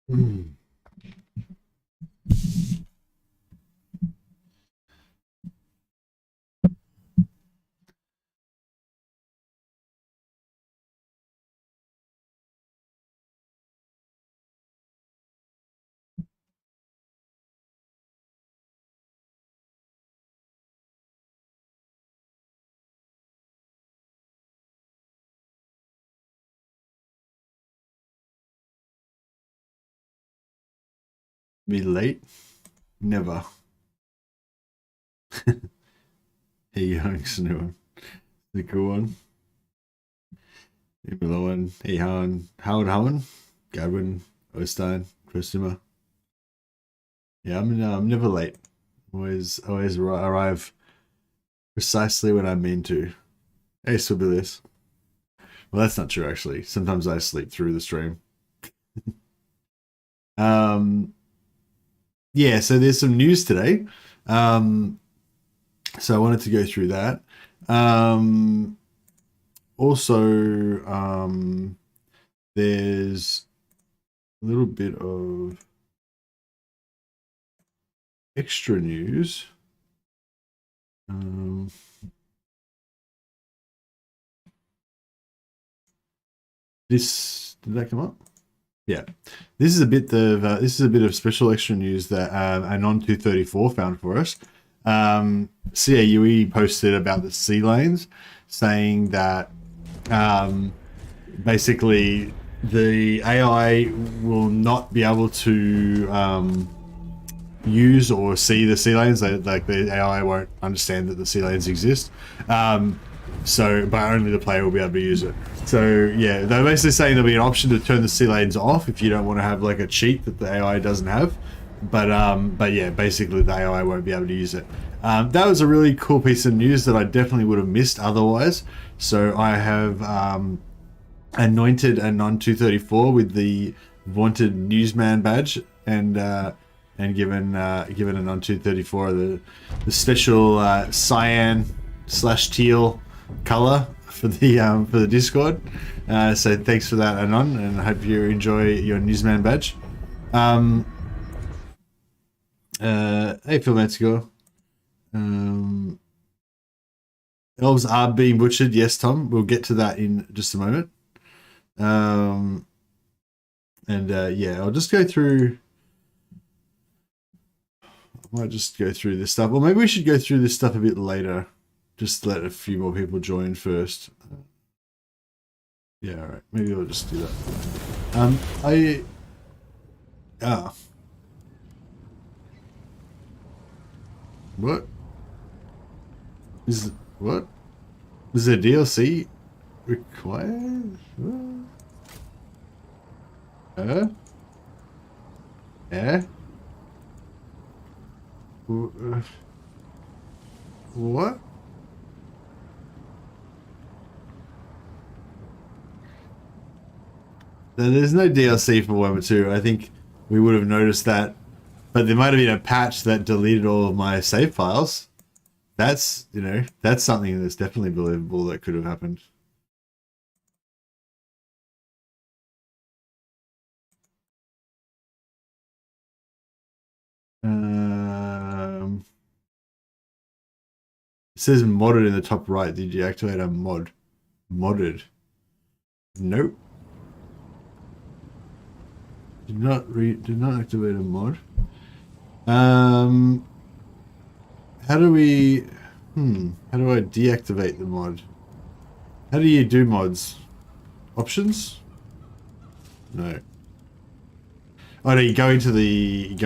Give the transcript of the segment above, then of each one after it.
Mm. Be late? Never. Hey, young Snow. The cool one. Hey, Belowan. Hey, Howan. Gadwin. Ostein. Christopher. Yeah, I'm never late. Always arrive precisely when I mean to. Hey, Swabilius. Well, that's not true, actually. Sometimes I sleep through the stream. Yeah, so there's some news today. So I wanted to go through that. Also, there's a little bit of extra news. This did that come up? Yeah, this is a bit of special extra news that Anon 234 found for us. CAUE posted about the sea lanes, saying that basically the AI will not be able to use or see the sea lanes. Like the AI won't understand that the sea lanes exist. So, but only the player will be able to use it. So yeah, they're basically saying there'll be an option to turn the sea lanes off if you don't want to have like a cheat that the AI doesn't have. But yeah, basically the AI won't be able to use it. That was a really cool piece of news that I definitely would have missed otherwise. So I have anointed Anon 234 with the vaunted newsman badge and given Anon 234 the special cyan / teal color for the Discord. So thanks for that, Anon, and I hope you enjoy your newsman badge. Hey, Phil Metzger. Elves are being butchered. Yes, Tom. We'll get to that in just a moment. Yeah, I'll just go through. I might just go through this stuff. Or maybe we should go through this stuff a bit later. Just let a few more people join first. Yeah, all right. Maybe I'll just do that. What? What? Is there DLC required? Yeah? What? There's no DLC for Warhammer 2. I think we would have noticed that. But there might have been a patch that deleted all of my save files. That's, that's something that's definitely believable that could have happened. It says modded in the top right. Did you activate a mod? Modded. Nope. Did not activate a mod. How do we how do I deactivate the mod? How do you do mods? Options? No. Oh no, you go into the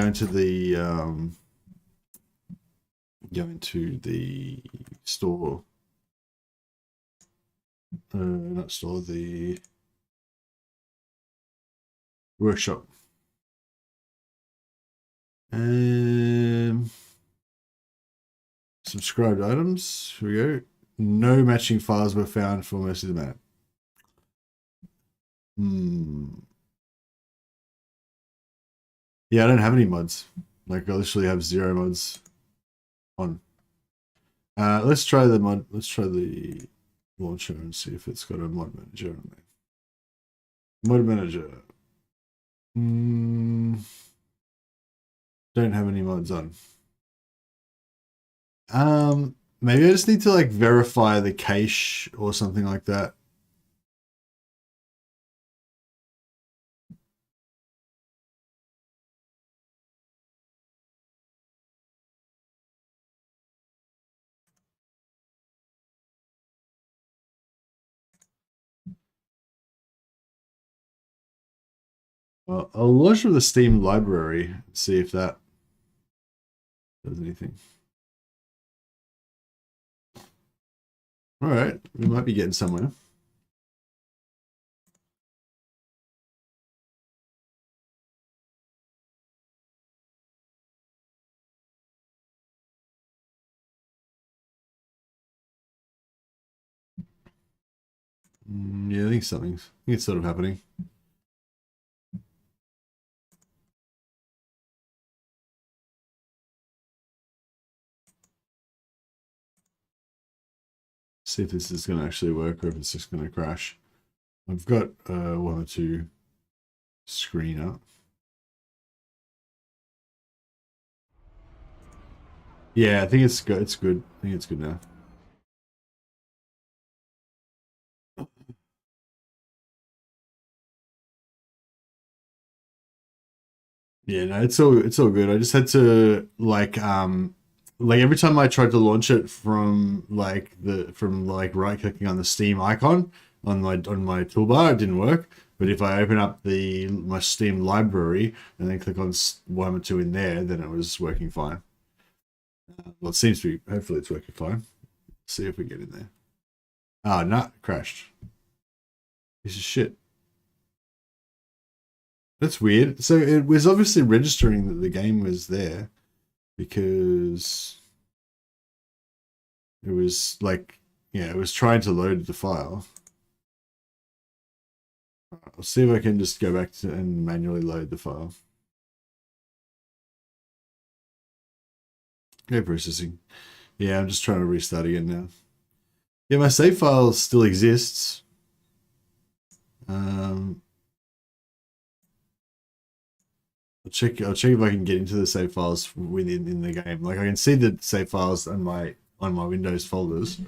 store. Not store, the workshop. Subscribed items. Here we go. No matching files were found for most of the map. Yeah, I don't have any mods. Like I literally have 0 mods on. Let's try the mod. Let's try the launcher and see if it's got a mod manager on there. Mod manager. Don't have any mods on. Maybe I just need to like verify the cache or something like that. Well, I'll launch from the Steam library, see if that does anything. All right, we might be getting somewhere. Yeah, I think something's. I think it's sort of happening. See if this is going to actually work or if it's just going to crash. I've got Warhammer II screen up. Yeah, I think it's good. It's good. I think it's good now. Yeah, no, it's all good. I just had to like every time I tried to launch it from like right clicking on the Steam icon on my toolbar, it didn't work. But if I open up my Steam library and then click on Warhammer 2 in there, then it was working fine. Well, it seems to be. Hopefully, it's working fine. Let's see if we get in there. Oh, no, it crashed. Piece of shit. That's weird. So it was obviously registering that the game was there because it was like, yeah, it was trying to load the file. I'll see if I can just go back to and manually load the file. Okay, processing. Yeah, I'm just trying to restart again now. Yeah, my save file still exists. I'll check if I can get into the save files in the game. Like I can see the save files on my Windows folders.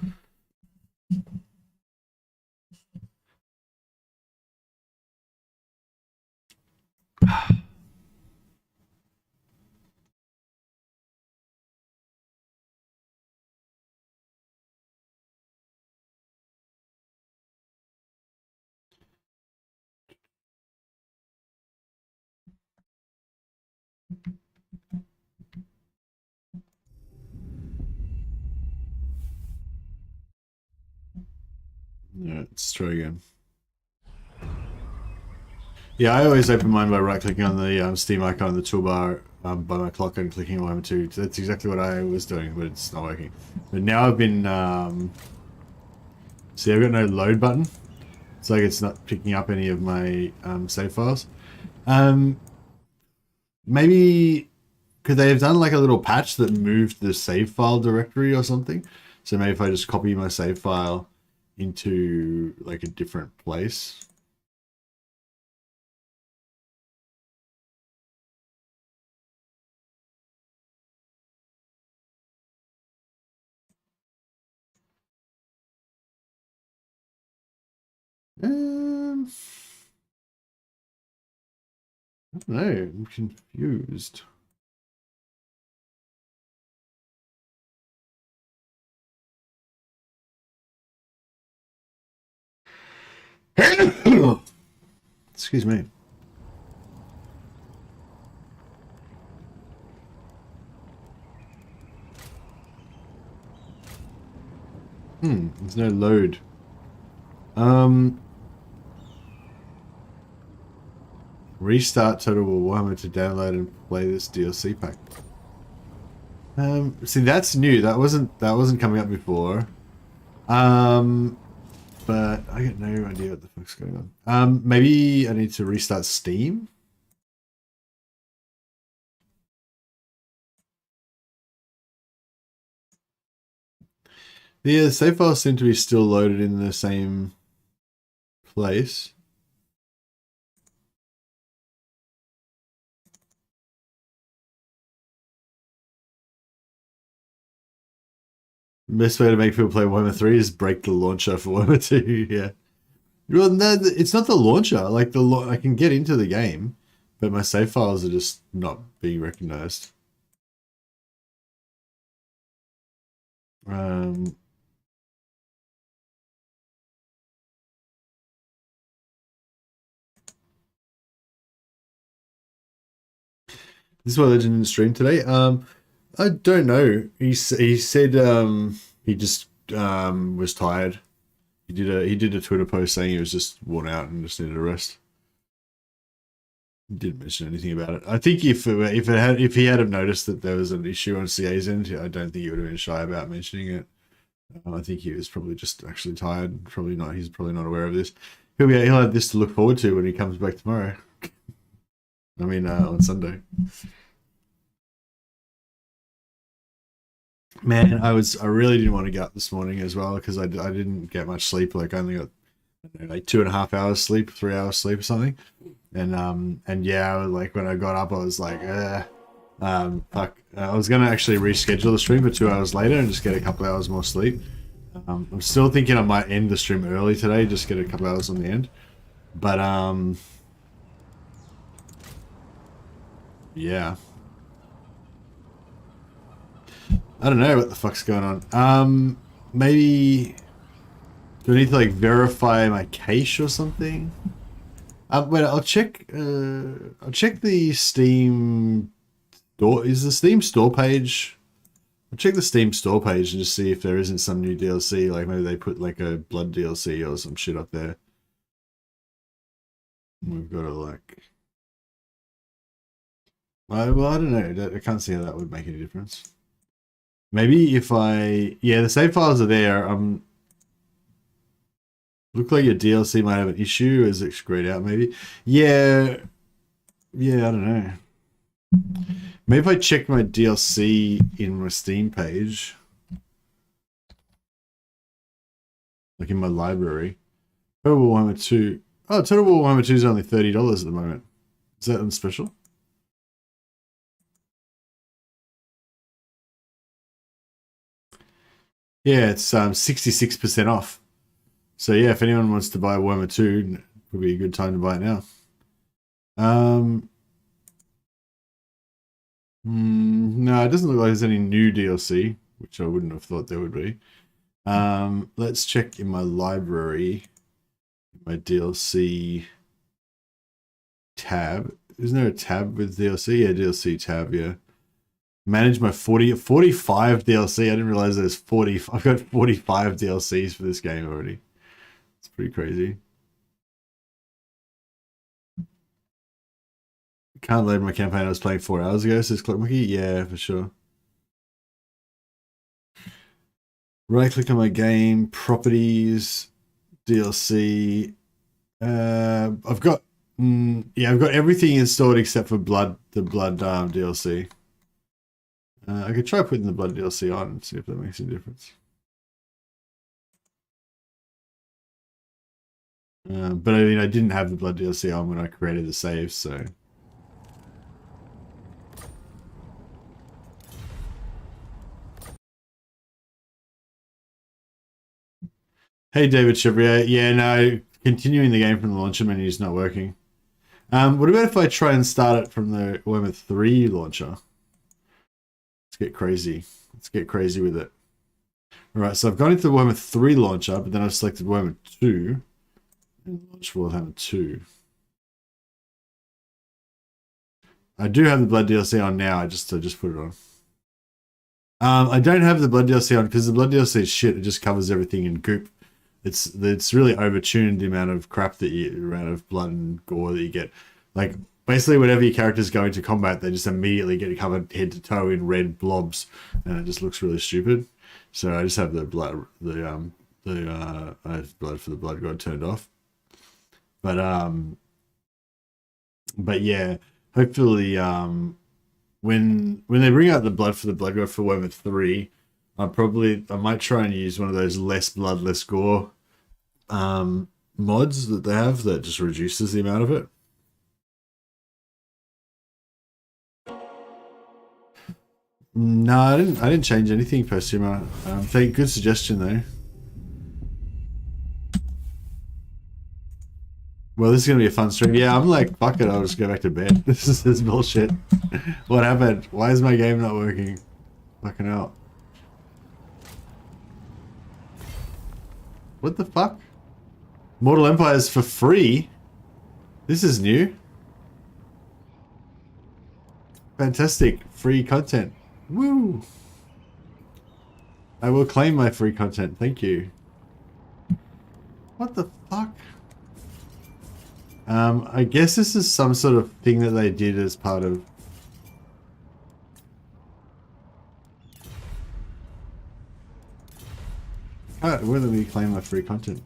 Yeah, let's try again. Yeah, I always open mine by right-clicking on the Steam icon on the toolbar by my clock and clicking Warhammer 2. That's exactly what I was doing, but it's not working. But now I've been... see, I've got no load button. It's like it's not picking up any of my save files. Maybe... Could they have done like a little patch that moved the save file directory or something? So maybe if I just copy my save file into like a different place... I don't know, I'm confused. Excuse me. There's no load. Restart Total War Warhammer to download and play this DLC pack. See, that's new. That wasn't coming up before. But I got no idea what the fuck's going on. Maybe I need to restart Steam. Yeah, the save files seem to be still loaded in the same place. best way to make people play Warhammer 3 is break the launcher for Warhammer 2. Yeah. Well, no, it's not the launcher. Like I can get into the game, but my save files are just not being recognized. This is why Legend didn't stream today. I don't know. He said he just was tired. He did a Twitter post saying he was just worn out and just needed a rest. He didn't mention anything about it. I think if he had have noticed that there was an issue on CA's end, I don't think he would have been shy about mentioning it. I think he was probably just actually tired. Probably not. He's probably not aware of this. He'll have this to look forward to when he comes back tomorrow. I mean, on Sunday. Man, I really didn't want to get up this morning as well because I didn't get much sleep. Like I only got like 2.5 hours sleep, 3 hours sleep or something. And yeah, like when I got up, I was like, fuck. I was gonna actually reschedule the stream for 2 hours later and just get a couple hours more sleep. I'm still thinking I might end the stream early today, just get a couple hours on the end. But yeah. I don't know what the fuck's going on. Maybe do I need to like verify my cache or something? Wait, I'll check the Steam store. Is the Steam store page? I'll check the Steam store page and just see if there isn't some new DLC. Like maybe they put like a blood DLC or some shit up there. We've got to like. Well, I don't know. I can't see how that would make any difference. Maybe if yeah, the save files are there. Look like your DLC might have an issue. Is it grayed out? Maybe. Yeah. Yeah, I don't know. Maybe if I check my DLC in my Steam page, like in my library. Total Warhammer 2. Oh, Total Warhammer 2 is only $30 at the moment. Is that on special? Yeah, it's 66% off. So yeah, if anyone wants to buy Warhammer 2, it would be a good time to buy it now. No, it doesn't look like there's any new DLC, which I wouldn't have thought there would be. Let's check in my library, my DLC tab. Isn't there a tab with DLC? Yeah, DLC tab, yeah. Manage my 45 DLC. I didn't realize there's 40. I've got 45 DLCs for this game already. It's pretty crazy. Can't load my campaign I was playing 4 hours ago, says Clock Monkey. Yeah, for sure. Right click on my game, properties, DLC. I've got I've got everything installed except for the blood DLC. I could try putting the blood DLC on and see if that makes any difference. But I mean, I didn't have the blood DLC on when I created the save, so. Hey, David Chevrier. Yeah, no, continuing the game from the launcher menu is not working. What about if I try and start it from the Warhammer 3 launcher? Let's get crazy. Let's get crazy with it. All right, so I've gone into the Warhammer 3 launcher, but then I've selected Warhammer 2 and launch Warhammer 2. I do have the blood DLC on now. I just put it on. I don't have the blood DLC on because the blood DLC is shit. It just covers everything in goop. It's really overtuned the amount of crap amount of blood and gore that you get. Like basically, whenever your characters go into combat, they just immediately get covered head to toe in red blobs, and it just looks really stupid. So I just have the blood, I have blood for the blood god turned off. But yeah, hopefully, when they bring out the blood for the blood god for Warhammer 3, I might try and use one of those less blood, less gore mods that they have that just reduces the amount of it. No, I didn't change anything, Postuma. Good suggestion though. Well, this is gonna be a fun stream. Yeah, I'm like, fuck it, I'll just go back to bed. This is bullshit. What happened? Why is my game not working? Fucking hell. What the fuck? Mortal Empires for free? This is new. Fantastic. Free content. Woo! I will claim my free content. Thank you. What the fuck? I guess this is some sort of thing that they did as part of... Oh, where let me claim my free content?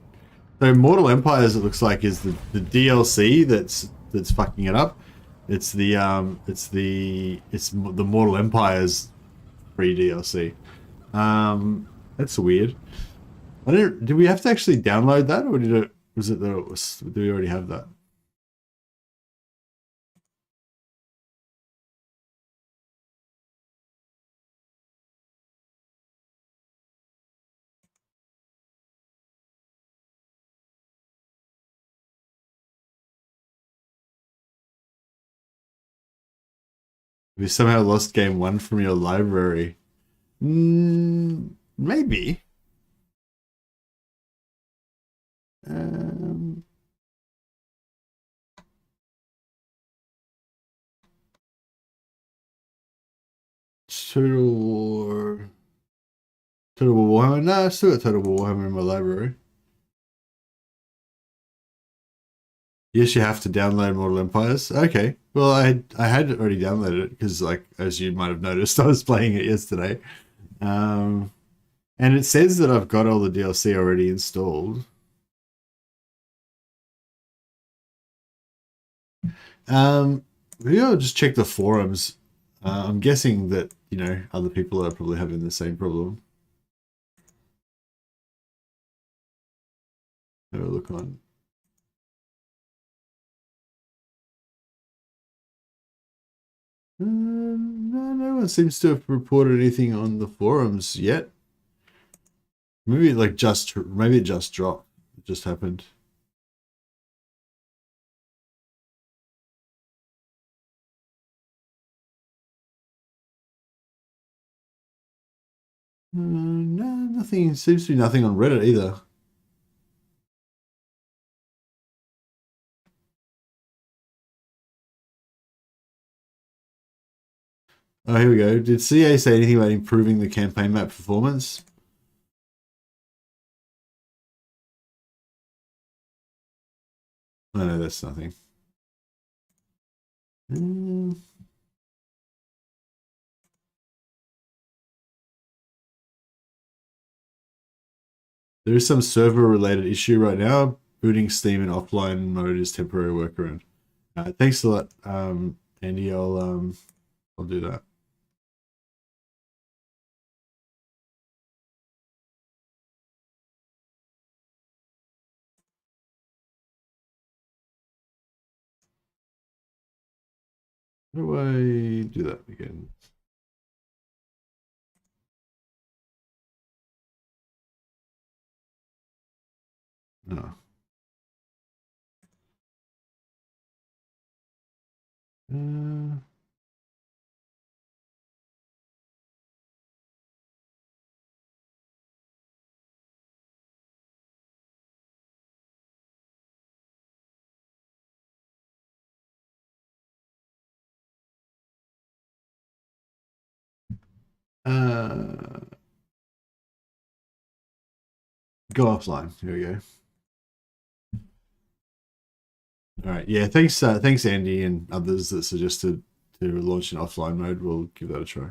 So Mortal Empires, it looks like, is the DLC that's fucking it up. It's the Mortal Empires free DLC. That's weird. I don't. Did we have to actually download that, or did it? Was it the? Do we already have that? We somehow lost game 1 from your library. Maybe. Total War Warhammer. No, I still got Total War Warhammer in my library. Yes, you have to download Mortal Empires. Okay. Well, I had already downloaded it because, like, as you might have noticed, I was playing it yesterday. And it says that I've got all the DLC already installed. Maybe I'll just check the forums. I'm guessing that, you know, other people are probably having the same problem. Have a look on. No one seems to have reported anything on the forums yet. Maybe it just dropped. It just happened. No, nothing. Seems to be nothing on Reddit either. Oh, here we go. Did CA say anything about improving the campaign map performance? Oh, no, that's nothing. There is some server-related issue right now. Booting Steam in offline mode is temporary workaround. Thanks a lot, Andy. I'll do that. How do I do that again? No. Go offline. Here we go. All right. Yeah. Thanks. Thanks, Andy, and others that suggested to launch in offline mode. We'll give that a try.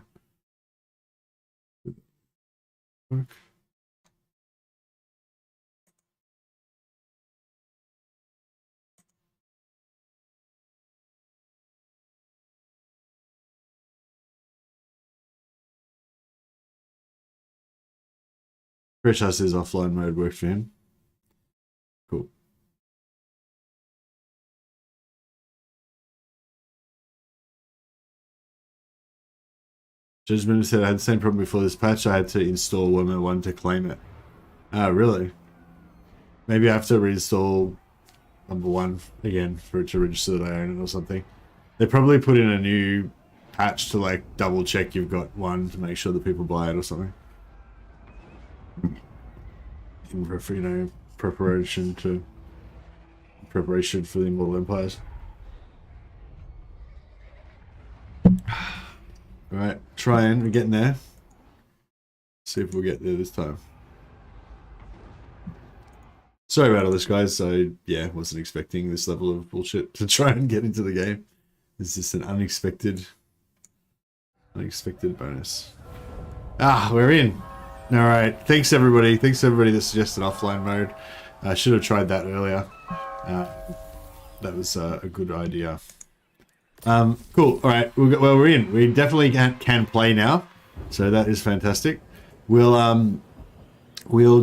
Fresh says offline mode worked for him. Cool. Judgment said I had the same problem before this patch. I had to install Warhammer 1 to claim it. Ah, really? Maybe I have to reinstall number 1 again for it to register that I own it or something. They probably put in a new patch to like double check you've got 1 to make sure that people buy it or something. In preparation for the Immortal Empires. Alright, trying, we're getting there. See if we'll get there this time. Sorry about all this, guys. I, yeah, wasn't expecting this level of bullshit to try and get into the game. It's just an unexpected bonus. Ah, we're in. Alright, thanks everybody. Thanks everybody that suggested offline mode. I should have tried that earlier. That was a good idea. Cool. All right. Well, we're in. We definitely can play now, so that is fantastic. We'll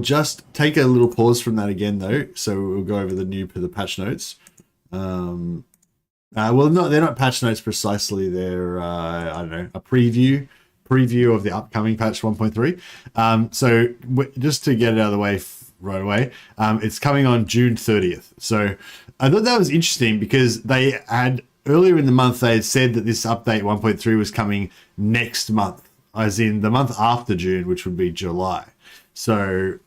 just take a little pause from that again, though. So we'll go over the patch notes. Well, no, they're not patch notes precisely. They're I don't know, a preview of the upcoming patch 1.3. So just to get it out of the way right away, it's coming on June 30th. So I thought that was interesting because they had. Earlier in the month, they had said that this update 1.3 was coming next month, as in the month after June, which would be July. So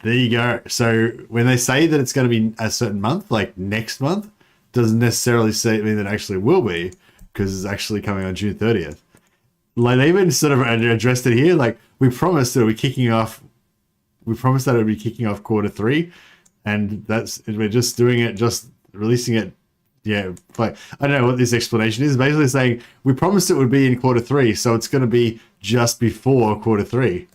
there you go. So when they say that it's going to be a certain month, like next month, doesn't necessarily mean that it actually will be, because it's actually coming on June 30th. Like they even sort of addressed it here. Like we promised that it would be kicking off. We promised that it would be kicking off Q3, and we're just doing it, just releasing it. Yeah, like I don't know what this explanation is. Basically saying we promised it would be in Q3, so it's going to be just before Q3.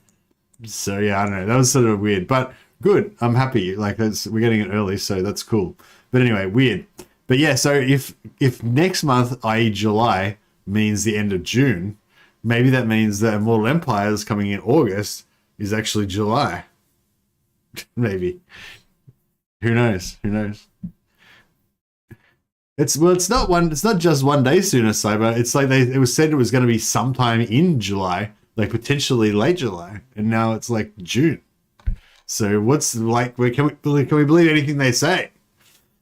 So yeah, I don't know. That was sort of weird, but good. I'm happy. Like we're getting it early, so that's cool. But anyway, weird. But yeah, so if next month, i.e. July, means the end of June, maybe that means that Immortal Empires coming in August is actually July. Maybe. Who knows? Who knows? It's not just 1 day sooner, Cyber. It's like it was said it was going to be sometime in July, like potentially late July, and now it's like June. So what's like? Can we believe anything they say?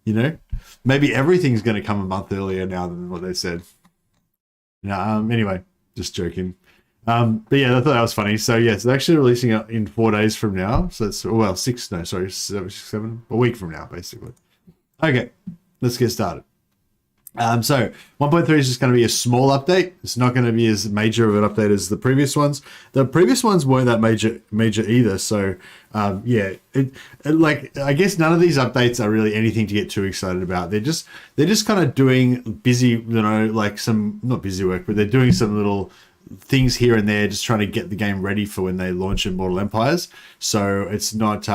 You know, maybe everything's going to come a month earlier now than what they said. No, anyway, just joking. But yeah, I thought that was funny. So yeah, so they're actually releasing it in 4 days from now. So it's 7, a week from now, basically. Okay, let's get started. So 1.3 is just going to be a small update. It's not going to be as major of an update as the previous ones. The previous ones weren't that major either. So yeah, like I guess none of these updates are really anything to get too excited about. They're just kind of doing busy, like some not busy work, but they're doing some little things here and there, just trying to get the game ready for when they launch Immortal Empires. So it's not.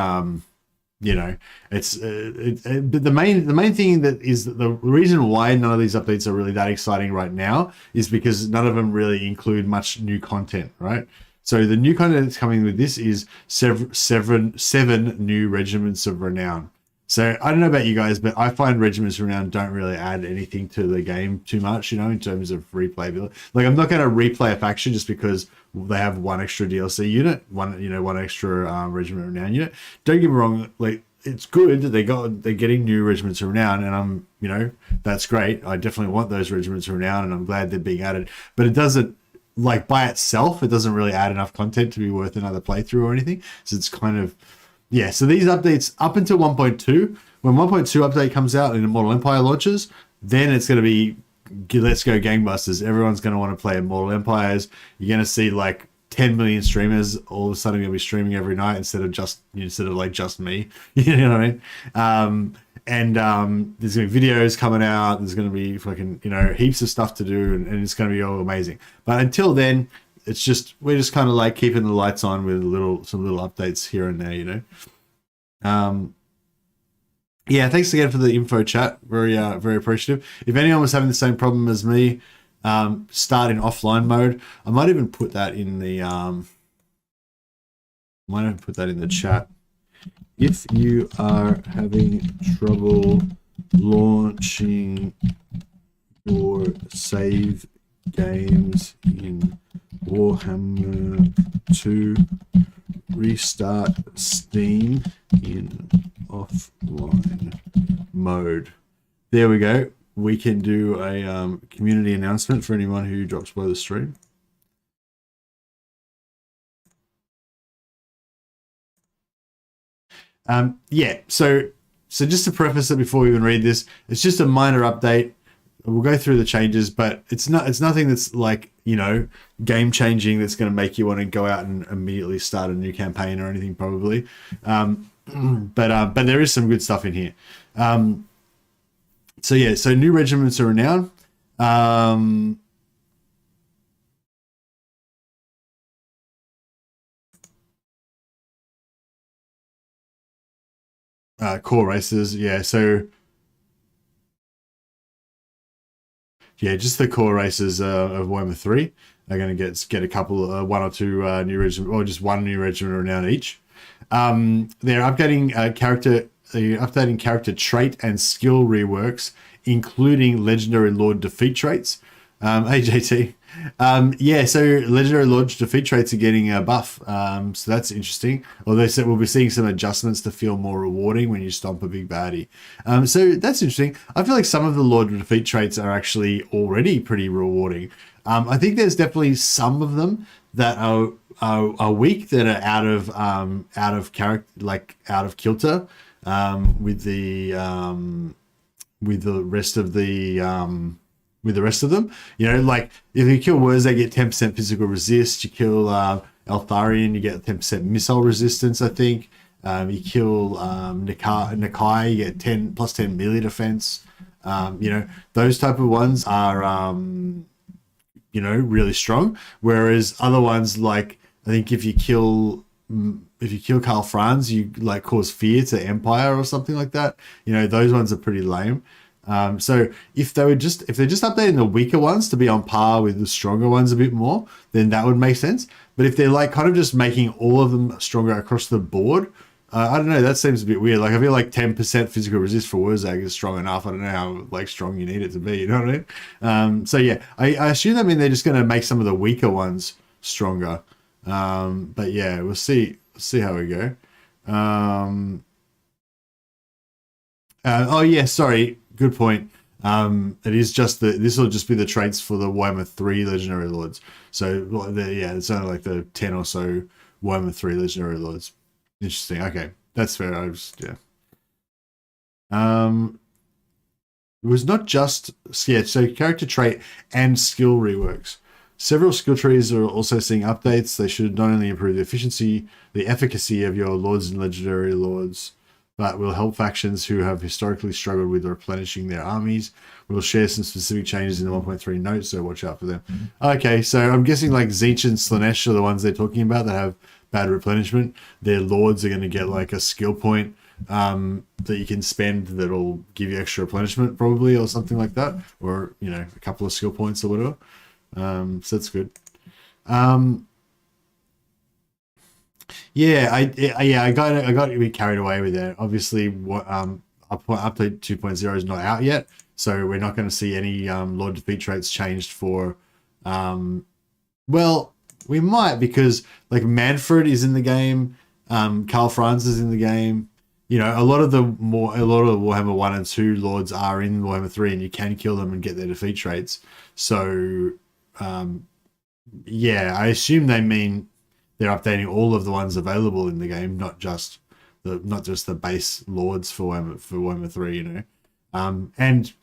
It's the main thing that is the reason why none of these updates are really that exciting right now is because none of them really include much new content, right? So the new content that's coming with this is seven new regiments of renown. So I don't know about you guys, but I find regiments of renown don't really add anything to the game too much, in terms of replayability. Like I'm not going to replay a faction just because they have one extra DLC unit, one extra regiment of renown unit. Don't get me wrong, like it's good that they're getting new regiments of renown, and I'm that's great. I definitely want those regiments of renown, and I'm glad they're being added. But it doesn't, like by itself, it doesn't really add enough content to be worth another playthrough or anything. So it's kind of yeah. So these updates up until 1.2, when 1.2 update comes out and Immortal Empire launches, then it's going to be let's go gangbusters. Everyone's going to want to play Immortal Empires. You're going to see like 10 million streamers all of a sudden going to be streaming every night instead of just me. You know what I mean? And there's going to be videos coming out. There's going to be fucking heaps of stuff to do, and it's going to be all amazing. But until then, we're just kind of like keeping the lights on with some little updates here and there. Yeah, thanks again for the info chat. Very appreciative. If anyone was having the same problem as me, start in offline mode. I might even put that in the chat. If you are having trouble launching your save games in Warhammer 2. Restart Steam in offline mode. There we go. We can do a community announcement for anyone who drops by the stream. Yeah, so just to preface it before we even read this, it's just a minor update. We'll go through the changes, but it's nothing that's like, you know, game changing that's going to make you want to go out and immediately start a new campaign or anything, probably. But there is some good stuff in here. So yeah, so new regiments are renowned. Core races, yeah. So yeah, just the core races of Warhammer 3 are going to get a couple, one or two new regiment, or just one new regiment renowned each. They're updating character trait and skill reworks, including legendary lord defeat traits. Hey JT, yeah, so legendary lord defeat traits are getting a buff, so that's interesting. Although they said we'll be seeing some adjustments to feel more rewarding when you stomp a big baddie, so that's interesting. I feel like some of the lord defeat traits are actually already pretty rewarding. I think there's definitely some of them that are weak, that are out of character, like out of kilter, with the rest of the with the rest of them. You know, like if you kill Wurs, they get 10% physical resist. You kill Eltharion, you get 10% missile resistance, I think. You kill Nakai, you get 10 plus 10 melee defense. You know, those type of ones are you know, really strong. Whereas other ones, like I think if you kill Karl Franz, you like cause fear to Empire or something like that. You know, those ones are pretty lame. So if they're just updating the weaker ones to be on par with the stronger ones a bit more, then that would make sense. But if they're like kind of just making all of them stronger across the board, I don't know, that seems a bit weird. Like I feel like 10% physical resist for Wurzag is strong enough. I don't know how like strong you need it to be, you know what I mean? So yeah, I assume that mean they're just going to make some of the weaker ones stronger. But yeah, we'll see how we go. Oh yeah, sorry. Good point. It is just this will just be the traits for the Warhammer 3 Legendary Lords. So yeah, it's only like the 10 or so Warhammer 3 Legendary Lords. Interesting. Okay, that's fair. Yeah. It was not just so character trait and skill reworks. Several skill trees are also seeing updates. They should not only improve the efficiency, the efficacy of your lords and legendary lords, but will help factions who have historically struggled with replenishing their armies. We'll share some specific changes in the 1.3 notes, so watch out for them. Okay, so I'm guessing like Tzeentch and Slaanesh are the ones they're talking about that have bad replenishment. Their lords are going to get like a skill point that you can spend that'll give you extra replenishment probably, or something like that, or you know, a couple of skill points or whatever. So that's good. Yeah, I got a bit carried away with it. Obviously, what update 2.0 is not out yet, so we're not going to see any Lord defeat traits changed for. Well, we might, because like Manfred is in the game, Karl Franz is in the game. You know, a lot of the Warhammer 1 and 2 lords are in Warhammer 3, and you can kill them and get their defeat traits. So, yeah, I assume they mean they're updating all of the ones available in the game, not just the base lords for Warhammer 3, you know. And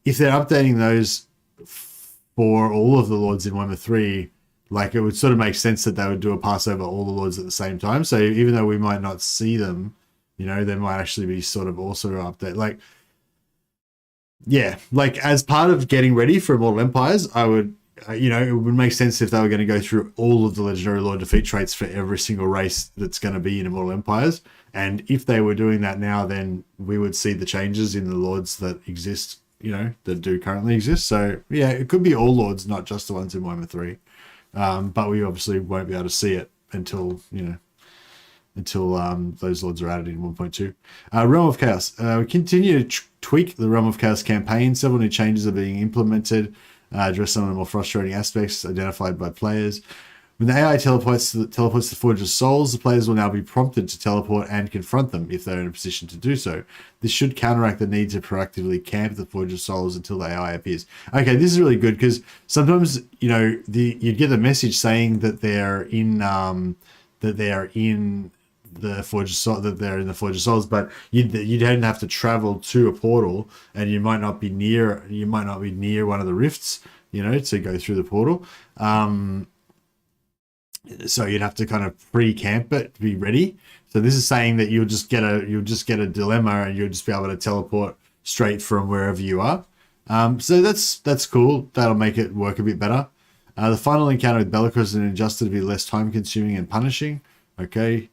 if they're updating those for all of the lords in Warhammer 3, like it would sort of make sense that they would do a pass over all the lords at the same time. So even though we might not see them, you know, they might actually be sort of also update. Like, yeah, like as part of getting ready for Immortal Empires, I would, you know, it would make sense if they were going to go through all of the Legendary Lord defeat traits for every single race that's going to be in Immortal Empires. And if they were doing that now, then we would see the changes in the lords that exist, you know, that do currently exist. So yeah, it could be all lords, not just the ones in Warhammer 3. But we obviously won't be able to see it until, you know, those lords are added in 1.2. Realm of Chaos. We continue to tweak the Realm of Chaos campaign. Several new changes are being implemented. address some of the more frustrating aspects identified by players. When the AI teleports to the Forge of Souls, the players will now be prompted to teleport and confront them if they're in a position to do so. This should counteract the need to proactively camp the Forge of Souls until the AI appears. Okay, this is really good because sometimes, you know, you'd get the message saying that they're in the Forge of Souls, that they're in the Forge of Souls, but you don't have to travel to a portal, and you might not be near one of the rifts, you know, to go through the portal. So you'd have to kind of pre-camp it to be ready. So this is saying that you'll just get a dilemma, and you'll just be able to teleport straight from wherever you are. So that's cool. That'll make it work a bit better. The final encounter with Bellicus is adjusted to be less time-consuming and punishing. Okay.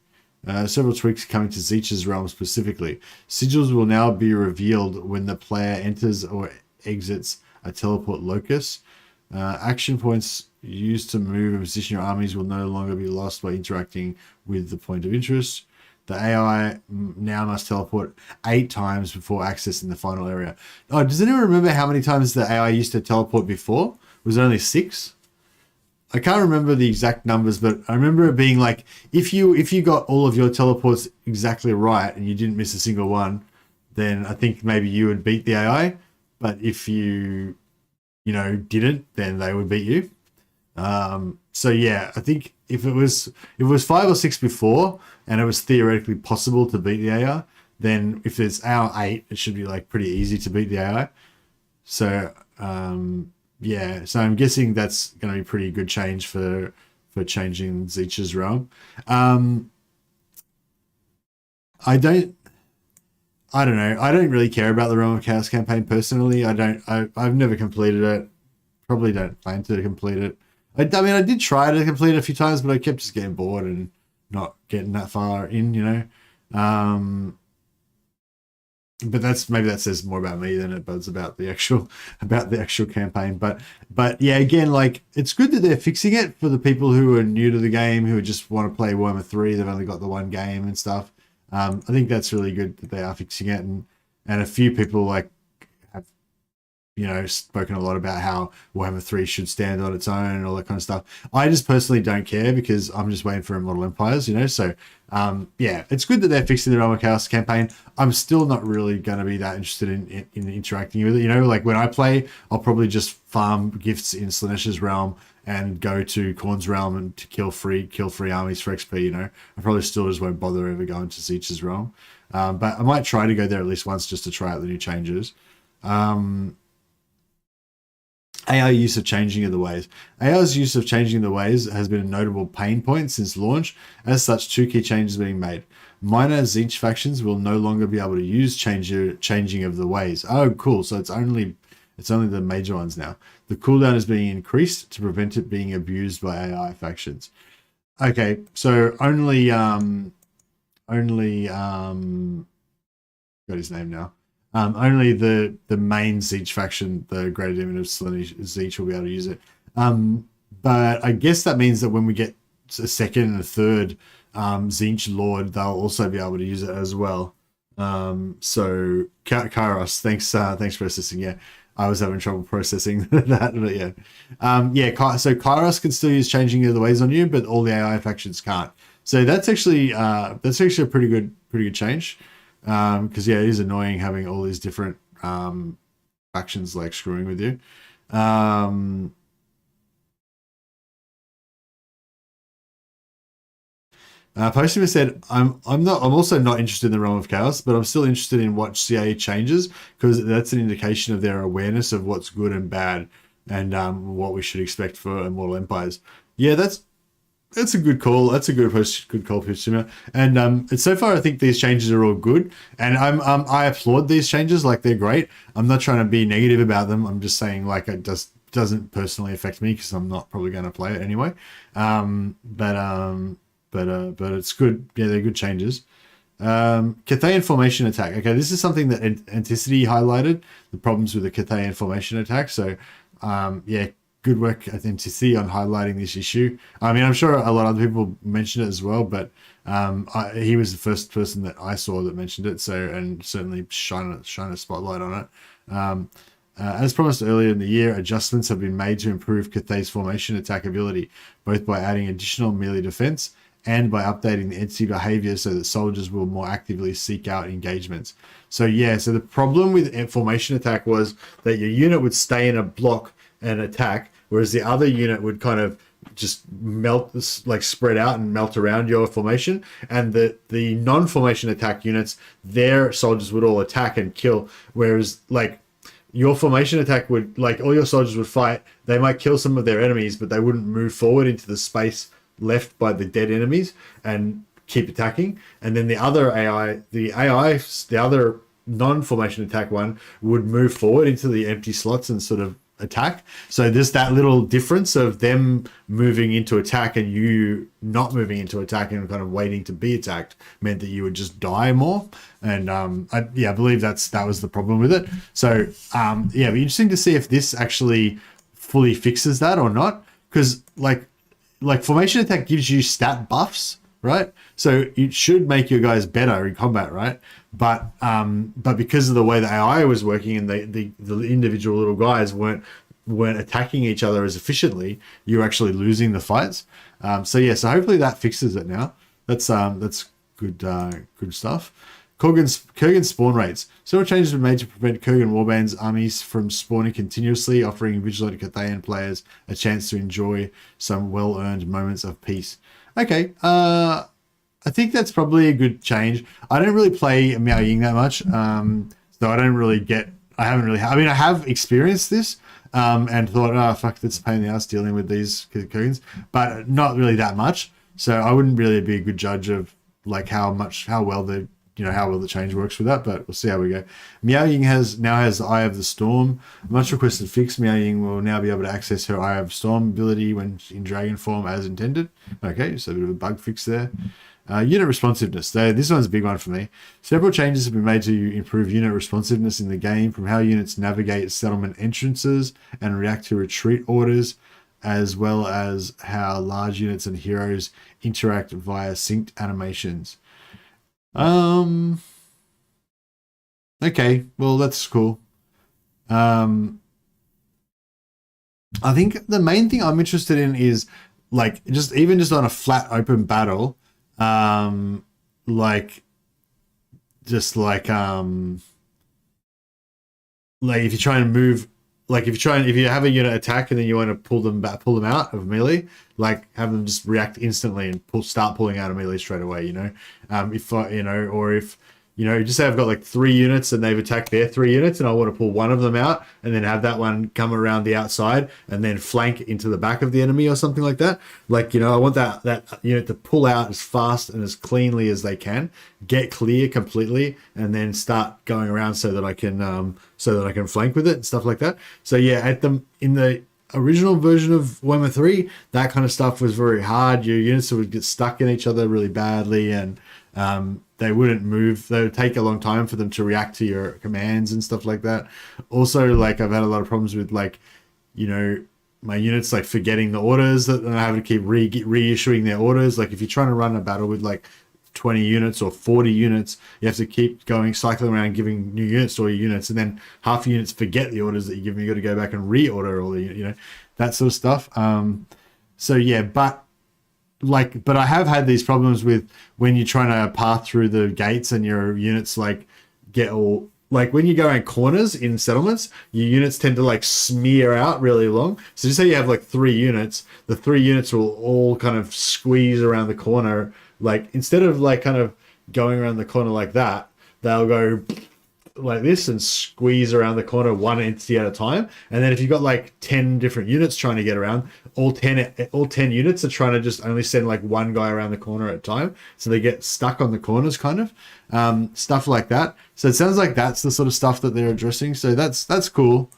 Several tweaks coming to Tzeentch's realm specifically. Sigils will now be revealed when the player enters or exits a teleport locus. Action points used to move and position your armies will no longer be lost by interacting with the point of interest. The AI now must teleport 8 times before accessing the final area. Oh, does anyone remember how many times the AI used to teleport before? Was it only 6? I can't remember the exact numbers, but I remember it being like, if you got all of your teleports exactly right and you didn't miss a single one, then I think maybe you would beat the AI. But if you didn't, then they would beat you. So yeah, I think if it was 5 or 6 before, and it was theoretically possible to beat the AI, then if it's hour 8, it should be like pretty easy to beat the AI. So yeah, so I'm guessing that's going to be pretty good change for changing Tzeentch's realm. I don't know. I don't really care about the Realm of Chaos campaign personally. I've never completed it. Probably don't plan to complete it. I mean, I did try to complete it a few times, but I kept just getting bored and not getting that far in, you know. But maybe that says more about me than it does about the actual campaign. But yeah, again, like, it's good that they're fixing it for the people who are new to the game, who just want to play Warhammer 3. They've only got the one game and stuff. I think that's really good that they are fixing it, and a few people like have, you know, spoken a lot about how Warhammer 3 should stand on its own and all that kind of stuff. I just personally don't care because I'm just waiting for Immortal Empires, you know. So yeah, it's good that they're fixing the Realm of Chaos campaign. I'm still not really going to be that interested in interacting with it, you know. Like, when I play, I'll probably just farm gifts in Slaanesha's realm and go to Khorne's realm and to kill free armies for XP, you know. I probably still just won't bother ever going to Tzeentch's realm. But I might try to go there at least once just to try out the new changes. AI use of changing of the ways. AI's use of changing the ways has been a notable pain point since launch. As such, 2 key changes are being made. Minor Tzeentch factions will no longer be able to use changing of the ways. Oh, cool. So it's only the major ones now. The cooldown is being increased to prevent it being abused by AI factions. Okay, so only got his name now. Only the main Tzeentch faction, the Greater Demon of Tzeentch, will be able to use it. But I guess that means that when we get a second and a third Tzeentch Lord, they'll also be able to use it as well. So Kairos, thanks for assisting. Yeah, I was having trouble processing that, but yeah. So Kairos can still use changing of the ways on you, but all the AI factions can't. So that's actually a pretty good change. Because yeah, it is annoying having all these different factions like screwing with you. Posthumus said, I'm also not interested in the Realm of Chaos, but I'm still interested in what CA changes, because that's an indication of their awareness of what's good and bad, and what we should expect for Immortal Empires. Yeah, that's a good call. That's a good call, Posthumus. And so far, I think these changes are all good, and I applaud these changes. Like, they're great. I'm not trying to be negative about them. I'm just saying, like, it doesn't personally affect me because I'm not probably going to play it anyway. But it's good. Yeah, they're good changes. Cathayan formation attack. Okay, this is something that Anticity highlighted, the problems with the Cathayan formation attack. So, yeah, good work at Anticity on highlighting this issue. I mean, I'm sure a lot of other people mentioned it as well, but he was the first person that I saw that mentioned it. So, and certainly shine a spotlight on it. As promised earlier in the year, adjustments have been made to improve Cathay's formation attack ability, both by adding additional melee defense and by updating the entity behavior so that soldiers will more actively seek out engagements. So yeah, so the problem with formation attack was that your unit would stay in a block and attack, whereas the other unit would kind of just melt, like spread out and melt around your formation, and the non-formation attack units, their soldiers would all attack and kill, whereas like your formation attack would, like, all your soldiers would fight, they might kill some of their enemies, but they wouldn't move forward into the space left by the dead enemies and keep attacking. And then the other AI, the other non-formation attack one would move forward into the empty slots and sort of attack. So there's that little difference of them moving into attack and you not moving into attack and kind of waiting to be attacked meant that you would just die more. And I believe that was the problem with it. So it'd be interesting to see if this actually fully fixes that or not, because like formation attack gives you stat buffs, right? So it should make your guys better in combat, right? But because of the way the AI was working and the individual little guys weren't attacking each other as efficiently, you're actually losing the fights. So hopefully that fixes it now. That's good stuff. Kurgan's spawn rates. Several changes were made to prevent Kurgan Warband's armies from spawning continuously, offering vigilant Cathayan players a chance to enjoy some well-earned moments of peace. Okay, I think that's probably a good change. I don't really play Miao Ying that much, so I have experienced this and thought, oh, fuck, that's a pain in the ass dealing with these Kurgans, but not really that much. So I wouldn't really be a good judge of like how well the change works with that, but we'll see how we go. Miao Ying now has the Eye of the Storm. Much requested fix. Miao Ying will now be able to access her Eye of Storm ability when in dragon form as intended. Okay, so a bit of a bug fix there. Unit responsiveness. This one's a big one for me. Several changes have been made to improve unit responsiveness in the game, from how units navigate settlement entrances and react to retreat orders, as well as how large units and heroes interact via synced animations. Okay, well, that's cool. I think the main thing I'm interested in is like just on a flat open battle, like if you try and move, like if you have a unit attack and then you want to pull them out of melee, like have them just react instantly and start pulling out of melee straight away, if just say I've got like 3 units and they've attacked their 3 units and I want to pull one of them out and then have that one come around the outside and then flank into the back of the enemy or something like that. Like, I want that unit to pull out as fast and as cleanly as they can, get clear completely, and then start going around so that I can flank with it and stuff like that. So yeah, in the original version of Warhammer 3, that kind of stuff was very hard. Your units would get stuck in each other really badly, and they wouldn't move. They would take a long time for them to react to your commands and stuff like that. Also, like, I've had a lot of problems with, like, my units like forgetting the orders, and I have to keep reissuing their orders. Like if you're trying to run a battle with like 20 units or 40 units, you have to keep cycling around giving new units to all your units, and then half your units forget the orders that you give them. You got to go back and reorder all the that sort of stuff. But I have had these problems with when you're trying to path through the gates and your units like get all, like when you go around corners in settlements, your units tend to like smear out really long. So just say you have like 3 units, the 3 units will all kind of squeeze around the corner. Like instead of like kind of going around the corner like that, they'll go like this and squeeze around the corner one entity at a time. And then if you've got like 10 different units trying to get around, all 10 units are trying to just only send like one guy around the corner at a time, so they get stuck on the corners, kind of stuff like that. So it sounds like that's the sort of stuff that they're addressing, so that's cool.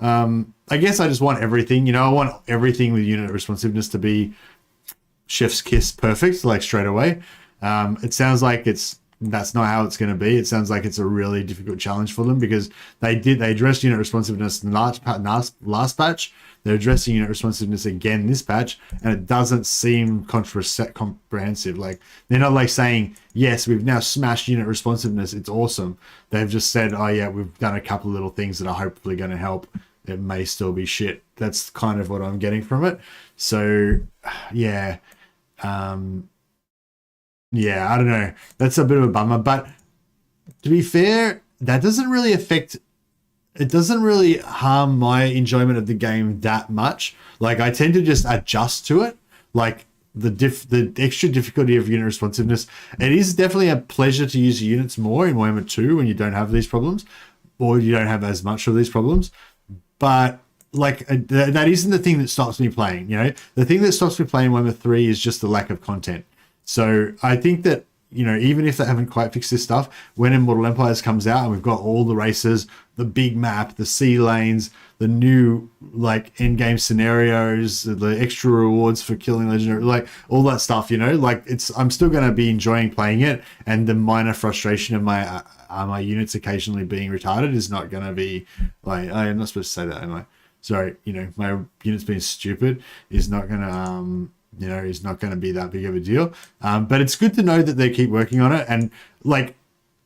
I guess I just want everything, I want everything with unit responsiveness to be chef's kiss perfect, like straight away. It sounds like that's not how it's going to be. It sounds like it's a really difficult challenge for them, because they addressed unit responsiveness in the last patch. They're addressing unit responsiveness again this patch, and it doesn't seem comprehensive. Like, they're not like saying, yes, we've now smashed unit responsiveness, it's awesome. They've just said, oh yeah, we've done a couple of little things that are hopefully going to help. It may still be shit. That's kind of what I'm getting from it. So yeah, yeah, I don't know. That's a bit of a bummer, but to be fair, that doesn't really affect, it doesn't really harm my enjoyment of the game that much. Like, I tend to just adjust to it. Like, the extra difficulty of unit responsiveness, it is definitely a pleasure to use units more in Warhammer 2 when you don't have these problems, or you don't have as much of these problems. But like, that isn't the thing that stops me playing. You know, the thing that stops me playing Warhammer 3 is just the lack of content. So I think that, you know, even if they haven't quite fixed this stuff, when Immortal Empires comes out and we've got all the races, the big map, the sea lanes, the new like end game scenarios, the extra rewards for killing legendary, like all that stuff, you know, like I'm still going to be enjoying playing it, and the minor frustration of my my units occasionally being retarded is not going to be like, I'm not supposed to say that, am I? Sorry, you know, my units being stupid is not going to you know, is not going to be that big of a deal. But it's good to know that they keep working on it. And like,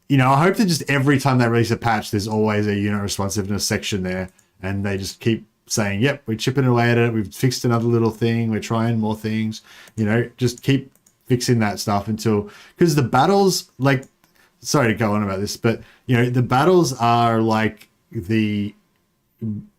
you know, I hope that just every time they release a patch, there's always a unit responsiveness section there, and they just keep saying, yep, we're chipping away at it. We've fixed another little thing. We're trying more things, you know, just keep fixing that stuff until, because the battles, like, sorry to go on about this, but you know, the battles are like the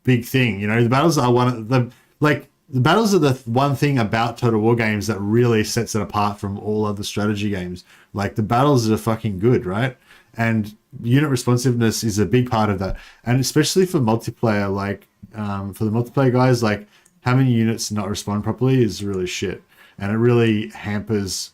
big thing, you know, the battles are one of the, like, the battles are the one thing about Total War games that really sets it apart from all other strategy games. Like, the battles are fucking good, right? And unit responsiveness is a big part of that. And especially for multiplayer, like, for the multiplayer guys, like, having units not respond properly is really shit. And it really hampers,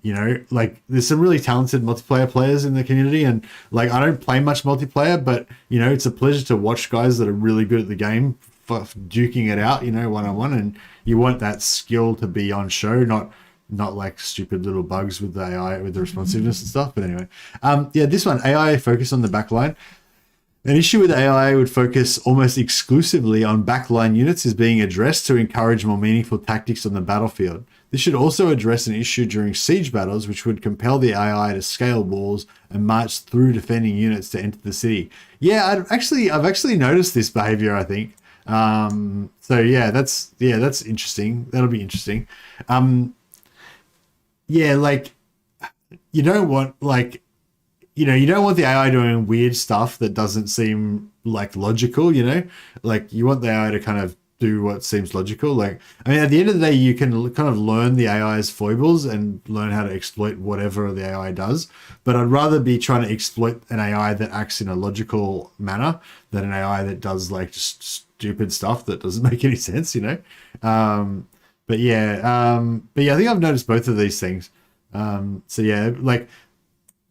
you know, like, there's some really talented multiplayer players in the community. And, like, I don't play much multiplayer, but, you know, it's a pleasure to watch guys that are really good at the game duking it out, you know, one-on-one, and you want that skill to be on show, not like stupid little bugs with the AI, with the responsiveness and stuff. But anyway, yeah, this one, AI focus on the backline. An issue with AI would focus almost exclusively on backline units is being addressed to encourage more meaningful tactics on the battlefield. This should also address an issue during siege battles, which would compel the AI to scale walls and march through defending units to enter the city. Yeah, I've actually noticed this behavior, I think. So yeah, that's interesting. That'll be interesting. Yeah, like, you don't want, like, you know, you don't want the AI doing weird stuff that doesn't seem like logical, you know, like, you want the AI to kind of do what seems logical. Like, I mean, at the end of the day, you can kind of learn the AI's foibles and learn how to exploit whatever the AI does. But I'd rather be trying to exploit an AI that acts in a logical manner than an AI that does like just stupid stuff that doesn't make any sense, you know? But yeah, I think I've noticed both of these things. So yeah, like,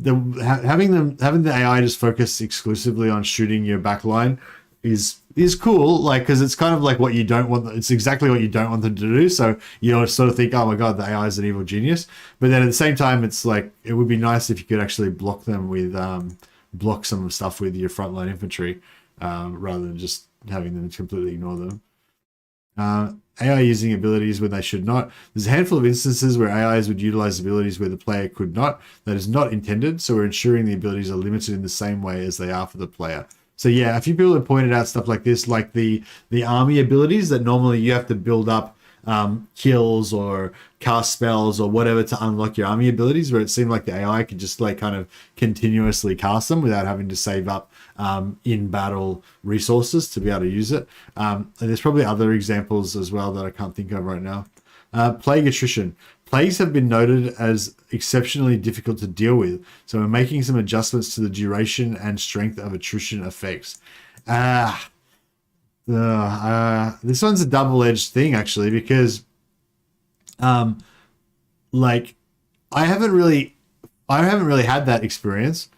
having the AI just focus exclusively on shooting your backline is cool, like, because it's kind of like what you don't want. It's exactly what you don't want them to do. So you sort of think, oh my god, the AI is an evil genius. But then at the same time, it's like, it would be nice if you could actually block them with block some stuff with your frontline infantry, rather than just having them completely ignore them. AI using abilities when they should not. There's a handful of instances where AIs would utilize abilities where the player could not. That is not intended, so we're ensuring the abilities are limited in the same way as they are for the player. So yeah, a few people have pointed out stuff like this, like the army abilities that normally you have to build up kills or cast spells or whatever to unlock your army abilities, where it seemed like the AI could just like kind of continuously cast them without having to save up in battle resources to be able to use it. And there's probably other examples as well that I can't think of right now. Plague attrition. Plagues have been noted as exceptionally difficult to deal with, so we're making some adjustments to the duration and strength of attrition effects. This one's a double-edged thing, actually, because like, I haven't really had that experience.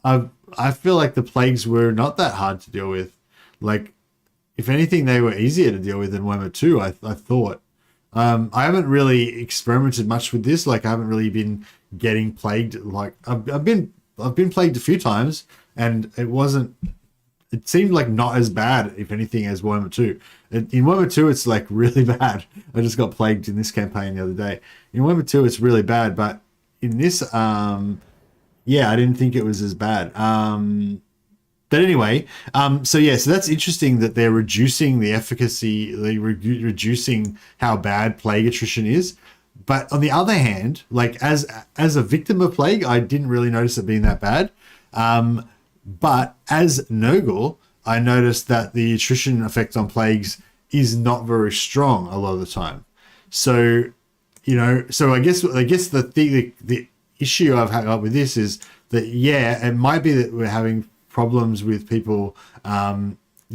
I feel like the plagues were not that hard to deal with. Like, if anything, they were easier to deal with than Warhammer 2, I thought. I haven't really experimented much with this. Like, I haven't really been getting plagued. Like, I've been plagued a few times, and it wasn't it seemed like not as bad, if anything, as Warhammer 2. In Warhammer 2, it's like really bad. I just got plagued in this campaign the other day. In Warhammer 2, it's really bad, but in this, yeah, I didn't think it was as bad. But anyway, so that's interesting that they're reducing the efficacy, reducing how bad plague attrition is. But on the other hand, like as a victim of plague, I didn't really notice it being that bad. But as Nurgle, I noticed that the attrition effect on plagues is not very strong a lot of the time. So, I guess the issue I've had with this is that, it might be that we're having problems with people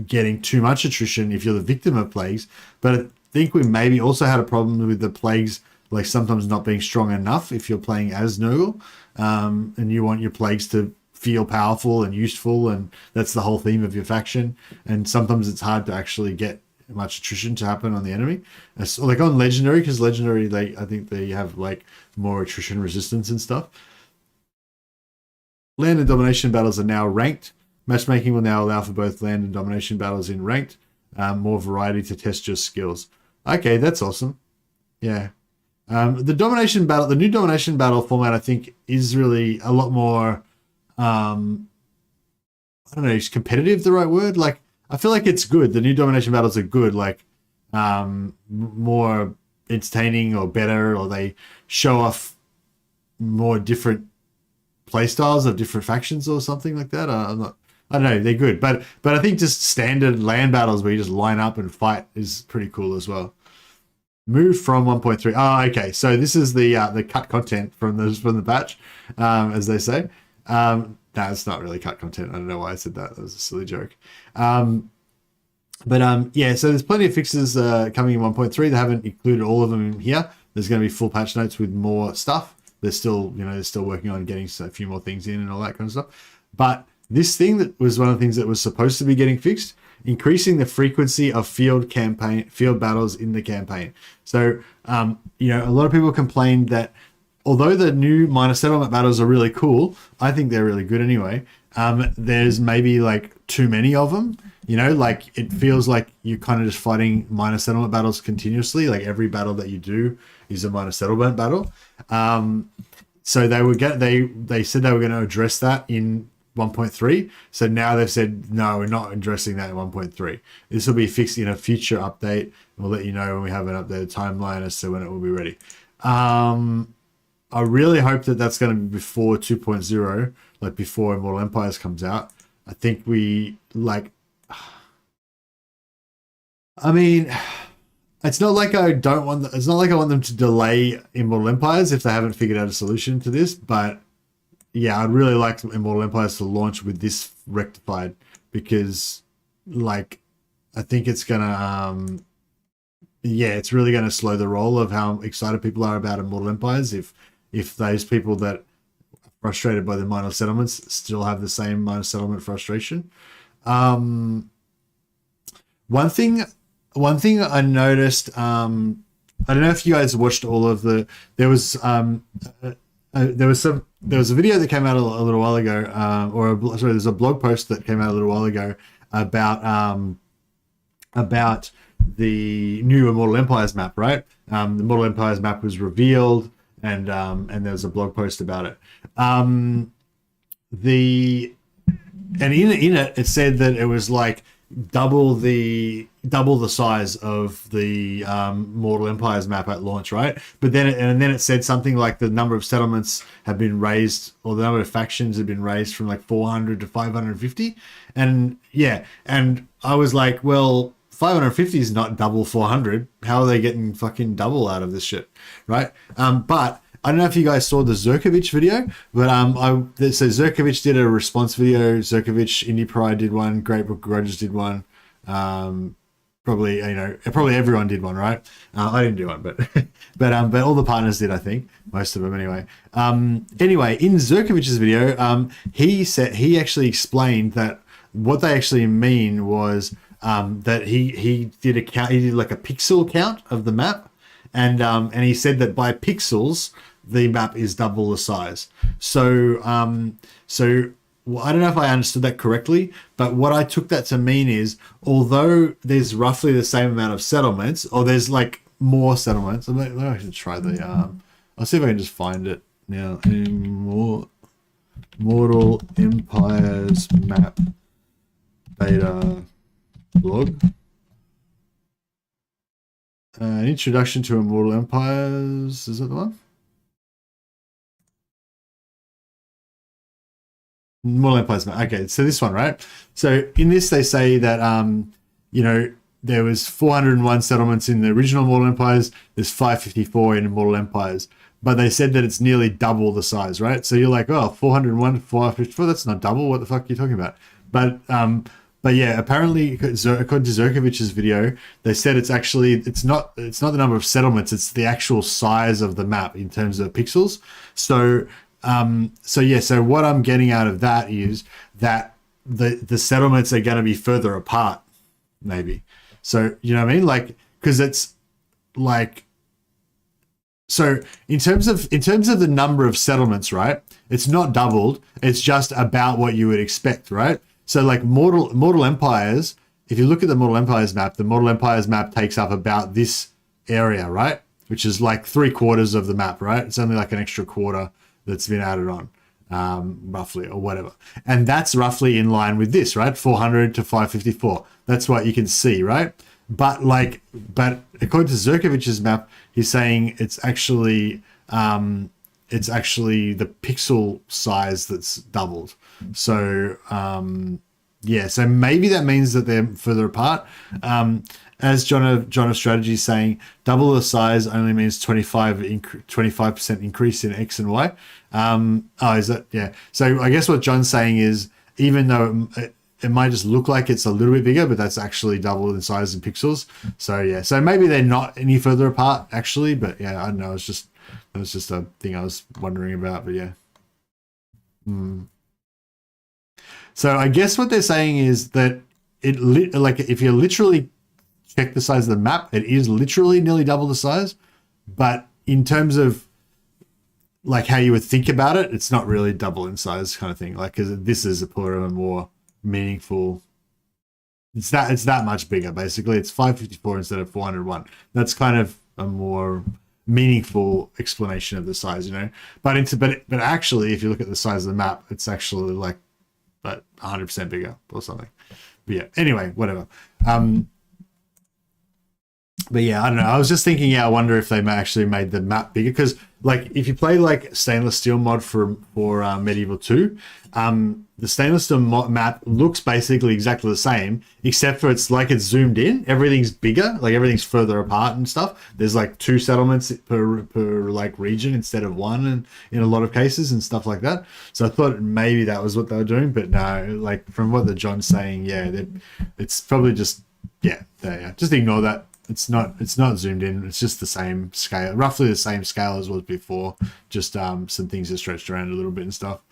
getting too much attrition if you're the victim of plagues. But I think we maybe also had a problem with the plagues, like sometimes not being strong enough if you're playing as Nurgle, and you want your plagues to feel powerful and useful, and that's the whole theme of your faction. And sometimes it's hard to actually get much attrition to happen on the enemy, like on legendary, because legendary, I think they have like more attrition resistance and stuff. Land and domination battles are now ranked. Matchmaking will now allow for both land and domination battles in ranked. More variety to test your skills. Okay, that's awesome. Yeah. The new domination battle format, I think, is really a lot more, I don't know, is competitive the right word? Like, I feel like it's good. The new domination battles are good, like, more entertaining or better, or they show off more different playstyles of different factions or something like that. I don't know, they're good. But I think just standard land battles where you just line up and fight is pretty cool as well. Moved from 1.3. Oh, okay. So this is the cut content from the patch, as they say. No, it's not really cut content. I don't know why I said that. That was a silly joke. So there's plenty of fixes coming in 1.3. They haven't included all of them in here. There's going to be full patch notes with more stuff. They're still working on getting a few more things in and all that kind of stuff. But this thing that was one of the things that was supposed to be getting fixed, increasing the frequency of field battles in the campaign. So, a lot of people complained that although the new minor settlement battles are really cool, I think they're really good anyway. There's maybe like too many of them. Like it feels like you're kind of just fighting minor settlement battles continuously. Like every battle that you do is a minor settlement battle. So they said they were going to address that in 1.3. So now they've said, no, we're not addressing that in 1.3. This will be fixed in a future update. We'll let you know when we have an updated timeline as to when it will be ready. I really hope that that's going to be before 2.0, like before Immortal Empires comes out. I think it's not like I want them to delay Immortal Empires if they haven't figured out a solution to this, but yeah, I'd really like Immortal Empires to launch with this rectified, because like I think it's gonna it's really gonna slow the roll of how excited people are about Immortal Empires if those people that are frustrated by the minor settlements still have the same minor settlement frustration. One thing I noticed, I don't know if you guys watched all of there was a video that came out a little while ago, there's a blog post that came out a little while ago about the new Immortal Empires map, right? The Immortal Empires map was revealed, and there was a blog post about it. In it said that it was like double the size of the Mortal Empires map at launch, right? But then it said something like the number of settlements have been raised, or the number of factions have been raised from like 400 to 550, and I was like, well, 550 is not double 400. How are they getting fucking double out of this shit, right? But I don't know if you guys saw the Zerkovich video, but so Zerkovich did a response video. Zerkovich, Indie Pride did one. Great Book Grudges did one. Probably everyone did one, right? I didn't do one, but but all the partners did, I think, most of them anyway. Anyway, in Zerkovich's video, he actually explained that what they actually mean was that he did a count. He did like a pixel count of the map, and he said that by pixels the map is double the size. So well, I don't know if I understood that correctly, but what I took that to mean is, although there's roughly the same amount of settlements, or there's like more settlements. I should try the. I'll see if I can just find it now. Mortal Empires map beta blog. An introduction to Immortal Empires. Is that the one? Mortal Empires map. Okay, so this one, right? So in this, they say that you know, there was 401 settlements in the original Mortal Empires. There's 554 in Immortal Empires. But they said that it's nearly double the size, right? So you're like, oh, 401 to 454, that's not double. What the fuck are you talking about? But yeah, apparently, according to Zerkovich's video, they said it's not the number of settlements, it's the actual size of the map in terms of pixels. So so what I'm getting out of that is that the settlements are going to be further apart, maybe. So you know what I mean? Like, because it's like. So in terms of the number of settlements, right? It's not doubled. It's just about what you would expect, right? So like Mortal Empires, if you look at the Mortal Empires map, the Mortal Empires map takes up about this area, right? Which is like 3/4 of the map, right? It's only like an extra quarter that's been added on, roughly, or whatever. And that's roughly in line with this, right? 400 to 554. That's what you can see, right? But according to Zerkovich's map, he's saying it's actually the pixel size that's doubled. So yeah, so maybe that means that they're further apart. As John of Strategy is saying, double the size only means 25% increase in X and Y. Oh, is that, yeah. So I guess what John's saying is, even though it might just look like it's a little bit bigger, but that's actually double in size in pixels. So yeah, so maybe they're not any further apart actually, but yeah, I don't know. It was just a thing I was wondering about, but yeah. So I guess what they're saying is that like if you literally check the size of the map, it is literally nearly double the size, but in terms of like how you would think about it, it's not really double in size kind of thing. Like, because this is a more meaningful. It's that much bigger basically. It's 554 instead of 401. That's kind of a more meaningful explanation of the size, you know. But actually, if you look at the size of the map, it's actually like 100% bigger or something. But yeah, anyway, whatever. But yeah, I don't know. I was just thinking, yeah, I wonder if they actually made the map bigger, because like if you play like stainless steel mod for Medieval 2, the stainless steel map looks basically exactly the same, except for it's zoomed in. Everything's bigger, like everything's further apart and stuff. There's like 2 settlements per like region instead of 1, and in a lot of cases and stuff like that. So I thought maybe that was what they were doing, but no. Like from what the John's saying, yeah, it's probably just just ignore that. It's not zoomed in. It's just the same scale, roughly the same scale as was before. Just some things are stretched around a little bit and stuff.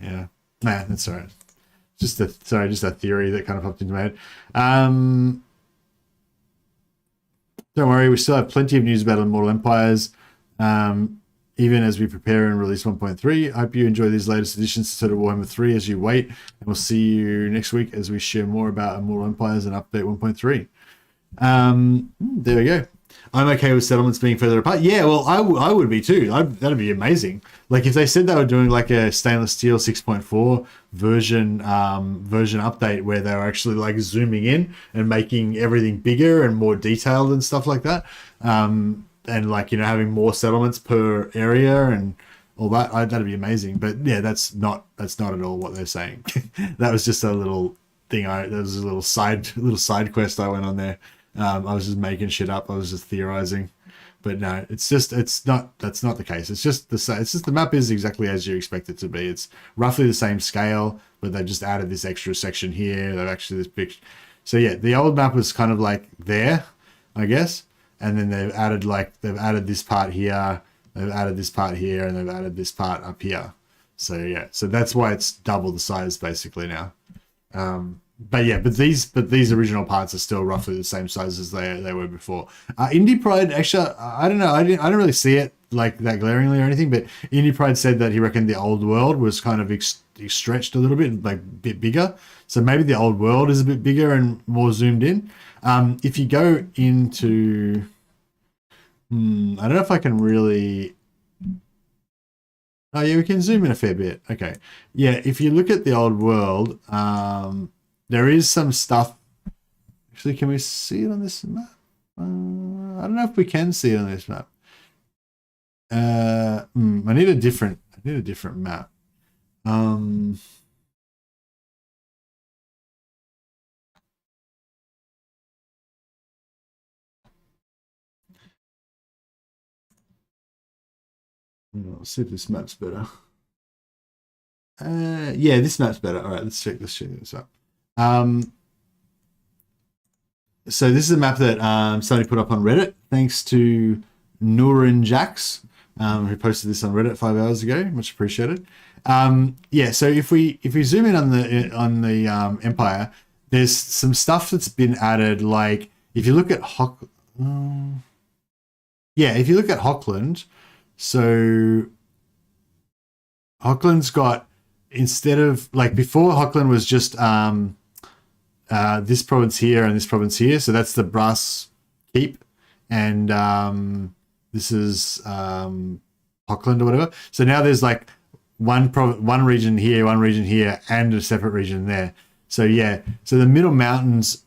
Yeah, nah, that's all right. Just a theory that kind of popped into my head. Don't worry, we still have plenty of news about Immortal Empires, even as we prepare and release 1.3. I hope you enjoy these latest additions to Warhammer 3 as you wait, and we'll see you next week as we share more about Immortal Empires and update 1.3. There we go. I'm okay with settlements being further apart. Yeah, well, I would be too. That'd be amazing. Like if they said they were doing like a stainless steel 6.4 version update where they were actually like zooming in and making everything bigger and more detailed and stuff like that, and like, you know, having more settlements per area and all that, that'd be amazing. But yeah, that's not at all what they're saying. That was just a little thing. That was a little side quest I went on there. I was just making shit up. I was just theorizing, but no, that's not the case. It's just the map is exactly as you expect it to be. It's roughly the same scale, but they've just added this extra section here. They've actually this big. So yeah, the old map was kind of like there, I guess, and then they've added this part here, they've added this part here, and they've added this part up here. So yeah, so that's why it's double the size basically now. But these original parts are still roughly the same size as they were before. Indie Pride, actually, I don't know. I don't really see it like that glaringly or anything. But Indie Pride said that he reckoned the old world was kind of stretched a little bit, like a bit bigger. So maybe the old world is a bit bigger and more zoomed in. If you go into, I don't know if I can really. Oh yeah, we can zoom in a fair bit. Okay, yeah. If you look at the old world, there is some stuff. Actually, can we see it on this map? I don't know if we can see it on this map. I need a different map. Let's see if this map's better. Yeah, this map's better. All right, let's check this up. So this is a map that somebody put up on Reddit, thanks to Nurin Jax, who posted this on Reddit 5 hours ago. Much appreciated. Yeah, so if we zoom in on the Empire, there's some stuff that's been added. Like if you look at if you look at Hochland, so Hochland's got, instead of, like before, Hochland was just this province here and this province here. So that's the brass keep, and this is Hochland or whatever. So now there's like one region here, and a separate region there. So yeah, so the Middle Mountains,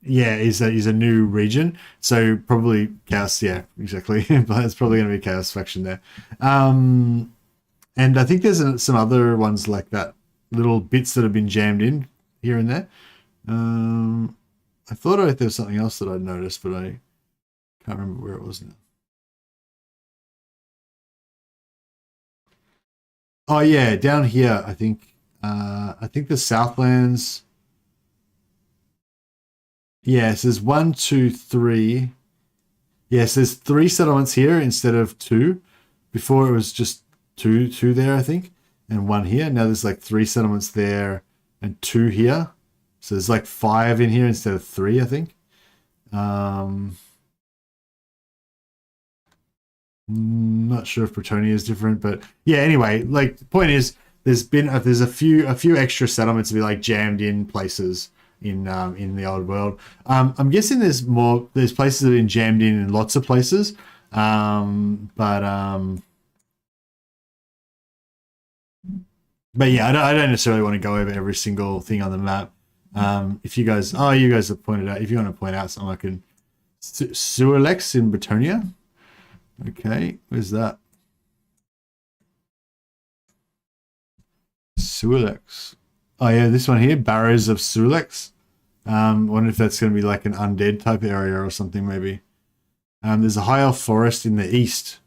is a new region. So probably Chaos. Yeah, exactly. But it's probably going to be Chaos faction there. And I think there's some other ones like that, little bits that have been jammed in here and there. I thought there was something else that I'd noticed, but I can't remember where it was now. Oh yeah, down here, I think the Southlands. Yes, there's 1, 2, 3. Yes, there's 3 settlements here instead of 2. Before it was just two there, I think, and 1 here. Now there's like 3 settlements there and 2 here. So there's like 5 in here instead of 3, I think. Not sure if Brettonia is different, but yeah. Anyway, like the point is, there's a few extra settlements to be like jammed in places in the old world. I'm guessing there's places that have been jammed in lots of places, but yeah, I don't necessarily want to go over every single thing on the map. If you guys have pointed out, if you want to point out something, I can. Suelex in Bretonia. Okay, where's that? Suelex. Oh yeah, this one here, Barrows of Suelex. Wonder if that's going to be like an undead type area or something, maybe. There's a high elf forest in the east.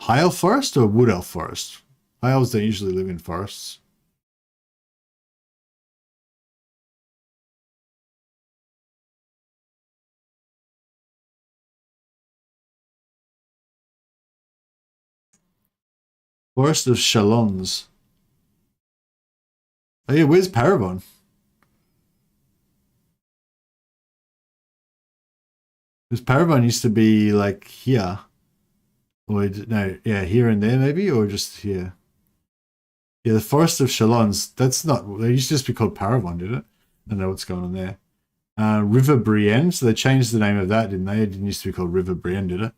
High elf forest or wood elf forest? High elves don't usually live in forests. Forest of Chalons. Oh yeah, where's Parabon? Because Parabon used to be like here. Or no, yeah, here and there maybe, or just here. Yeah, the Forest of Chalons. That's not. They used to just be called Parabon, did it? I don't know what's going on there. River Brienne. So they changed the name of that, didn't they? It didn't used to be called River Brienne, did it?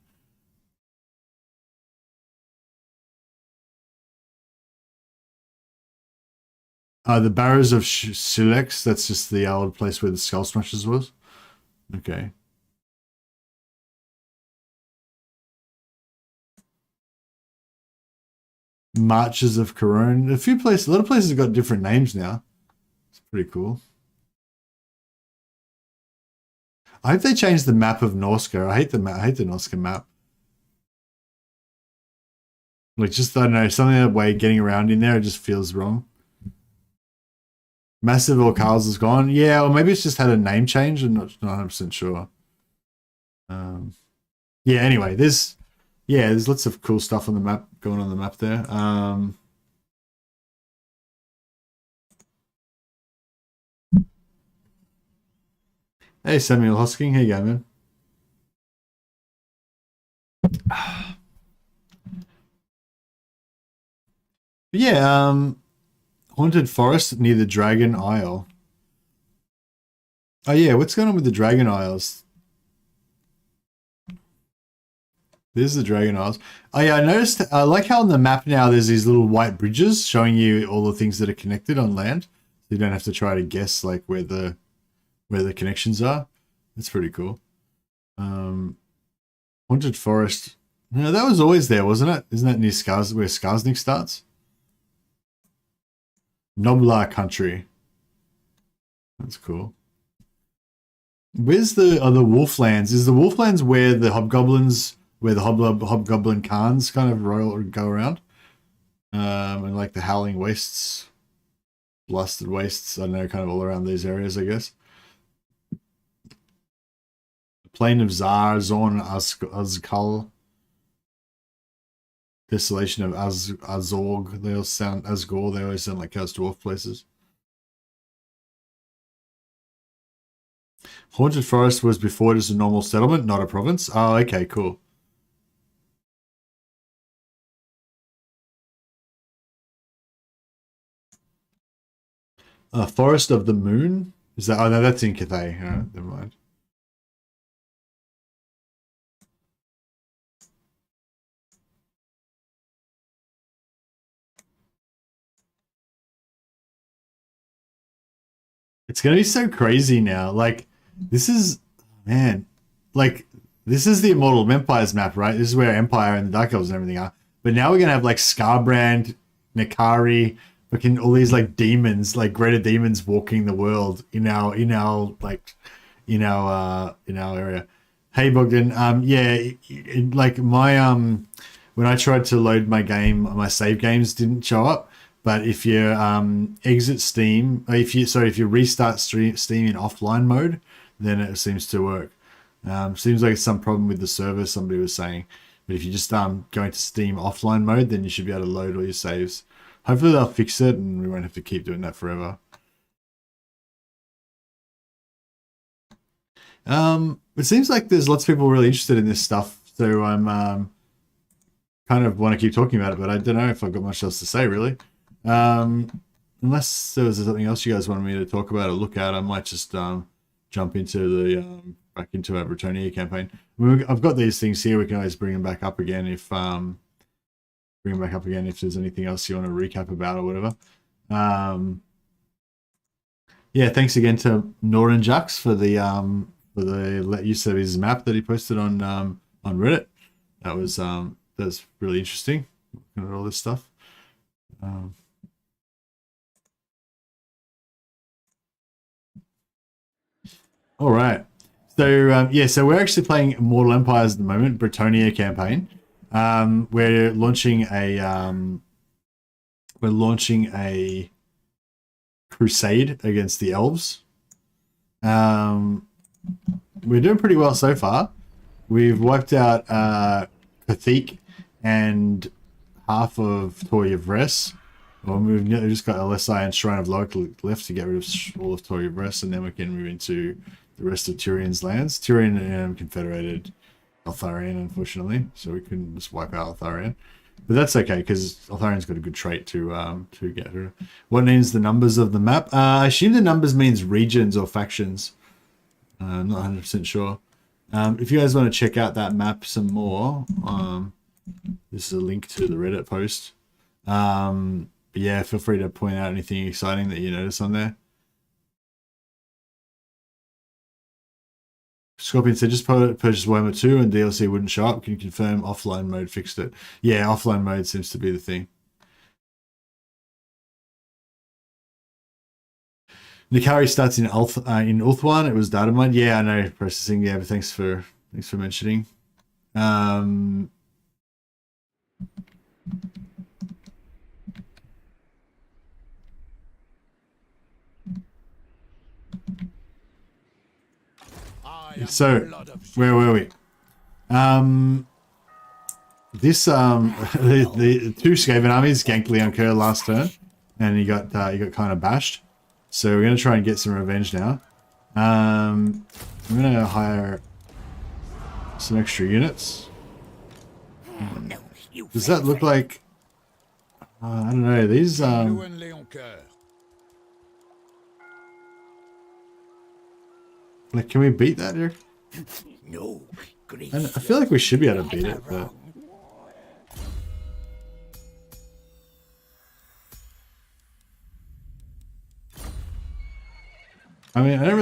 The Barrows of Silex. That's just the old place where the Skull Smashers was. Okay. Marches of Corone. A lot of places have got different names now. It's pretty cool. I hope they change the map of Norska. I hate the Norska map. Like, just, I don't know, something that way getting around in there, it just feels wrong. Massive Orcals is gone. Yeah, or maybe it's just had a name change. I'm not 100% sure. Yeah, anyway, there's lots of cool stuff on the map, going on the map there. Hey, Samuel Hosking. How you going, man? But yeah, haunted forest near the Dragon Isle. Oh yeah, what's going on with the Dragon Isles? There's the Dragon Isles. Oh yeah, I noticed. I like how on the map now there's these little white bridges showing you all the things that are connected on land. So you don't have to try to guess like where the connections are. That's pretty cool. Haunted forest. No, that was always there, wasn't it? Isn't that near Skars where Skarsnik starts? Noblar country. That's cool. Where's the Wolflands? Is the Wolflands where the hobgoblins, where the hobgoblin khans kind of go around? And like the Howling Wastes, Blasted Wastes, I don't know, kind of all around these areas, I guess. The Plain of Zar, Zorn, Azkal. Desolation of Azorg. They all sound Asgore. They always sound like Chaos Dwarf places. Haunted Forest was before just a normal settlement, not a province. Oh, okay, cool. Forest of the Moon? Is that? Oh no, that's in Cathay. Alright, never mind. It's gonna be so crazy now. Like, this is, man, like, this is the Immortal Empires map, right? This is where Empire and the Dark Elves and everything are. But now we're gonna have like Scarbrand, Nakari, fucking all these like demons, like greater demons walking the world in our area. Hey Bogdan, yeah, like my when I tried to load my game, my save games didn't show up. But if you exit Steam, if you restart Steam in offline mode, then it seems to work. Seems like it's some problem with the server, somebody was saying. But if you just go into Steam offline mode, then you should be able to load all your saves. Hopefully they'll fix it and we won't have to keep doing that forever. It seems like there's lots of people really interested in this stuff, so I'm kind of want to keep talking about it, but I don't know if I've got much else to say really. Unless there was something else you guys wanted me to talk about or look at, I might just jump into the back into our Brettonia campaign. I've got these things here. We can always bring them back up again if there's anything else you want to recap about or whatever. Yeah, thanks again to Noran Jax for the use of his map that he posted on Reddit. That's really interesting. Looking at all this stuff. All right. So so we're actually playing Immortal Empires at the moment, Bretonnia campaign. We're launching a crusade against the elves. We're doing pretty well so far. We've wiped out Kathik and half of Toy of Res. Well, we've just got LSI and Shrine of Local left to get rid of all of Toy of Res, and then we can move into the rest of Tyrion's lands. Tyrion confederated Eltharion, unfortunately, so we couldn't just wipe out Eltharion. But that's okay, because Eltharion's got a good trait to get rid of. What names the numbers of the map? I assume the numbers means regions or factions. I'm not 100% sure. If you guys want to check out that map some more, this is a link to the Reddit post. But yeah, feel free to point out anything exciting that you notice on there. Scorpion said, just purchase Warhammer 2 and DLC wouldn't show up. Can you confirm offline mode fixed it? Yeah, offline mode seems to be the thing. Nikari starts in Ulthuan. It was data mined. Yeah, I know, processing. Yeah, but thanks for mentioning. So, where were we? This the two Skaven armies ganked Leon Kerr last turn, and he got kind of bashed. So we're gonna try and get some revenge now. I'm gonna hire some extra units. Does that look like? I don't know. These like, can we beat that here? No, I feel like we should be able to beat it, but I mean, I don't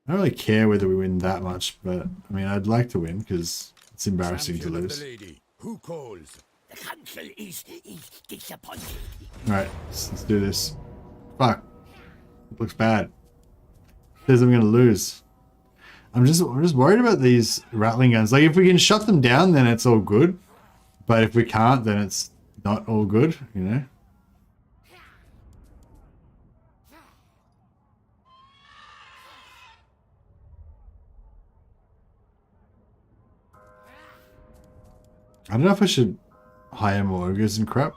really care whether we win that much, but I mean, I'd like to win because it's embarrassing to lose. Who calls? The council is disappointed. All right, let's do this. Fuck, it looks bad. Says I'm gonna lose. I'm just worried about these rattling guns. Like, if we can shut them down, then it's all good. But if we can't, then it's not all good, you know? I don't know if I should hire more ogres and crap.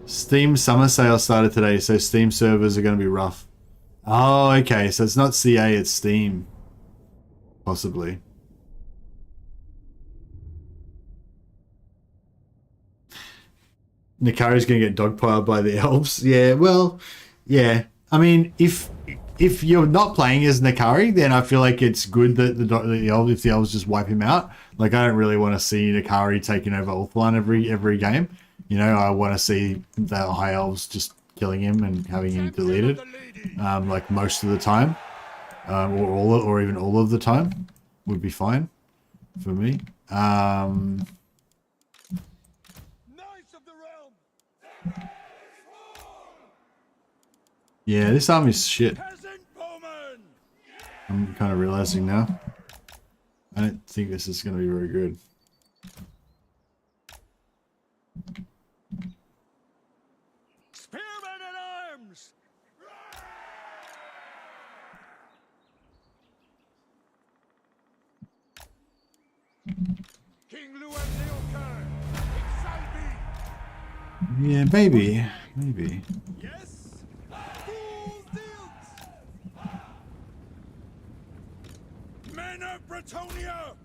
Steam summer sale started today, so Steam servers are going to be rough. Oh, okay, so it's not CA, it's Steam. Possibly. Nikari's going to get dogpiled by the elves. Yeah, well, yeah. I mean, if you're not playing as Nikari, then I feel like it's good that the elves just wipe him out. Like, I don't really want to see Nikari taking over Ulthuan every game. You know, I want to see the high elves just killing him and having him deleted, like most of the time, or even all of the time, would be fine for me. Yeah, this army's shit. I'm kind of realizing now. I don't think this is going to be very good. Spearmen at arms! King Luan Leocar, it shall be. Yeah, maybe. Yes? Full deals! Men of Brettonia!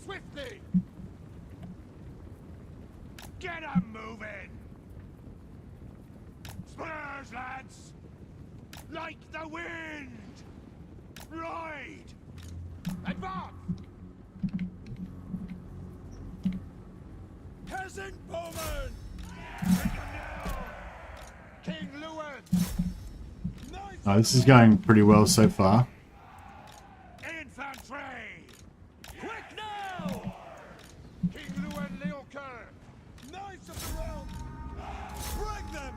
Swiftly! Get 'em moving! Spurs, lads! Like the wind! Ride! Advance! Peasant bowmen! Bring 'em down! King Luan! Nice. Oh, this is going pretty well so far. Infantry! Quick now! King Luan Leocar! Knights of the realm! Bring them!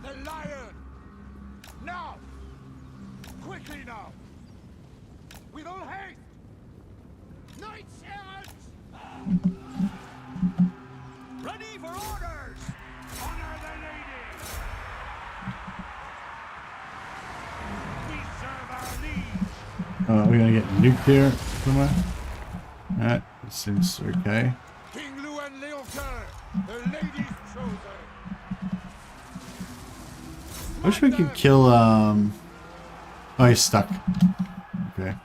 The lion! Now! Quickly now! With all haste! Knights errant! Ready for orders! Honor the lady! We serve our liege! We're gonna get nuked here somewhere. Alright, this seems okay. King Luan Leocar, the lady's chosen. I wish we could kill, oh, he's stuck. Okay.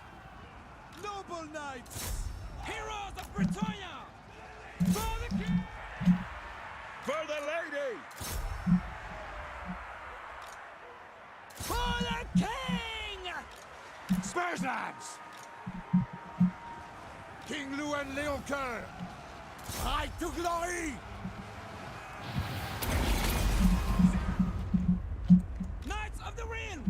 Noble knights, heroes of Brettonia, for the king, for the lady, for the king. Spurs, lads. King Luan Leocar, ride to glory. Knights of the realm,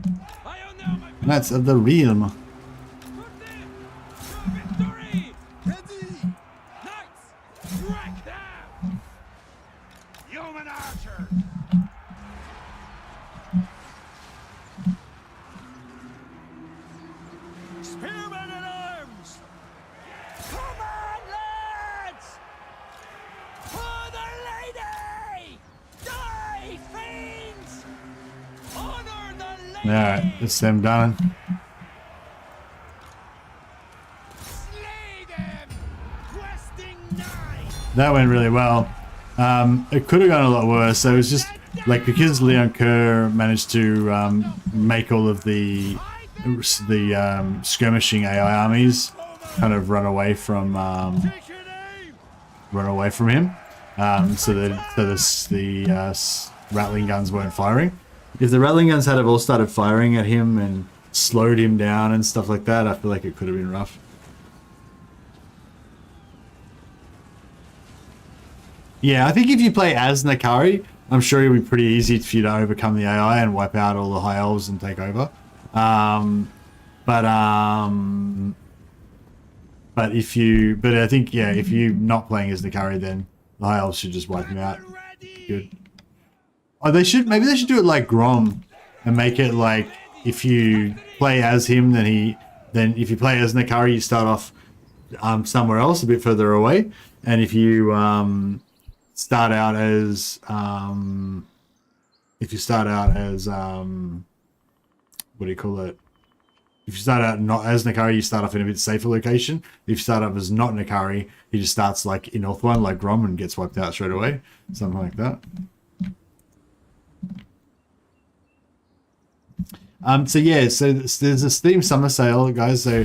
I honor my Knights of the realm. Put them to victory! Ready! Knights, strike them! Yeoman archers! Spearmen at arms! Come on, lads! For the lady! Die, fiends! Honor the lady! Alright, it's them done. Slay them! Questing knight! That went really well. It could have gone a lot worse, so it's just like because Leon Kerr managed to make all of the skirmishing AI armies kind of run away from him, so that the rattling guns weren't firing. If the rattling guns had have all started firing at him and slowed him down and stuff like that, I feel like it could have been rough. Yeah, I think if you play as Nakari, I'm sure it'll be pretty easy for you to overcome the AI and wipe out all the high elves and take over. But I think, yeah, if you're not playing as Nakari, then the high elves should just wipe him out. Good. Oh, maybe they should do it like Grom and make it like if you play as him, then if you play as Nakari, you start off somewhere else a bit further away, and if you start out as what do you call it? If you start out not as Nakari, you start off in a bit safer location. If you start off as not Nakari, he just starts like in Ulthuan, like Grom, and gets wiped out straight away. Something like that. So yeah, so there's a Steam summer sale, guys. So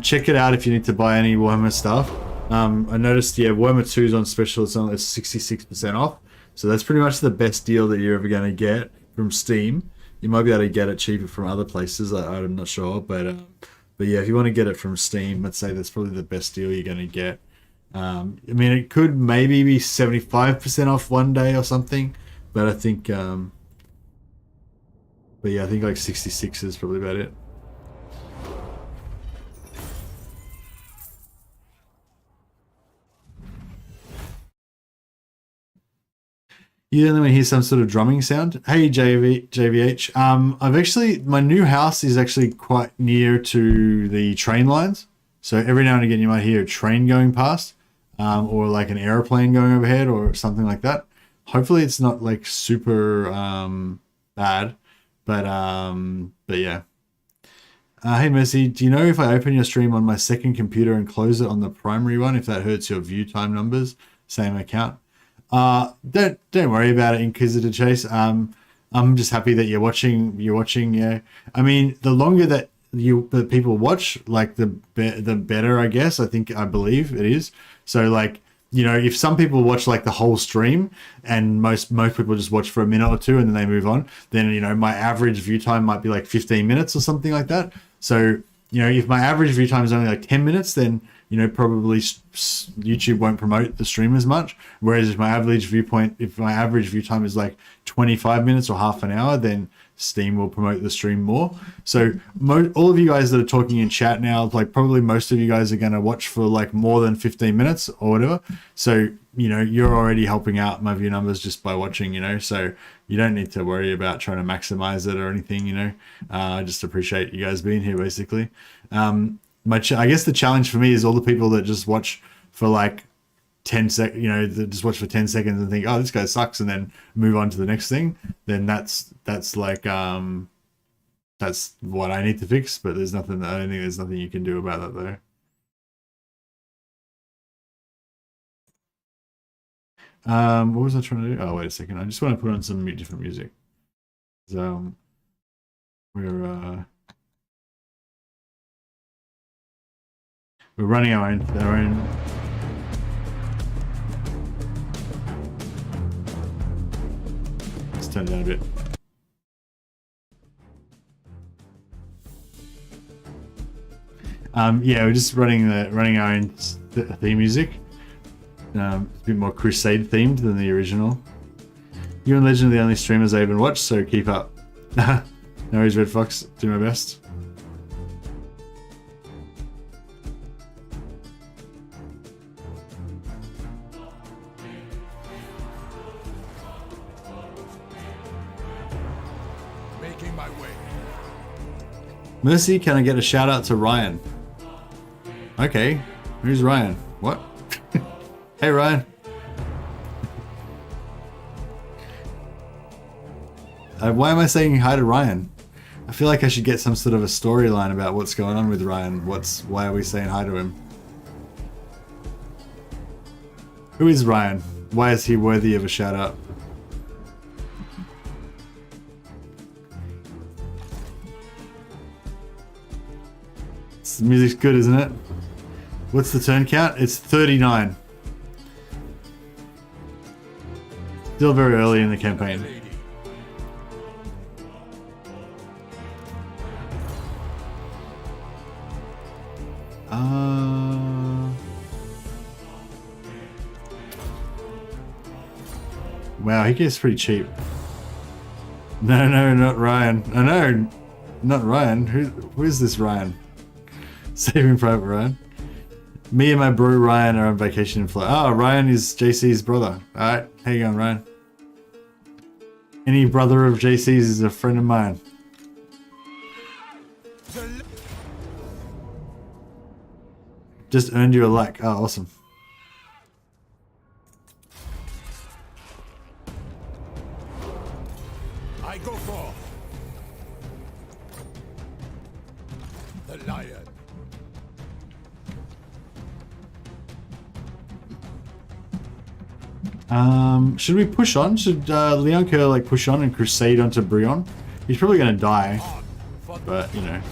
check it out if you need to buy any Warhammer stuff. I noticed, yeah, Warhammer 2 is on special. It's only 66% off. So that's pretty much the best deal that you're ever going to get from Steam. You might be able to get it cheaper from other places. I'm not sure, but yeah, if you want to get it from Steam, I'd say that's probably the best deal you're going to get. I mean, it could maybe be 75% off one day or something, but I think, but yeah, I think like 66 is probably about it. You don't want to hear some sort of drumming sound? Hey, JVH. I've actually, my new house is actually quite near to the train lines. So every now and again you might hear a train going past, or like an airplane going overhead or something like that. Hopefully it's not like super bad, but yeah. Hey Mercy, do you know if I open your stream on my second computer and close it on the primary one, if that hurts your view time numbers? Same account. Don't worry about it, Inquisitor Chase. I'm just happy that you're watching. Yeah. I mean, the longer that the people watch, like the better, I guess. I believe it is. So like, you know, if some people watch like the whole stream and most people just watch for a minute or two and then they move on, then, you know, my average view time might be like 15 minutes or something like that. So, you know, if my average view time is only like 10 minutes, then, you know, probably YouTube won't promote the stream as much. Whereas if my average view time is like 25 minutes or half an hour, then Steam will promote the stream more. So all of you guys that are talking in chat now, like probably most of you guys are going to watch for like more than 15 minutes or whatever. So, you know, you're already helping out my view numbers just by watching, you know, so you don't need to worry about trying to maximize it or anything, you know. I just appreciate you guys being here basically. I guess the challenge for me is all the people that just watch for like 10 seconds, you know, that just watch for 10 seconds and think, oh, this guy sucks, and then move on to the next thing. Then that's like, that's what I need to fix, but I don't think there's nothing you can do about that though. What was I trying to do? Oh, wait a second. I just want to put on some different music. So, we're running our own. Let's turn it down a bit. Yeah, we're just running our own theme music. It's a bit more Crusade themed than the original. You and Legend are the only streamers I even watch, so keep up. No worries, Red Fox. Do my best. Making my way. Mercy, can I get a shout out to Ryan? Okay, who's Ryan? What? Hey Ryan. Why am I saying hi to Ryan? I feel like I should get some sort of a storyline about what's going on with Ryan. Why are we saying hi to him? Who is Ryan? Why is he worthy of a shout out? The music's good, isn't it? What's the turn count? It's 39. Still very early in the campaign. Wow, he gets pretty cheap. No, not Ryan. Oh, no, not Ryan. Who is this Ryan? Saving Private Ryan. Me and my bro Ryan are on vacation in Florida. Oh, Ryan is JC's brother. Alright, how you going, Ryan? Any brother of JC's is a friend of mine. Just earned you a like. Oh, awesome. I go for the lion. Should we push on? Should Lyonesse like push on and crusade onto Breton? He's probably gonna die, but you know.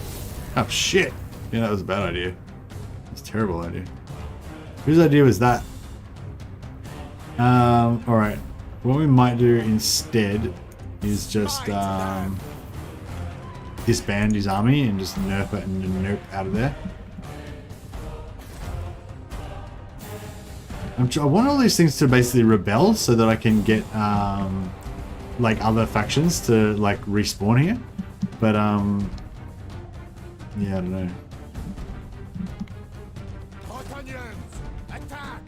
Oh shit! Yeah, that was a bad idea. That's a terrible idea. Whose idea was that? Alright. What we might do instead is just disband his army and just nerf it and nerf out of there. I want all these things to basically rebel so that I can get like other factions to like respawn here, but yeah, I don't know. Bretonnians, attack!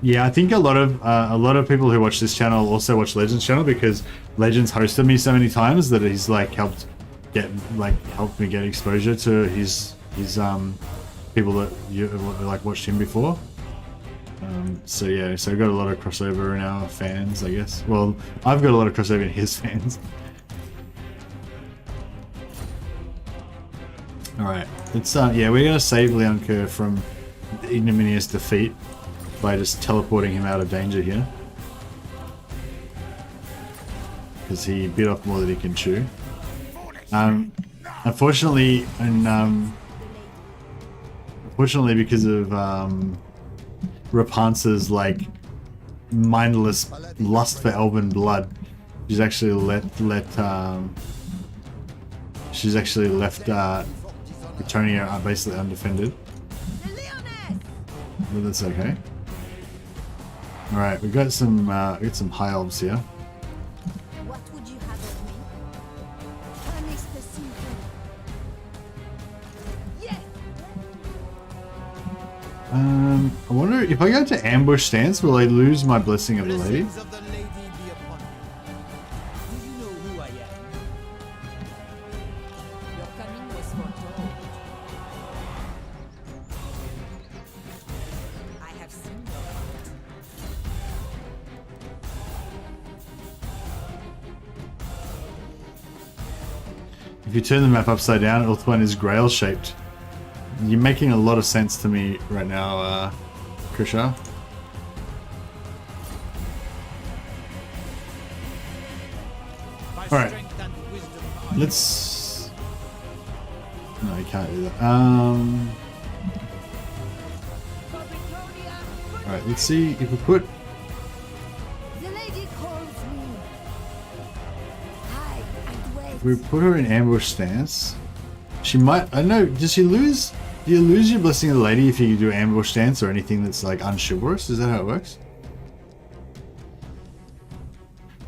Yeah, I think a lot of people who watch this channel also watch Legends channel because Legends hosted me so many times that he's like helped me get exposure to his people that you like watched him before. So yeah, so we've got a lot of crossover in our fans, I guess. Well, I've got a lot of crossover in his fans. Alright, let's yeah, we're gonna save Lyonesse from ignominious defeat by just teleporting him out of danger here. Because he bit off more than he can chew. Unfortunately, unfortunately, because of Repanse's like mindless lust for elven blood, she's actually left Brettonia basically undefended. But that's okay. All right, we've got some high elves here. What would you have of me? Punish the simple. Yes. I wonder if I go to ambush stance, will I lose my blessing of the lady? Blessings of the lady be upon you. Do you know who I am? Your coming was foretold. I have seen your heart. If you turn the map upside down, Ulthuan is grail shaped. You're making a lot of sense to me right now, Krisha. Alright. Let's... No, you can't do that. Alright, let's see if we put... The lady calls me. Hide and wait. If we put her in ambush stance, she might... I don't know, does she lose... Do you lose your blessing of the lady if you do ambush stance or anything that's like unchivalrous? Is that how it works?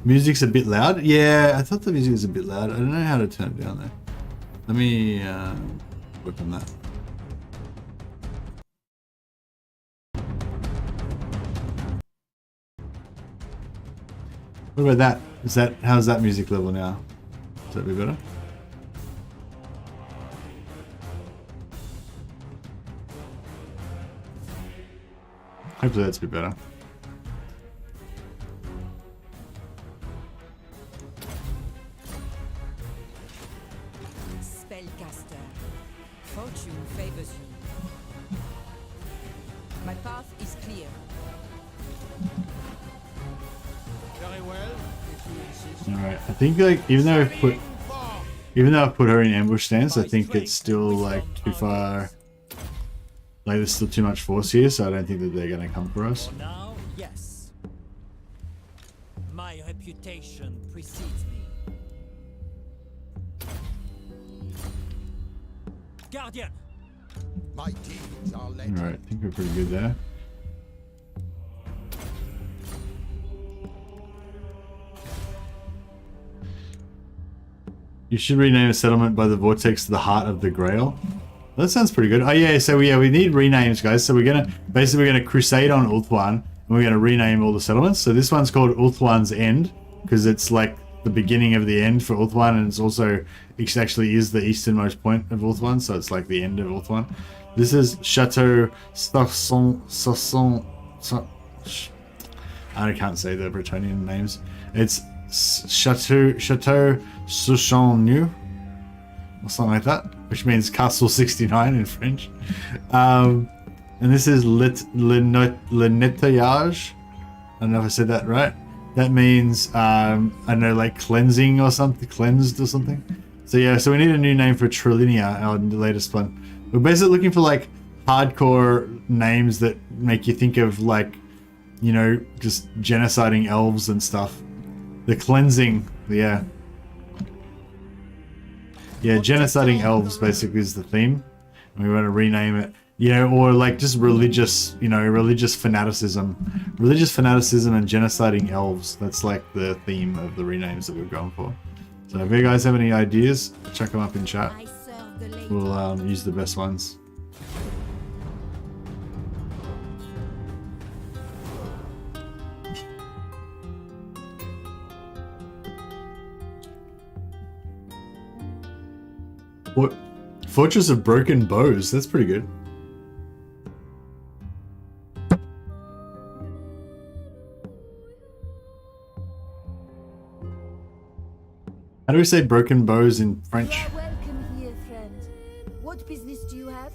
Music's a bit loud? Yeah, I thought the music was a bit loud. I don't know how to turn it down though. Let me work on that. What about that? How's that music level now? Does that be better? Hopefully that's a bit better. Spellcaster. Fortune favors you. My path is clear. Very well, if you insist. Alright, I think like even though I put Even though I've put her in ambush stance, I think it's still like too far. Like there's still too much force here, so I don't think that they're gonna come for us. For now, yes. My reputation precedes me. Guardian! My deeds are Alright, legend. I think we're pretty good there. You should rename a settlement by the vortex to the heart of the Grail. That sounds pretty good. Oh yeah, so yeah, we need renames, guys. So we're gonna crusade on Ulthuan, and we're gonna rename all the settlements. So this one's called Ulthuan's End because it's like the beginning of the end for Ulthuan, and it actually is the easternmost point of Ulthuan, so it's like the end of Ulthuan. This is Chateau Sasson. I can't say the Bretonnian names. It's Chateau Souchon-New or something like that, which means Castle 69 in French. And this is Le Nettoyage. I don't know if I said that right. That means I don't know, like cleansing or something, cleansed or something. So yeah, so we need a new name for Trilinia, our latest one. We're basically looking for like hardcore names that make you think of like, you know, just genociding elves and stuff. The cleansing, yeah. Yeah, genociding elves basically is the theme. And we want to rename it, you know, or like just religious, you know, religious fanaticism. Religious fanaticism and genociding elves. That's like the theme of the renames that we're going for. So if you guys have any ideas, check them up in chat. I serve the lady. We'll use the best ones. What? Fortress of Broken Bows. That's pretty good. How do we say broken bows in French? You are welcome here, friend. What business do you have?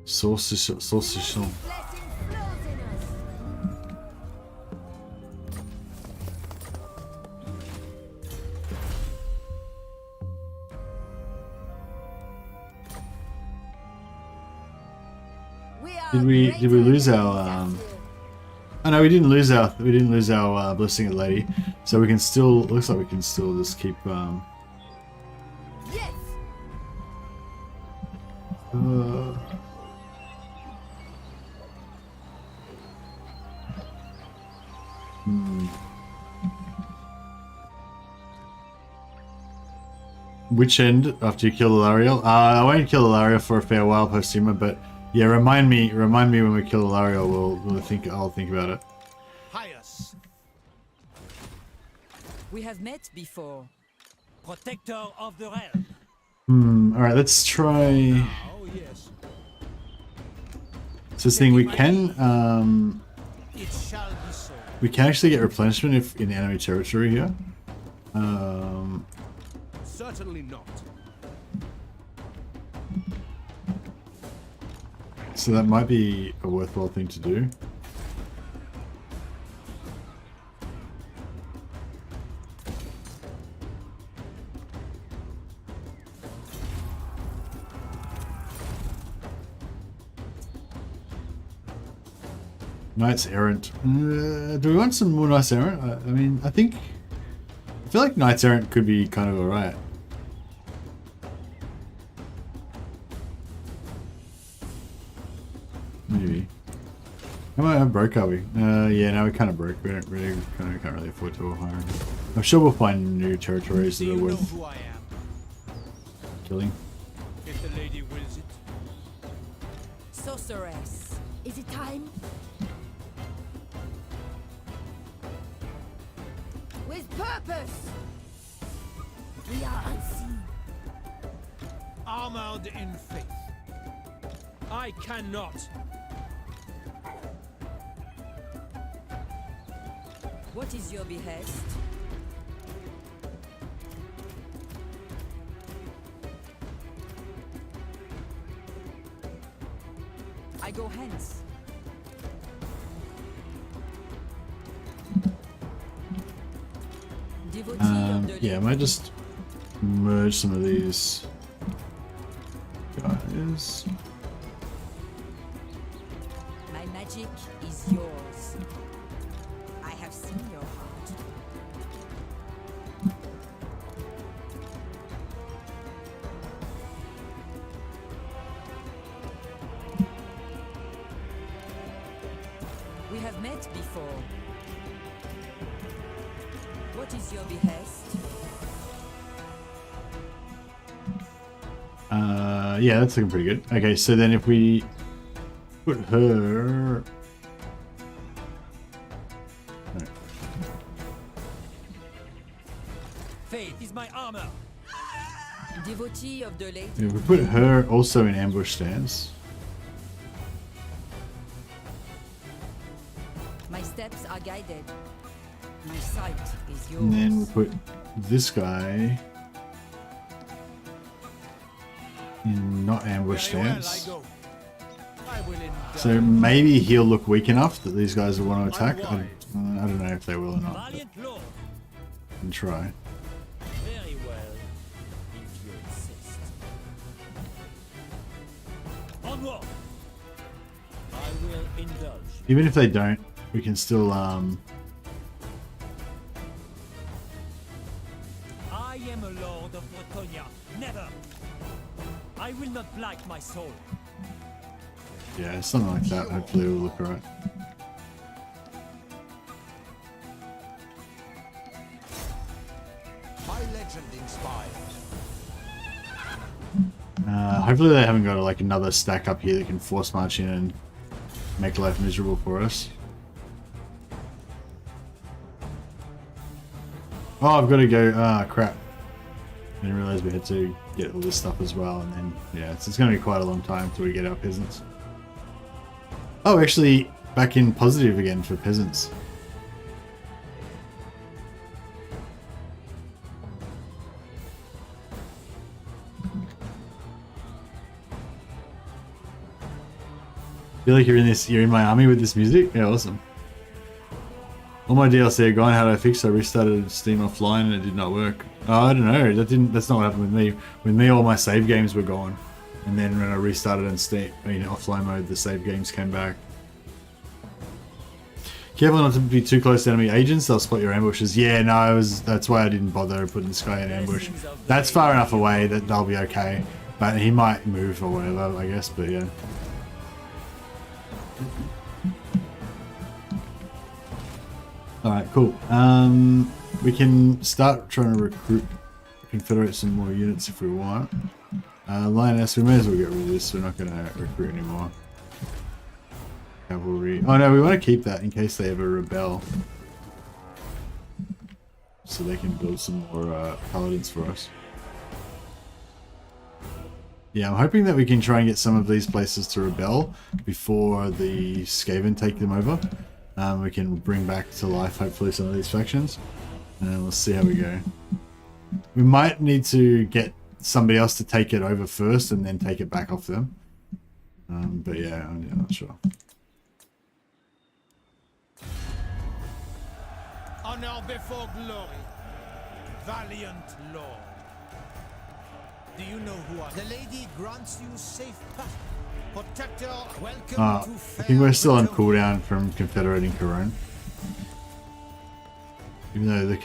Saucisson. Blessing flows in us. Did we lose our oh no, we didn't lose our blessing at lady. So we can still, looks like we can still just keep Yes. Which end after you kill Ilariel? I won't kill Ilariel for a fair while post-humor, but yeah, remind me when we kill Ilariel. I'll think about it. Pious. We have met before. Protector of the realm. All right, let's try. Oh yes. So this thing we can It shall be so. we can actually get replenishment if in enemy territory here. Certainly not. So that might be a worthwhile thing to do. Knights Errant. Do we want some more Knights Errant? I mean, I feel like Knights Errant could be kind of alright. Maybe. How broke are we? Yeah, now we kind of broke. We can't really afford to hire. I'm sure we'll find new territories Do that are you know worth who I am? killing. If the lady wills it. Sorceress. Is it time? With purpose. We are unseen. Armored in faith. I cannot. What is your behest? I go hence. Yeah, I might just merge some of these guys. My magic is yours. I have seen your heart. We have met before. What is your behest? Yeah, that's looking pretty good. Okay, so then if we put her... No. Faith is my armor. Devotee of the lady. If we put her also in ambush stance. My steps are guided. My sight is yours. And then we'll put this guy in not ambush stance. So maybe he'll look weak enough that these guys will want to attack. I don't know if they will or not. But Valiant Lord. can try. Very well, if you insist. Onward. I will indulge. Even if they don't, we can still I am a lord of Brettonia. Never. I will not black my soul. yeah, something like that. Hopefully it'll look alright. My legend inspired. Hopefully they haven't got like another stack up here that can force march in and make life miserable for us. Oh, I've got to go. Ah, crap. I didn't realize we had to get all this stuff as well, and then, yeah, it's going to be quite a long time till we get our peasants. Oh, actually, back in positive again for peasants. Feel like you're in my army with this music? Yeah, awesome. All my DLC are gone. How did I fix it? I restarted Steam offline and it did not work. Oh, I don't know. That's not what happened with me. With me, all my save games were gone, and then when I restarted in Steam, offline mode, the save games came back. Careful not to be too close to enemy agents. They'll spot your ambushes. Yeah, no, that's why I didn't bother putting this guy in ambush. That's far enough away that they'll be okay, but he might move or whatever, I guess. But yeah. Alright, cool. We can start trying to recruit, confederate some more units if we want. Lyonesse, we may as well get rid of this. We're not going to recruit anymore. Cavalry. Oh no, we want to keep that in case they ever rebel. So they can build some more paladins for us. Yeah, I'm hoping that we can try and get some of these places to rebel before the Skaven take them over. We can bring back to life, hopefully, some of these factions. And we'll see how we go. We might need to get somebody else to take it over first and then take it back off them. But yeah, I'm not sure. Honor before glory. Valiant lord. Do you know who I am? The lady grants you safe path. Protector, welcome to I think we're still on cooldown from confederating Corone. Even though the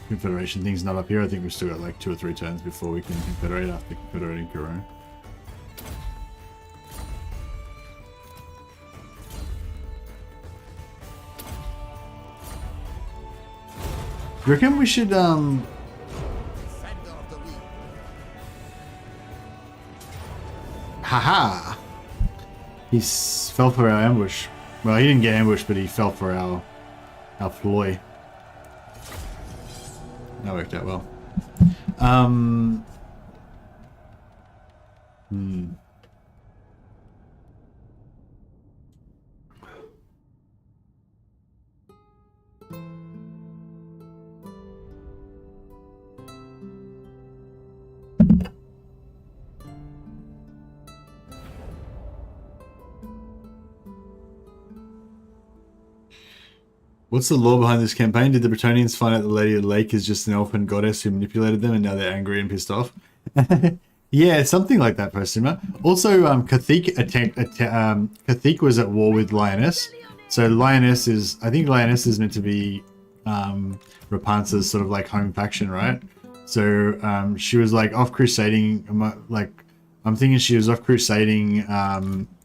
confederation thing's not up here, I think we've still got like 2 or 3 turns before we can confederate after confederating Corone. You reckon we should haha! He fell for our ambush. Well, he didn't get ambushed, but he fell for our ploy. That worked out well. What's the lore behind this campaign? Did the Bretonnians find out the Lady of the Lake is just an elfin goddess who manipulated them and now they're angry and pissed off? Yeah, something like that, Postuma. Also, Cathik was at war with Lyonesse. So Lyonesse is, I think Lyonesse is meant to be Repanse's sort of like home faction, right? So she was like off crusading, like I'm thinking she was off crusading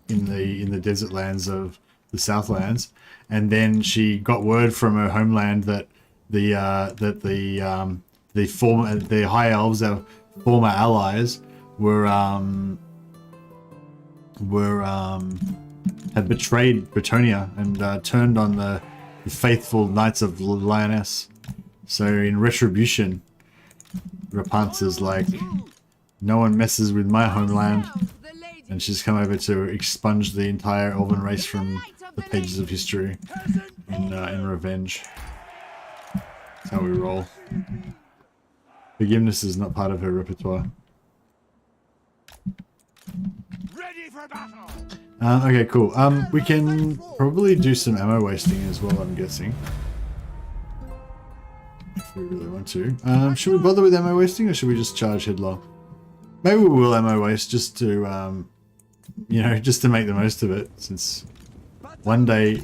in the desert lands of the Southlands, and then she got word from her homeland that the high elves, their former allies, had betrayed Brettonia and turned on the faithful knights of Lyonesse. So in retribution, Repanse is like, no one messes with my homeland, and she's come over to expunge the entire elven race from the pages of history in revenge. That's how we roll. Forgiveness is not part of her repertoire. Ready for battle. Okay, cool. We can probably do some ammo wasting as well, I'm guessing. If we really want to. Should we bother with ammo wasting, or should we just charge headlong? Maybe we will ammo waste just to, you know, just to make the most of it, since one day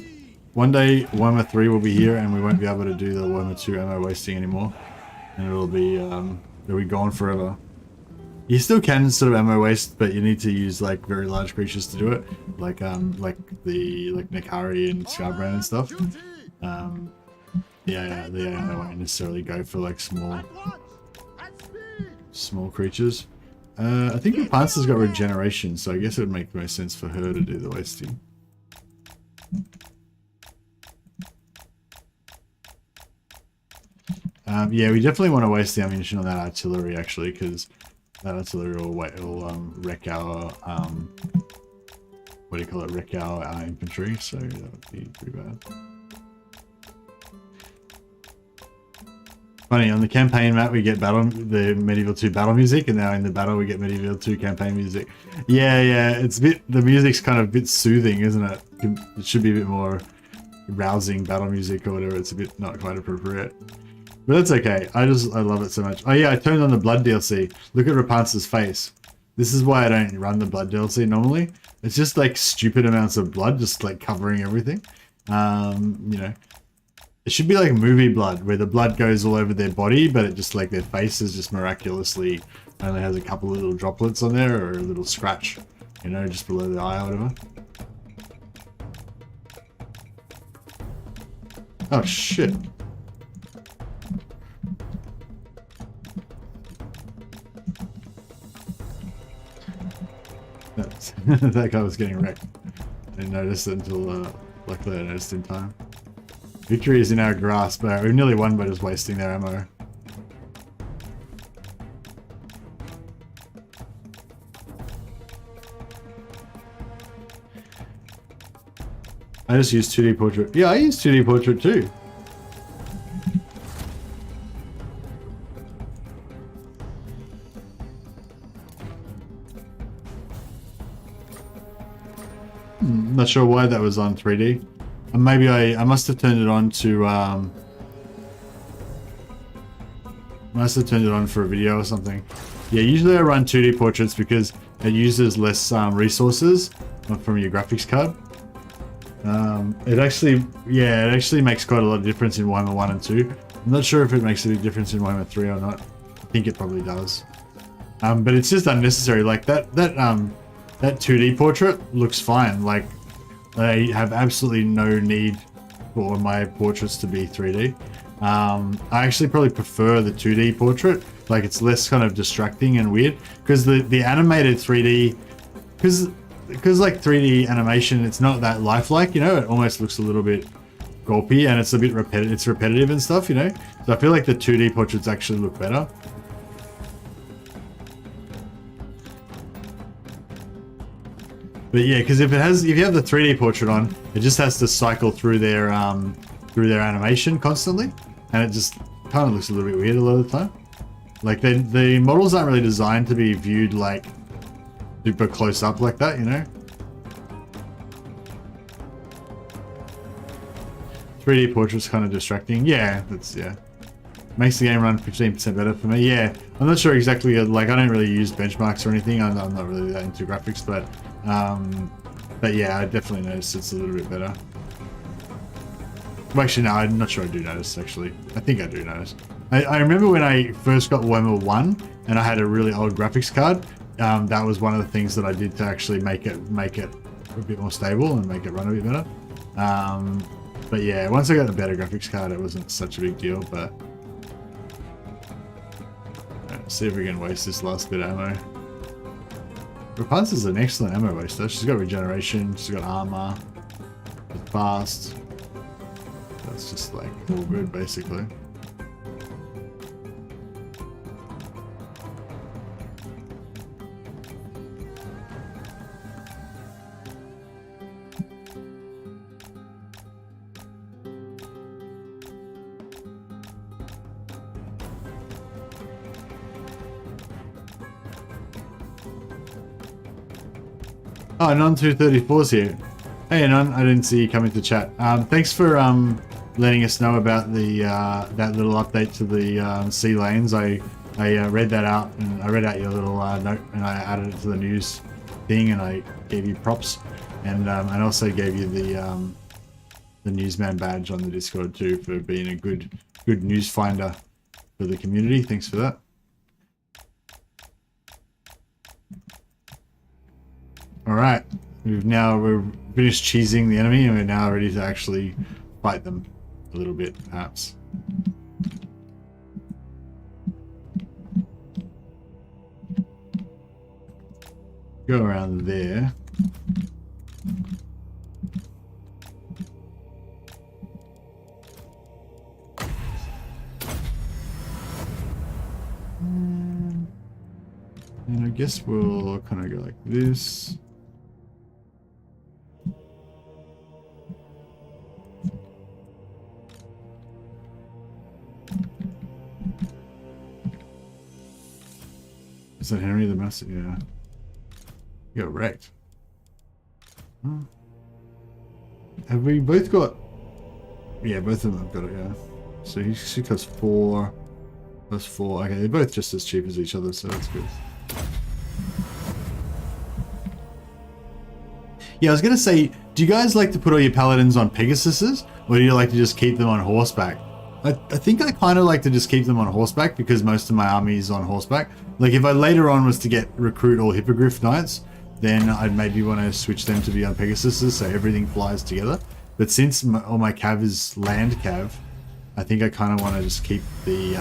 Warhammer 3 will be here and we won't be able to do the Warhammer 2 ammo wasting anymore. And it'll be gone forever. You still can sort of ammo waste, but you need to use like very large creatures to do it, like Nekari and Scarbrand and stuff. Yeah, they won't necessarily go for like small creatures. I think Repanse has got regeneration, so I guess it would make the most sense for her to do the wasting. Yeah, we definitely want to waste the ammunition on that artillery actually, because that artillery will wreck our wreck our infantry, so that would be pretty bad. Funny, on the campaign map we get the Medieval 2 battle music, and now in the battle we get Medieval 2 campaign music. Yeah, it's the music's kind of a bit soothing, isn't it? It should be a bit more rousing battle music or whatever. It's a bit not quite appropriate. But that's okay. I love it so much. Oh yeah, I turned on the blood DLC. Look at Repanse's face. This is why I don't run the blood DLC normally. It's just like stupid amounts of blood, just like covering everything. You know, it should be like movie blood, where the blood goes all over their body, but it just like their face is just miraculously only has a couple of little droplets on there, or a little scratch, you know, just below the eye or whatever. Oh shit. That guy was getting wrecked. I didn't notice it until, luckily I noticed in time. Victory is in our grasp, but we've nearly won by just wasting their ammo. I just use 2D portrait. Yeah, I use 2D portrait too. Not sure why that was on 3D. And maybe I must have turned it on to must have turned it on for a video or something. Yeah, usually I run 2D portraits because it uses less resources from your graphics card. It actually makes quite a lot of difference in Warhammer 1 and 2. I'm not sure if it makes a big difference in Warhammer 3 or not. I think it probably does. But it's just unnecessary. Like that 2D portrait looks fine. Like, I have absolutely no need for my portraits to be 3D. I actually probably prefer the 2D portrait. Like, it's less kind of distracting and weird, because the animated 3D, because like 3D animation, it's not that lifelike, you know. It almost looks a little bit gulpy, and it's a bit repetitive. It's repetitive and stuff, you know. So I feel like the 2D portraits actually look better. But yeah, because if you have the 3D portrait on, it just has to cycle through their animation constantly, and it just kind of looks a little bit weird a lot of the time. Like the models aren't really designed to be viewed like super close up like that, you know. 3D portrait's kind of distracting. Yeah, that's, yeah. Makes the game run 15% better for me. Yeah, I'm not sure exactly, like, I don't really use benchmarks or anything. I'm not really that into graphics, but yeah, I definitely noticed it's a little bit better. Well, actually, no, I'm not sure I do notice, actually. I think I do notice. I remember when I first got Warhammer 1 and I had a really old graphics card, that was one of the things that I did to actually make it a bit more stable and make it run a bit better. But yeah, once I got a better graphics card, it wasn't such a big deal, but... Let's see if we can waste this last bit of ammo. Repanse is an excellent ammo waster. She's got regeneration, she's got armor, she's fast. That's just like all good, basically. Oh, Non234's here. Hey, Non, I didn't see you coming to chat. Thanks for letting us know about the that little update to the sea lanes. I read that out, and I read out your little note, and I added it to the news thing, and I gave you props, and also gave you the newsman badge on the Discord too for being a good news finder for the community. Thanks for that. All right, we're finished cheesing the enemy, and we're now ready to actually fight them a little bit, perhaps. Go around there. And I guess we'll kind of go like this. Is that Henry the Master? Yeah. You got wrecked. Huh. Have we both got... Yeah, both of them have got it, yeah. So she costs 4 plus 4. Okay, they're both just as cheap as each other, so that's good. Yeah, I was going to say, do you guys like to put all your paladins on Pegasuses? Or do you like to just keep them on horseback? I think I kind of like to just keep them on horseback because most of my army is on horseback. Like if I later on was to recruit all Hippogriff Knights, then I'd maybe want to switch them to be on Pegasuses so everything flies together. But since all my cav is land cav, I think I kind of want to just keep the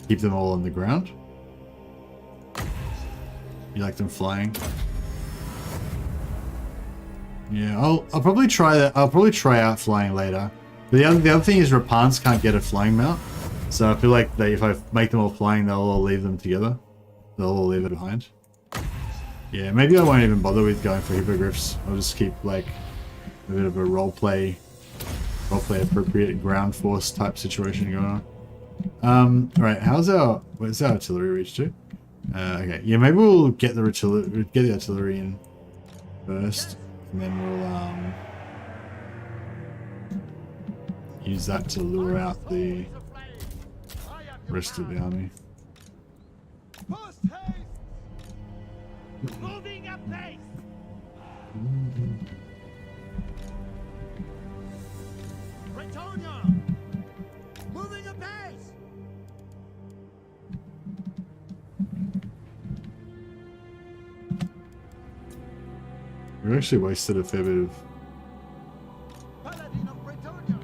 keep them all on the ground. You like them flying? Yeah, I'll probably try that. I'll probably try out flying later. But the other thing is Repanse can't get a flying mount, so I feel like if I make them all flying, they'll all leave them together. They'll all leave it behind. Yeah, maybe I won't even bother with going for hippogriffs. I'll just keep like a bit of a roleplay appropriate ground force type situation going on. Alright, where's our artillery reach to? Okay, yeah, maybe we'll get the artillery in first, and then we'll use that to lure out the rest of the army. Post haste! Moving apace! Brettonia! Moving apace! We actually wasted a fair bit of... Paladin of Brettonia!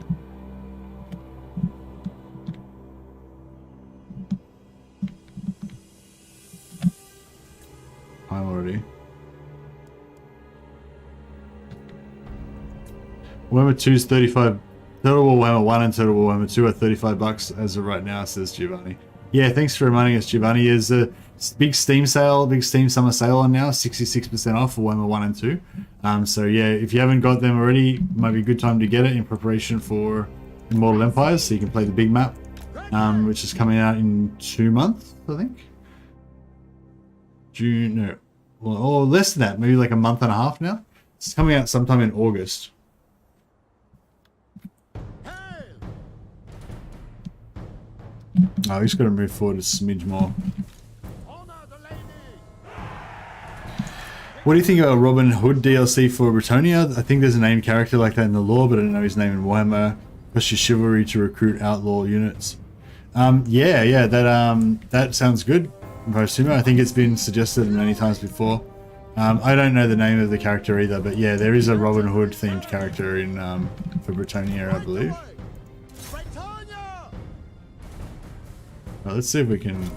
time already. Warhammer 2 is 35. Total Warhammer 1 and Total Warhammer 2 are 35 bucks as of right now, says Giovanni. Yeah, thanks for reminding us, Giovanni. There's a big Steam sale, big Steam summer sale on now, 66% off for Warhammer 1 and 2. So yeah, if you haven't got them already, might be a good time to get it in preparation for Immortal Empires, so you can play the big map, which is coming out in 2 months, I think. June, no, well, or less than that, maybe like a month and a half now. It's coming out sometime in August. Oh, we just got to move forward a smidge more. What do you think about Robin Hood DLC for Brettonia? I think there's a named character like that in the lore, but I don't know his name in Warhammer. Plus your chivalry to recruit outlaw units. Yeah, that sounds good. Prosumer. I think it's been suggested many times before. I don't know the name of the character either, but yeah, there is a Robin Hood themed character in for Brettonia, I believe. Well, let's see if we can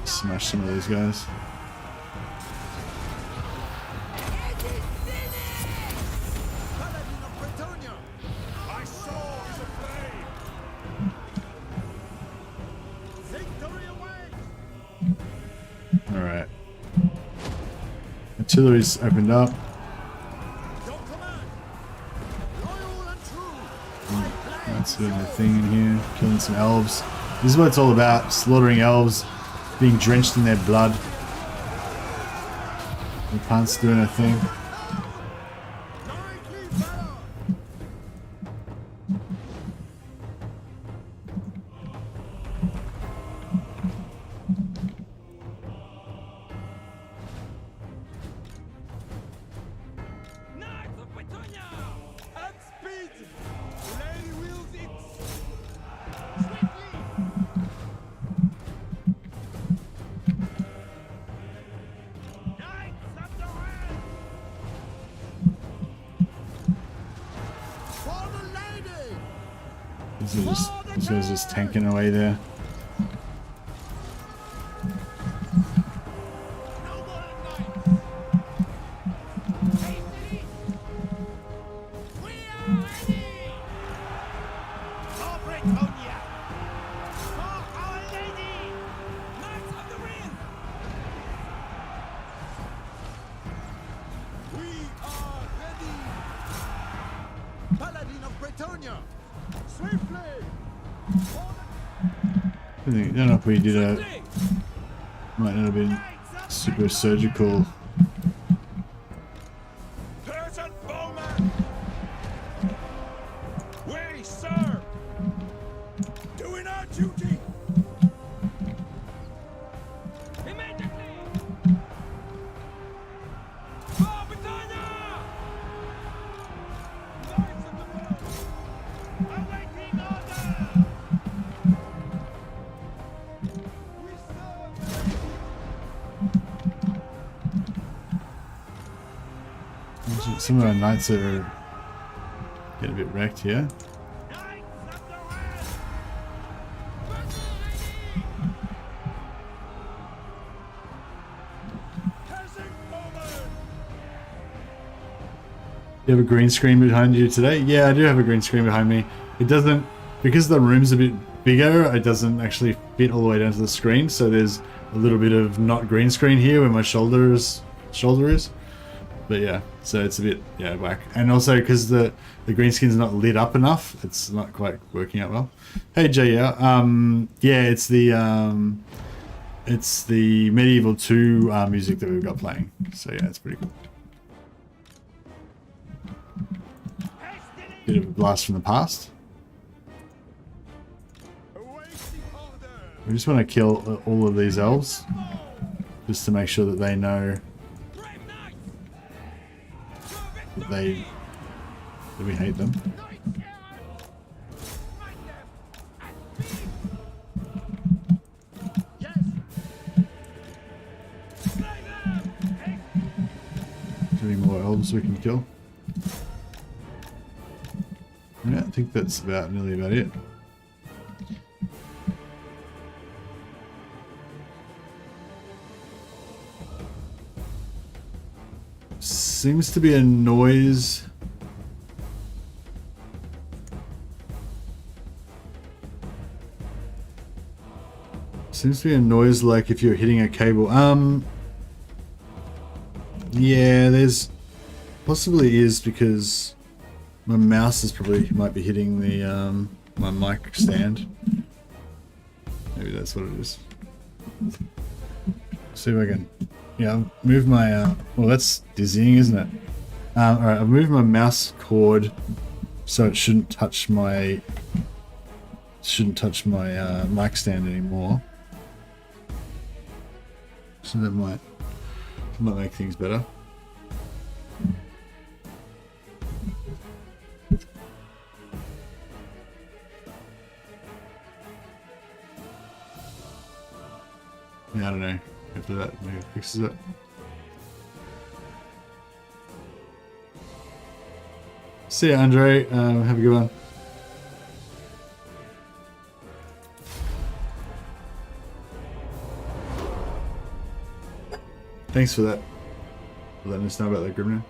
smash some of these guys. Alright. Artillery's opened up. That's doing the thing in here. Killing some elves. This is what it's all about. Slaughtering elves. Being drenched in their blood. Repanse doing a thing. This guy's just tanking away there. I don't know if we did a... Might not have been super surgical. We, sir, doing our duty. Immediately. For Brettonia! Knights of the Rose, awaiting order. Some of our knights are getting a bit wrecked here. You have a green screen behind you today? Yeah, I do have a green screen behind me. It doesn't, because the room's a bit bigger, it doesn't actually fit all the way down to the screen, so there's a little bit of not green screen here where my shoulder is. But yeah, so it's a bit, yeah, whack. And also because the green screen's not lit up enough, it's not quite working out well. Hey Jay, yeah, it's the Medieval 2 music that we've got playing. So yeah, it's pretty cool. Bit of a blast from the past. We just want to kill all of these elves, just to make sure that they know that we hate them. Any more elves we can kill? Yeah, I think that's nearly about it. Seems to be a noise. Seems to be a noise like if you're hitting a cable. Yeah, there's possibly is because my mouse is probably might be hitting the my mic stand. Maybe that's what it is. See if I can. Yeah, move my, well that's dizzying, isn't it? Alright, I've moved my mouse cord So it shouldn't touch my mic stand anymore. So that might make things better. Yeah, I don't know. After that, maybe it fixes it. See ya, Andre. Have a good one. Thanks for that. For letting us know about that, Grimner.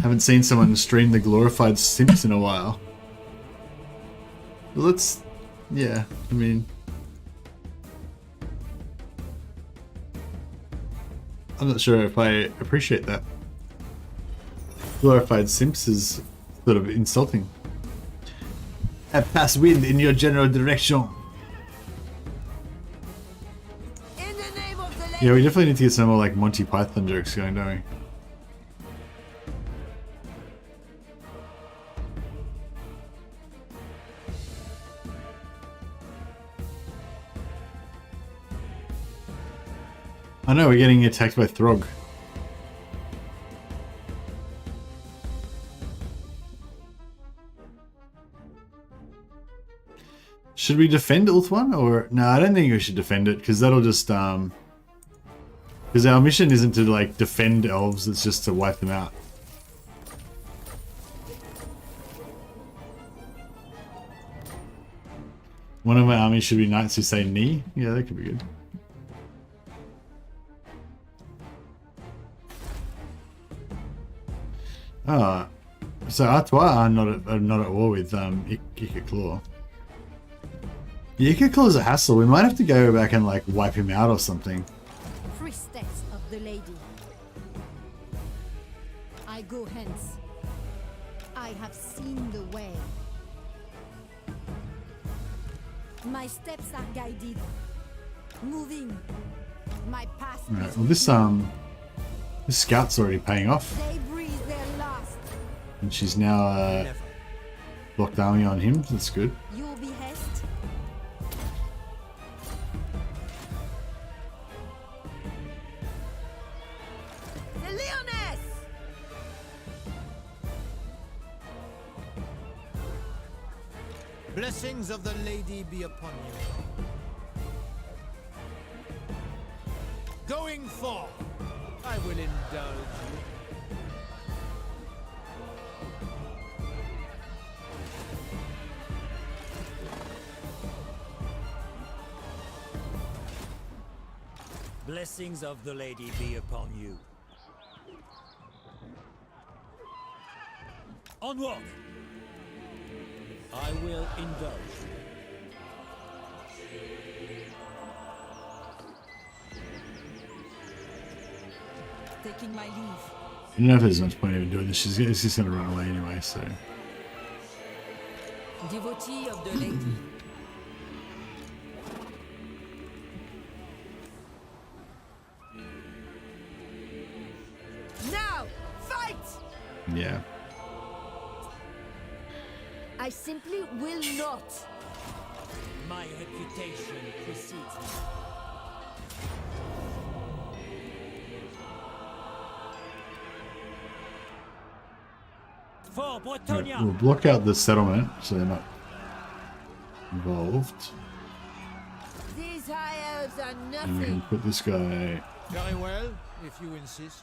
Haven't seen someone stream the glorified simps in a while. Let's... yeah, I mean... I'm not sure if I appreciate that. Glorified simps is sort of insulting. A pass wind in your general direction. In the name of the lady. Yeah, we definitely need to get some more like Monty Python jokes going, don't we? I know, we're getting attacked by Throg. Should we defend Ulthuan or no? I don't think we should defend it because that'll just because our mission isn't to like defend elves; it's just to wipe them out. One of my armies should be knights who say knee. Yeah, that could be good. Ah, so Artois are not at war with Ikaclaw. Yeah, Ikaclaw is a hassle. We might have to go back and like wipe him out or something. Priestess of the lady. I go hence. I have seen the way. My steps are guided. Moving. My path. Alright, well this scout's already paying off. They breathe their last. And she's now blocked army on him. That's good. Your behest. The Lyonesse. Blessings of the lady be upon you. Going forth, I will indulge you. Blessings of the lady be upon you. Onward! I will indulge you. Taking my leave. I don't know if there's much point even doing this. She's just going to run away anyway, so... Devotee of the lady. Now, fight! Yeah. I simply will not. My reputation precedes me. For Brettonia! We'll block out the settlement so they're not involved. These high elves are And we can nothing. put this guy... Very well, if you insist.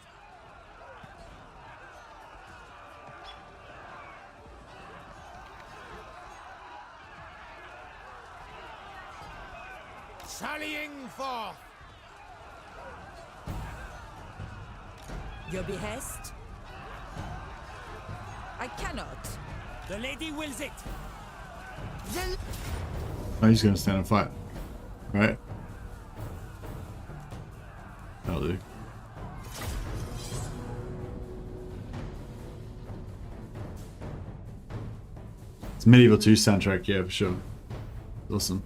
Sallying forth! Your behest? I cannot. The lady wills it! The Oh, he's going to stand and fight. Right? That'll do. It's Medieval 2 soundtrack, yeah, for sure. Awesome.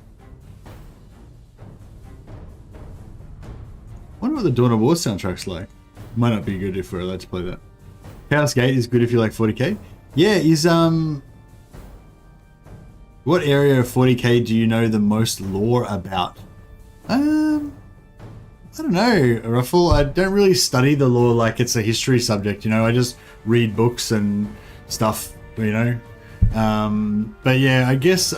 wonder what the Dawn of War soundtrack's like. Might not be good if we're allowed to play that. Chaos Gate is good if you like 40k. Yeah, is what area of 40k do you know the most lore about? I don't know, Ruffle. I don't really study the lore like it's a history subject, you know. I just read books and stuff, you know. But yeah, I guess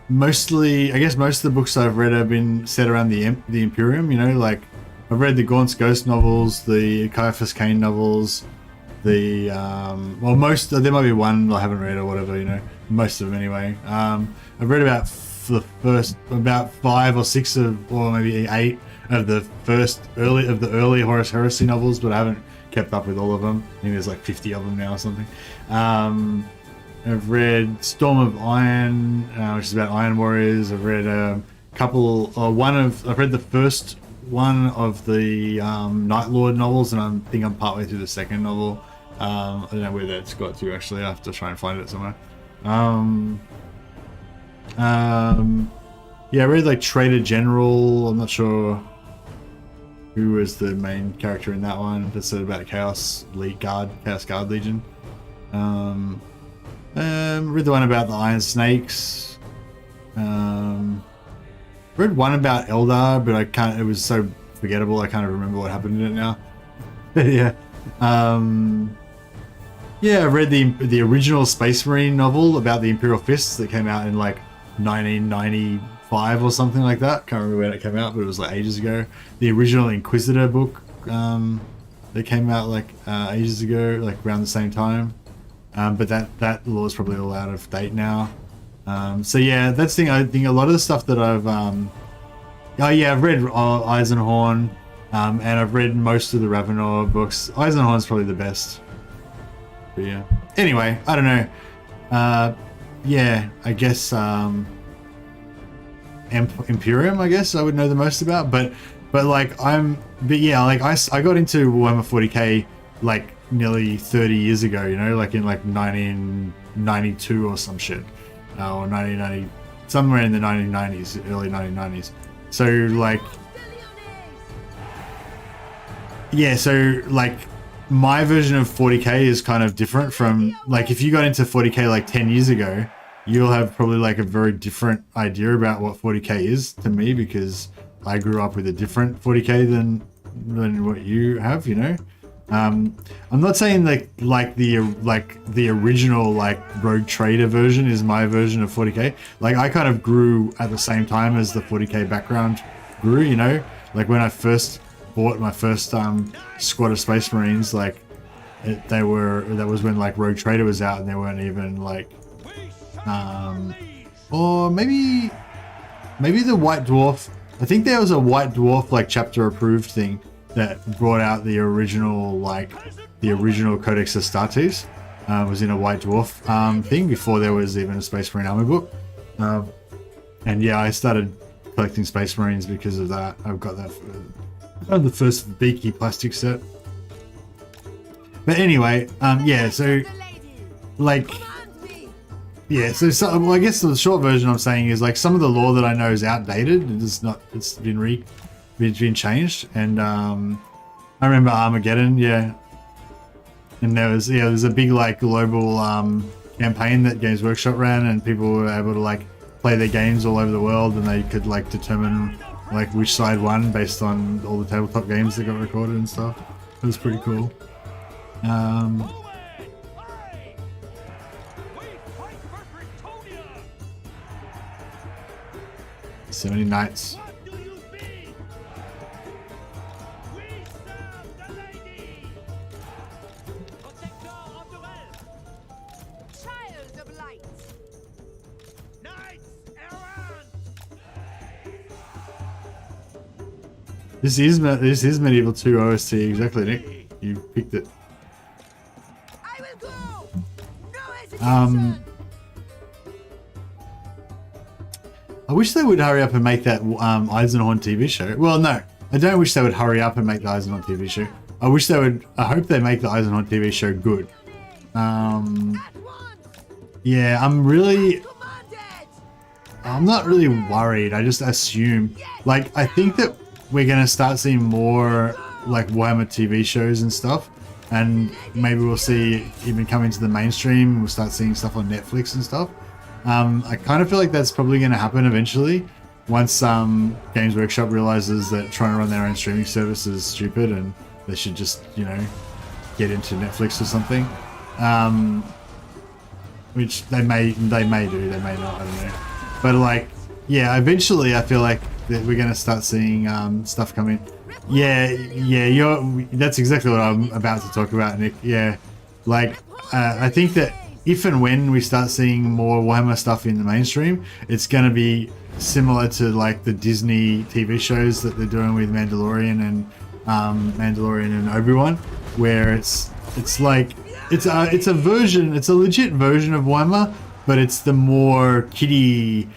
most of the books I've read have been set around the Imperium, you know, like I've read the Gaunt's Ghost novels, the Caiaphas Cain novels, the well, most there might be one I haven't read or whatever, you know, most of them anyway. I've read about about 5 or 6 of, or maybe 8 of the early Horus Heresy novels, but I haven't kept up with all of them. I think there's like 50 of them now or something. I've read Storm of Iron, which is about Iron Warriors. I've read I've read the first one of the Night Lord novels, and I think I'm partway through the second novel. I don't know where that's got to actually. I have to try and find it somewhere. Yeah, I read like Trader General. I'm not sure who was the main character in that one. That's about Chaos Guard Legion. Read the one about the Iron Snakes. Read one about Eldar, but I can't. It was so forgettable. I can't remember what happened in it now. Yeah. Yeah, I read the original Space Marine novel about the Imperial Fists that came out in like 1995 or something like that. Can't remember when it came out, but it was like ages ago. The original Inquisitor book that came out like ages ago, like around the same time. But that lore is probably all out of date now. So yeah, that's the thing. I think a lot of the stuff that I've I've read Eisenhorn, and I've read most of the Ravenor books. Eisenhorn's probably the best. But yeah. Anyway, I don't know. Yeah, I guess Imperium, I guess I would know the most about. But yeah, like I got into Warhammer 40k like nearly 30 years ago, you know, like in like 1992 or some shit, or 1990, somewhere in the 1990s, early 1990s. So like, yeah, so like my version of 40k is kind of different from, like, if you got into 40k like 10 years ago, you'll have probably like a very different idea about what 40k is to me, because I grew up with a different 40k than what you have, you know. I'm not saying like the original like Rogue Trader version is my version of 40k. Like I kind of grew at the same time as the 40k background grew, you know. Like when I first bought my first squad of Space Marines, like that was when like Rogue Trader was out, and they weren't even like or maybe the White Dwarf. I think there was a White Dwarf like chapter approved thing that brought out the original Codex Astartes. Was in a White Dwarf thing before there was even a Space Marine army book. And yeah, I started collecting Space Marines because of that. I've got that for the first beaky plastic set. But anyway, yeah, so like, yeah, so well, I guess the short version I'm saying is like some of the lore that I know is outdated. It's been changed. And I remember Armageddon, yeah. And there's a big like global campaign that Games Workshop ran, and people were able to like play their games all over the world, and they could like determine like which side won based on all the tabletop games that got recorded and stuff. It was pretty cool. So many knights. This is Medieval 2 OST, exactly, Nick. You picked it. I will go. No hesitation. I wish they would hurry up and make that Eisenhorn TV show. Well, no, I don't wish they would hurry up and make the Eisenhorn TV show. I hope they make the Eisenhorn TV show good. Yeah, I'm not really worried. I just assume, like, I think that we're gonna start seeing more like Warhammer TV shows and stuff, and maybe we'll see it even come into the mainstream. We'll start seeing stuff on Netflix and stuff. I kind of feel like that's probably going to happen eventually, once Games Workshop realizes that trying to run their own streaming service is stupid and they should just, you know, get into Netflix or something. Which they may do, they may not, I don't know. But like, yeah, eventually I feel like that we're going to start seeing stuff coming. Yeah, that's exactly what I'm about to talk about, Nick. Yeah, like I think that if and when we start seeing more Warhammer stuff in the mainstream, it's going to be similar to like the Disney TV shows that they're doing with Mandalorian and Obi-Wan, where it's like it's a version, it's a legit version of Warhammer, but it's the more kiddie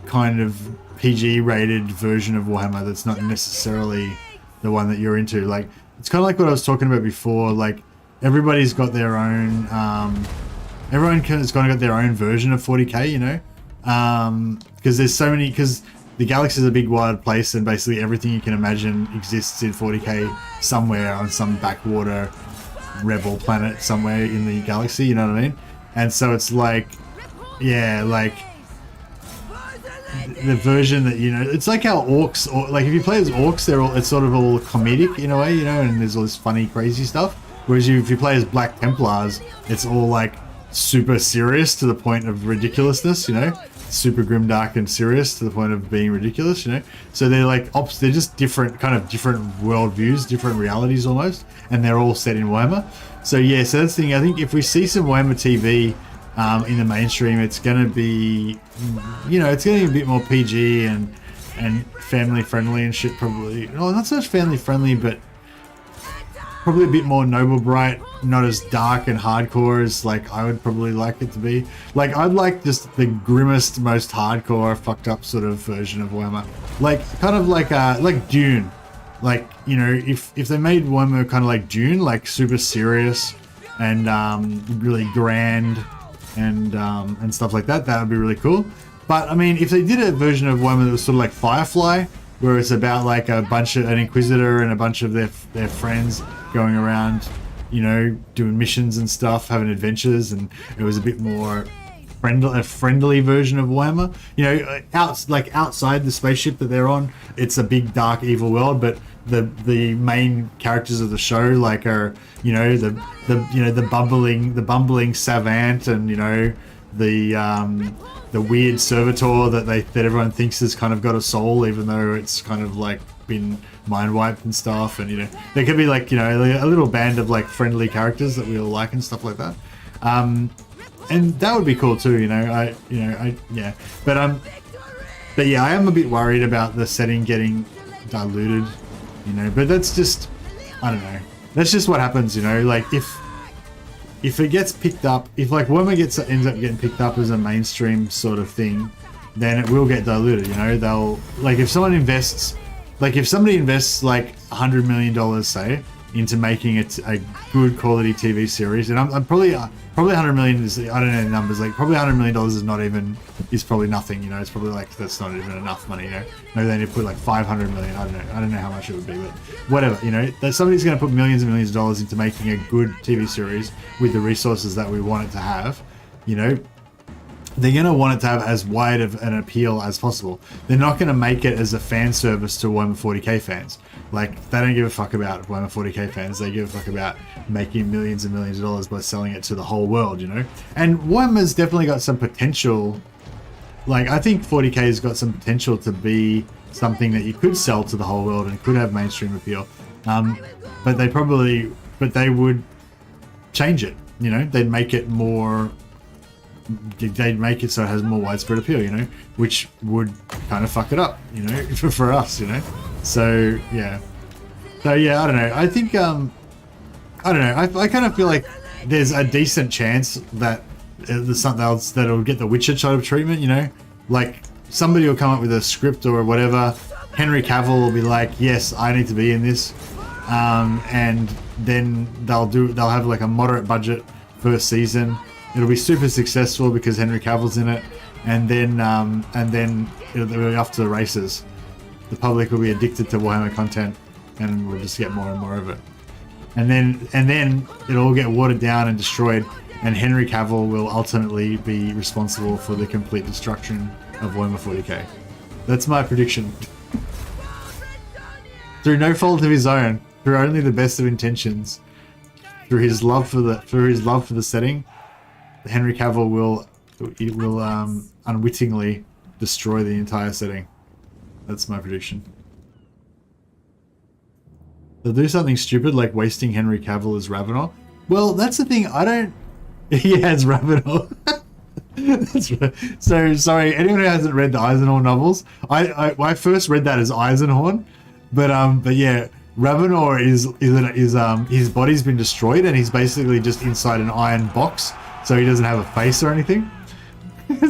kind of PG rated version of Warhammer that's not necessarily the one that you're into. Like, it's kind of like what I was talking about before. Like, everybody's got their own everyone has kind of got their own version of 40k, you know, because there's so many, because the galaxy is a big wide place and basically everything you can imagine exists in 40k somewhere on some backwater rebel planet somewhere in the galaxy, you know what I mean? And so it's like, yeah, like the version that, you know, it's like how orcs, or like if you play as orcs, they're all, it's sort of all comedic in a way, you know, and there's all this funny crazy stuff. Whereas if you play as Black Templars, it's all like super serious to the point of ridiculousness, you know, super grimdark and serious to the point of being ridiculous, you know. So they're like they're just different worldviews, different realities almost, and they're all set in Warhammer. So yeah, so that's the thing. I think if we see some Warhammer TV in the mainstream, it's going to be, you know, it's going to be a bit more PG and family friendly and shit, probably. No, not so much family friendly, but probably a bit more noble bright, not as dark and hardcore as like I would probably like it to be. Like, I'd like just the grimmest, most hardcore, fucked up sort of version of Warhammer. Like, kind of like Dune. Like, you know, if they made Warhammer kind of like Dune, like super serious and really grand and stuff like that, that would be really cool. But I mean, if they did a version of Warhammer that was sort of like Firefly, where it's about like an inquisitor and a bunch of their friends going around, you know, doing missions and stuff, having adventures, and it was a bit more a friendly version of Warhammer. You know, outside the spaceship that they're on, it's a big dark evil world, but the main characters of the show like are, you know, the bumbling savant, and you know, the weird servitor that everyone thinks has kind of got a soul, even though it's kind of like been mind wiped and stuff. And you know, there could be like, you know, a little band of like friendly characters that we all like and stuff like that. And that would be cool too, you know. Yeah. But yeah, I am a bit worried about the setting getting diluted, you know. But that's just, I don't know. That's just what happens, you know. Like if it gets picked up, if like Warhammer ends up getting picked up as a mainstream sort of thing, then it will get diluted, you know. They'll, like, if somebody invests like $100 million, say, into making it a good quality TV series, and I'm probably 100 million is, I don't know the numbers, like probably $100 million is probably nothing, you know. It's probably like, that's not even enough money, you know. Maybe they need to put like 500 million, I don't know how much it would be, but whatever, you know. Somebody's going to put millions and millions of dollars into making a good TV series with the resources that we want it to have, you know. They're going to want it to have as wide of an appeal as possible. They're not going to make it as a fan service to Warhammer 40k fans. Like, they don't give a fuck about Warhammer 40k fans. They give a fuck about making millions and millions of dollars by selling it to the whole world, you know? And Warhammer's definitely got some potential. Like, I think 40k has got some potential to be something that you could sell to the whole world and could have mainstream appeal. But they would change it, you know? They'd make it so it has more widespread appeal, you know, which would kind of fuck it up, you know, for us, you know. So yeah, I don't know. I think I don't know. I kind of feel like there's a decent chance that there's something else that'll get the Witcher type of treatment, you know. Like, somebody will come up with a script or whatever. Henry Cavill will be like, yes, I need to be in this, and then they'll have like a moderate budget first season. It'll be super successful because Henry Cavill's in it, and then it'll be off to the races. the public will be addicted to Warhammer content, and we'll just get more and more of it. And then it'll all get watered down and destroyed, and Henry Cavill will ultimately be responsible for the complete destruction of Warhammer 40k. That's my prediction. Through no fault of his own, through only the best of intentions, through his love for the setting, Henry Cavill will unwittingly destroy the entire setting. That's my prediction. They'll do something stupid like wasting Henry Cavill as Ravenor. Well, that's the thing. I don't. Yeah, it's Ravenor. That's right. So sorry, anyone who hasn't read the Eisenhorn novels, I first read that as Eisenhorn, but yeah, Ravenor is his body's been destroyed and he's basically just inside an iron box, so he doesn't have a face or anything.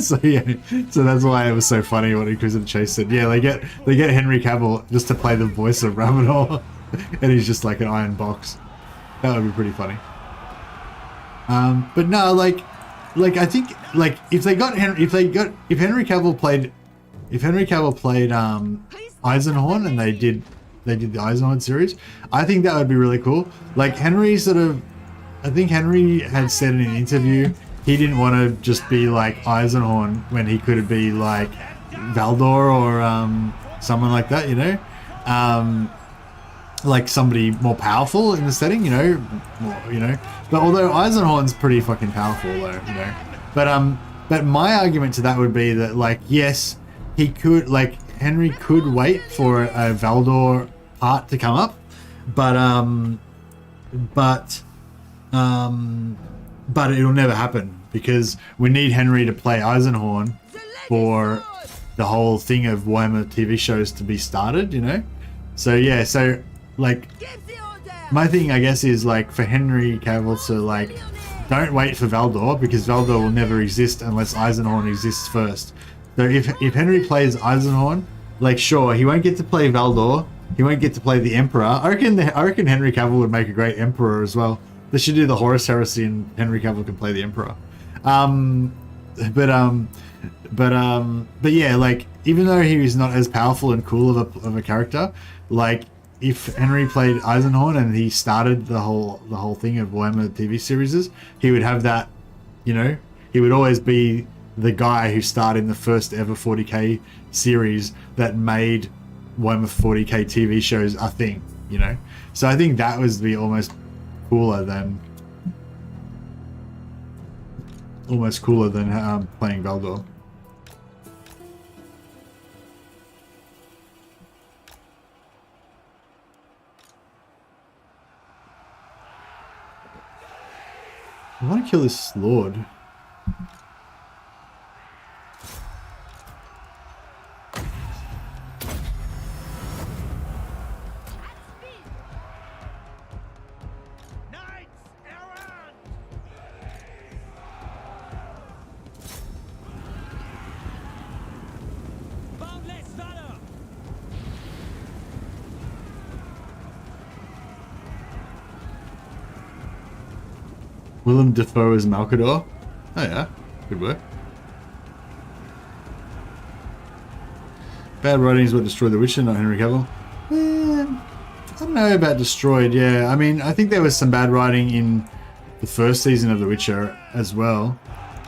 So yeah, so that's why it was so funny when Crusade Chase said, yeah, they get Henry Cavill just to play the voice of Ravenor, and he's just like an iron box. That would be pretty funny. But no, like I think like if Henry Cavill played Eisenhorn and they did the Eisenhorn series, I think that would be really cool. Like I think Henry had said in an interview he didn't want to just be like Eisenhorn when he could be like Valdor or someone like that, you know, like somebody more powerful in the setting, you know, But although Eisenhorn's pretty fucking powerful, though, you know. But my argument to that would be that, like, yes, he could, like, Henry could wait for a Valdor part to come up, but it'll never happen because we need Henry to play Eisenhorn for the whole thing of Warhammer TV shows to be started, you know. So yeah, so like my thing I guess is like for Henry Cavill to like don't wait for Valdor because Valdor will never exist unless Eisenhorn exists first. So if Henry plays Eisenhorn, like sure he won't get to play Valdor, he won't get to play the Emperor. I reckon Henry Cavill would make a great Emperor as well. They should do the Horus Heresy and Henry Cavill can play the Emperor. But yeah, like even though he is not as powerful and cool of a character, like if Henry played Eisenhorn and he started the whole thing of Warhammer TV series, he would have that, you know, he would always be the guy who started in the first ever 40k series that made Warhammer 40k TV shows a thing, you know. So I think that was the almost cooler than playing Valdor. I want to kill this Lord. Willem Dafoe as Malcador. Oh yeah, good work. Bad writing is what destroyed The Witcher, not Henry Cavill. I don't know about destroyed, yeah. I mean, I think there was some bad writing in the first season of The Witcher as well.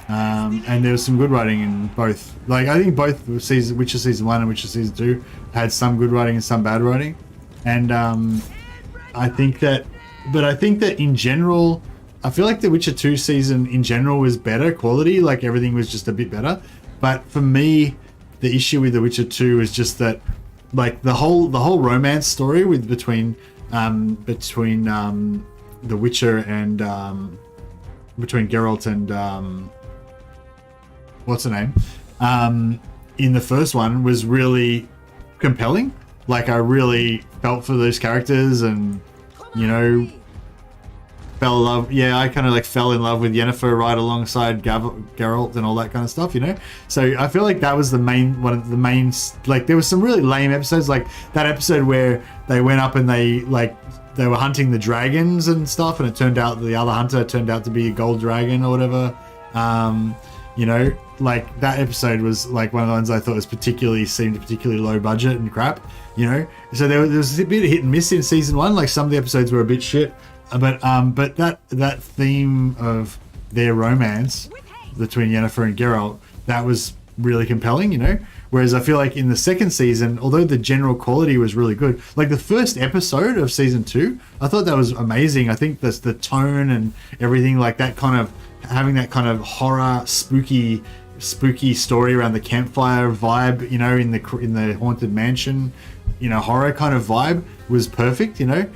And there was some good writing in both. Like, I think both Witcher Season 1 and Witcher Season 2 had some good writing and some bad writing. And I think that in general, I feel like the Witcher 2 season in general was better quality, like everything was just a bit better. But for me, the issue with the Witcher 2 is just that, like the whole romance story between the Witcher and between Geralt and what's her name in the first one was really compelling. Like I really felt for those characters, and you know. Fell in love, yeah. I kind of like fell in love with Yennefer right alongside Geralt and all that kind of stuff, you know. So I feel like that was one of the main. Like there was some really lame episodes, like that episode where they went up and they were hunting the dragons and stuff, and it turned out the other hunter turned out to be a gold dragon or whatever. You know, like that episode was like one of the ones I thought was seemed particularly low budget and crap, you know. So there was a bit of hit and miss in season 1. Like some of the episodes were a bit shit, but that theme of their romance between Yennefer and Geralt, that was really compelling, you know. Whereas I feel like in the second season, although the general quality was really good, like the first episode of season 2, I thought that was amazing. I think that's the tone and everything, like that kind of having that kind of horror, spooky story around the campfire vibe, you know, in the haunted mansion, you know, horror kind of vibe was perfect, you know.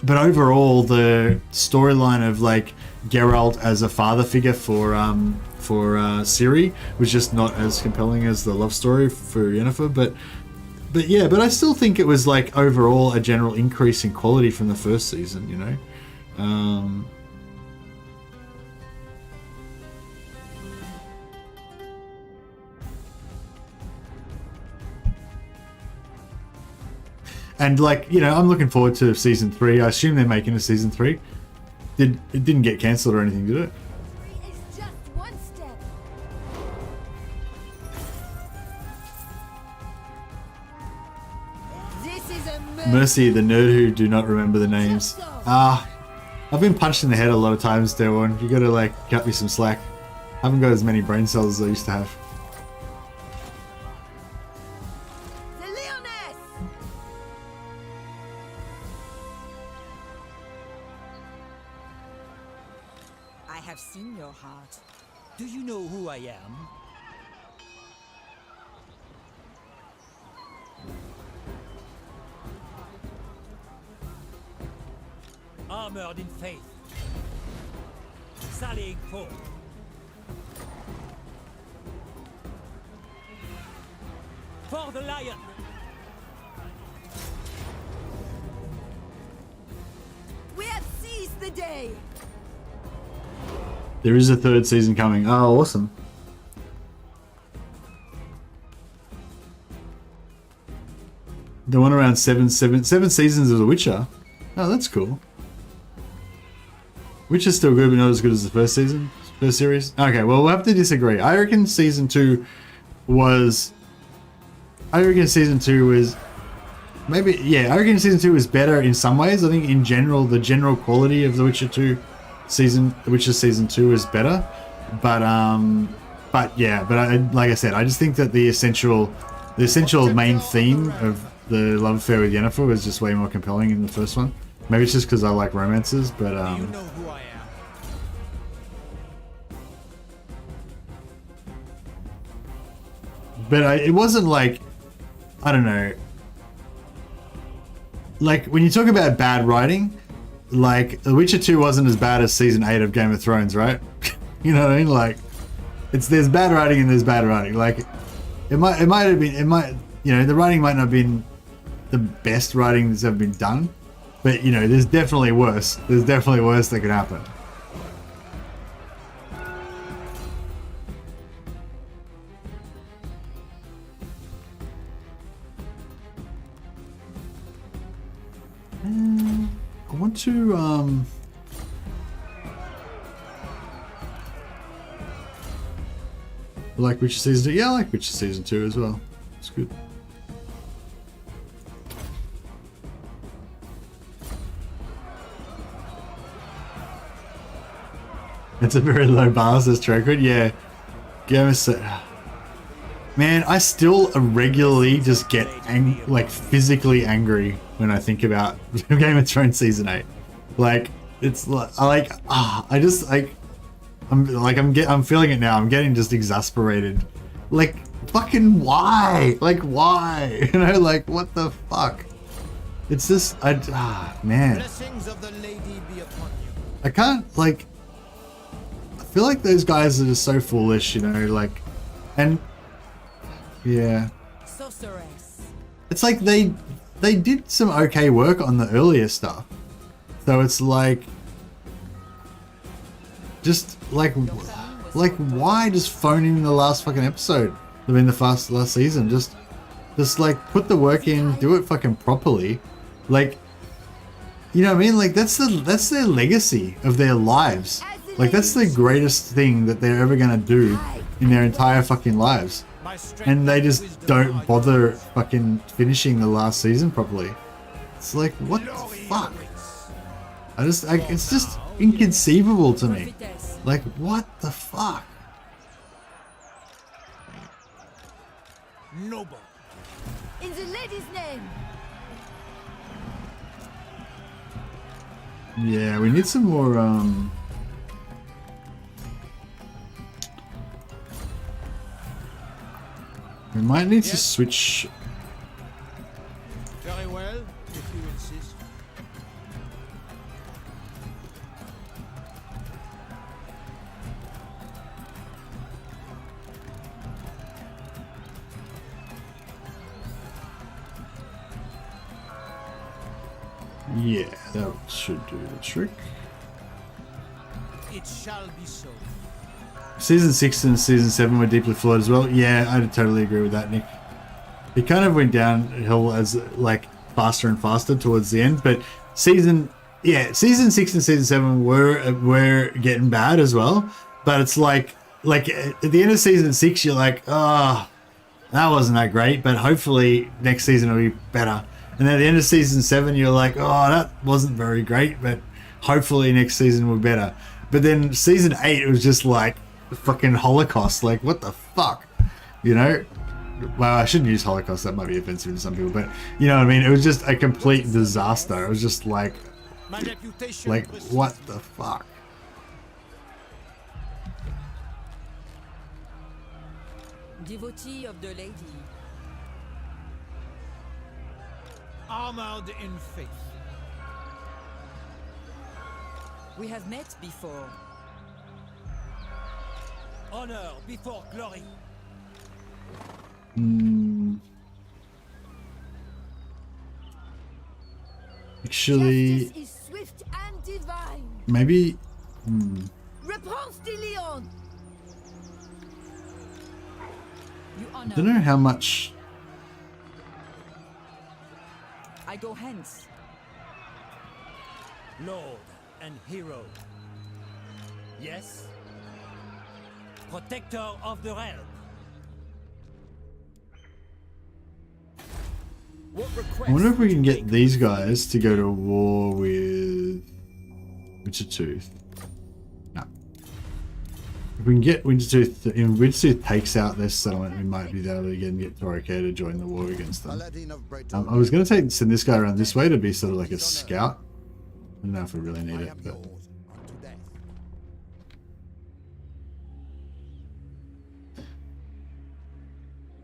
But overall, the storyline of like Geralt as a father figure for Ciri was just not as compelling as the love story for Yennefer. But I still think it was like overall a general increase in quality from the first season, you know. And like, you know, I'm looking forward to season 3. I assume they're making a season 3. It didn't get cancelled or anything, did it? Is just one step. This is a Mercy, the nerd who do not remember the names. I've been punched in the head a lot of times, Derwan. You gotta like cut me some slack. I haven't got as many brain cells as I used to have. the Lyonesse. I have seen your heart. Do you know who I am? Armored in faith. Sallying forth. For the lion! We have seized the day. There is a 3rd season coming. Oh, awesome. The one around seven seasons of The Witcher. Oh, that's cool. Witcher's still good, but not as good as the first series. Okay, well, we'll have to disagree. I reckon season 2 was maybe, yeah, I reckon season 2 was better in some ways. I think in general, the general quality of The Witcher season 2 is better. But like I said, I just think that the essential main theme of the love affair with Yennefer was just way more compelling in the first one. Maybe it's just because I like romances, but You know who I am. but it wasn't like, I don't know, like when you talk about bad writing, like The Witcher 2 wasn't as bad as season 8 of Game of Thrones, right? You know what I mean? Like there's bad writing and there's bad writing. Like it might have been, you know, the writing might not have been the best writing that's ever been done, but you know, there's definitely worse. There's definitely worse that could happen. I want to like Witcher season 2. Yeah, I like Witcher season 2 as well. It's good. It's a very low bar, says Tracrid. Yeah. Man, I still regularly just get like physically angry when I think about Game of Thrones season 8. Like it's like I'm feeling it now. I'm getting just exasperated. Like fucking why? Like why? You know, like what the fuck? It's just man. Blessings of the lady be upon you. I can't like. I feel like those guys are just so foolish, you know, like, and yeah, Sorceress. it's like they did some okay work on the earlier stuff, so it's like, just like why just phone in the last fucking episode? I mean, the last season, just like put the work in, do it fucking properly, like, you know what I mean? Like that's their legacy of their lives. Like, that's the greatest thing that they're ever gonna do in their entire fucking lives. And they just don't bother fucking finishing the last season properly. It's like, what the fuck? It's just inconceivable to me. Like, what the fuck? Noble. In the lady's name. Yeah, we need some more, we might need to switch. Very well, if you insist. Yeah, that should do the trick. It shall be so. Season 6 and Season 7 were deeply flawed as well. Yeah, I totally agree with that, Nick. It kind of went downhill as, like, faster and faster towards the end, but Season 6 and Season 7 were getting bad as well, but it's like at the end of Season 6, you're like, oh, that wasn't that great, but hopefully next season will be better. And then at the end of Season 7, you're like, oh, that wasn't very great, but hopefully next season will be better. But then Season 8, it was just like fucking Holocaust. Like, what the fuck? You know? Well, I shouldn't use Holocaust. That might be offensive to some people. But, you know what I mean? It was just a complete disaster. It was just like what the fuck? Devotee of the lady. Armored in faith. We have met before. Honor before glory. Actually, Justice is swift and divine. maybe. Repanse de Lyon. You honor. I don't know how much. I go hence. Lord and hero. Yes. Protector of the realm. What request? I wonder if we can get these guys to go to war with Wintertooth. No. If we can get Wintertooth, if Wintertooth takes out this settlement, we might be able to again get Torike to join the war against them. I was going to send this guy around this way to be sort of like a scout. I don't know if we really need it, but.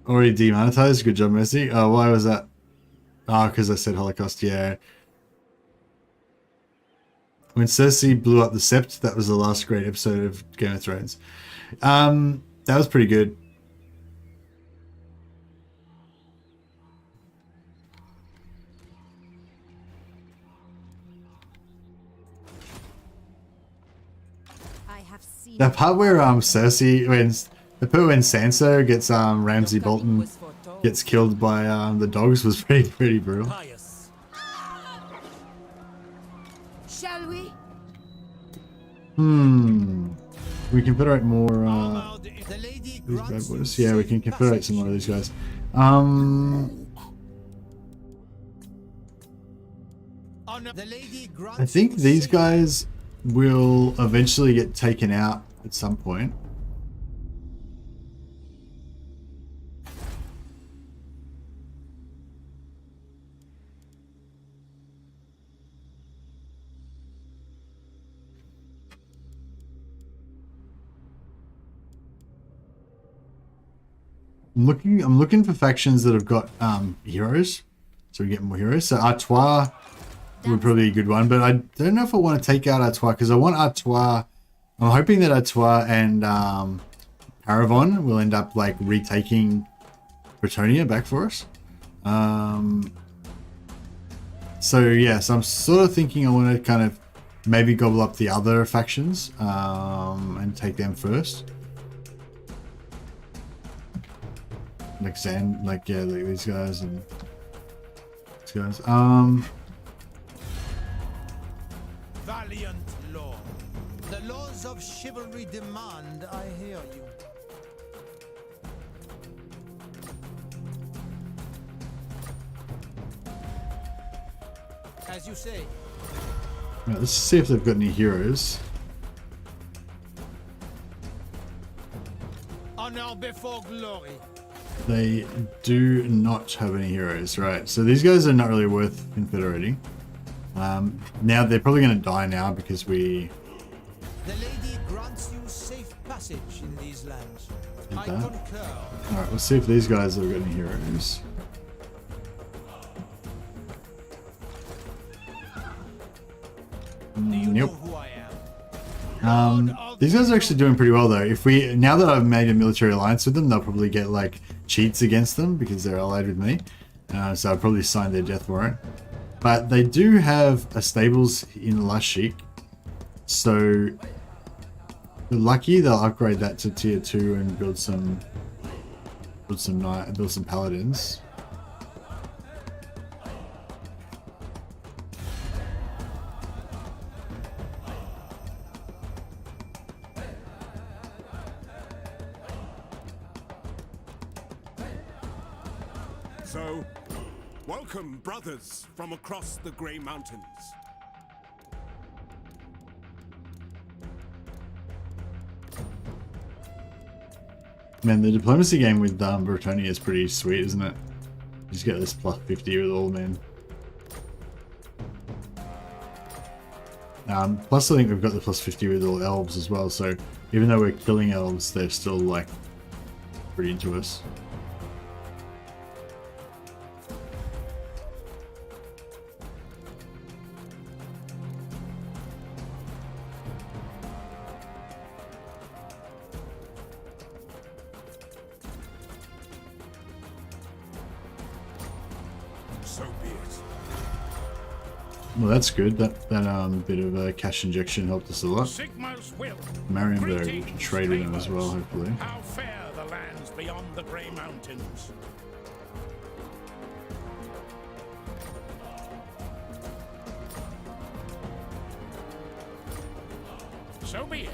Already demonetized. Good job, Mercy. Oh, why was that? Oh, because I said Holocaust. Yeah. When Cersei blew up the Sept, that was the last great episode of Game of Thrones. That was pretty good. I have seen. That part where Cersei, when Sansa gets Ramsay Bolton gets killed by the dogs was pretty brutal. Pious. Shall we? We can federate more Armored in the lady these bad grants you boys. Yeah, we can safe confederate some passage. more of these guys. Honor. The lady grants I think you these safe- guys will eventually get taken out at some point. I'm looking for factions that have got heroes, so we get more heroes. So Artois would probably be a good one, but I don't know if I want to take out Artois because I want Artois. I'm hoping that Artois and Paravon will end up like retaking Brettonia back for us. So yeah, so I'm sort of thinking I want to kind of maybe gobble up the other factions and take them first. Like like these guys and these guys. Valiant lord, the The laws of chivalry demand I hear you. As you say. Right, let's see if they've got any heroes. Honor before glory. They do not have any heroes, right? So these guys are not really worth confederating. Now they're probably going to die now because we... The lady grants you safe passage in these lands. I that. concur. Alright, let's see if these guys have got any heroes. Do you know Nope. who I am? These guys are actually doing pretty well though. If we, now that I've made a military alliance with them, they'll probably get like cheats against them because they're allied with me. So I'll probably sign their death warrant. But they do have a stables in Lashik. So if they're lucky, they'll upgrade that to tier 2 and build some paladins. So, welcome, brothers, from across the Grey Mountains. Man, the diplomacy game with Brettonia is pretty sweet, isn't it? You just get this plus 50 with all men. Plus I think we've got the plus 50 with all elves as well, so even though we're killing elves, they're still like pretty into us. So be it. Well, that's good. That bit of cash injection helped us a lot. Sigmar's will. Marienberg, we can trade with them as well, hopefully. How fair the lands beyond the Grey Mountains. So be it.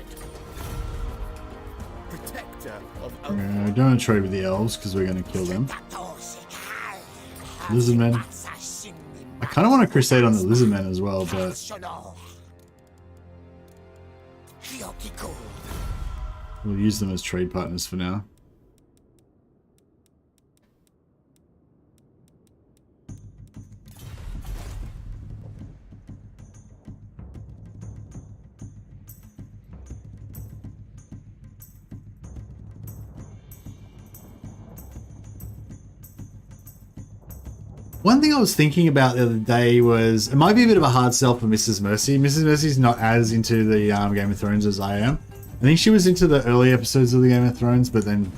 Protector of I don't want to trade with the elves because we're going to kill them. Lizardmen. I kind of want to crusade on the lizardmen as well, but we'll use them as trade partners for now. One thing I was thinking about the other day was, it might be a bit of a hard sell for Mrs. Mercy. Mrs. Mercy's not as into the Game of Thrones as I am. I think she was into the early episodes of the Game of Thrones, but then,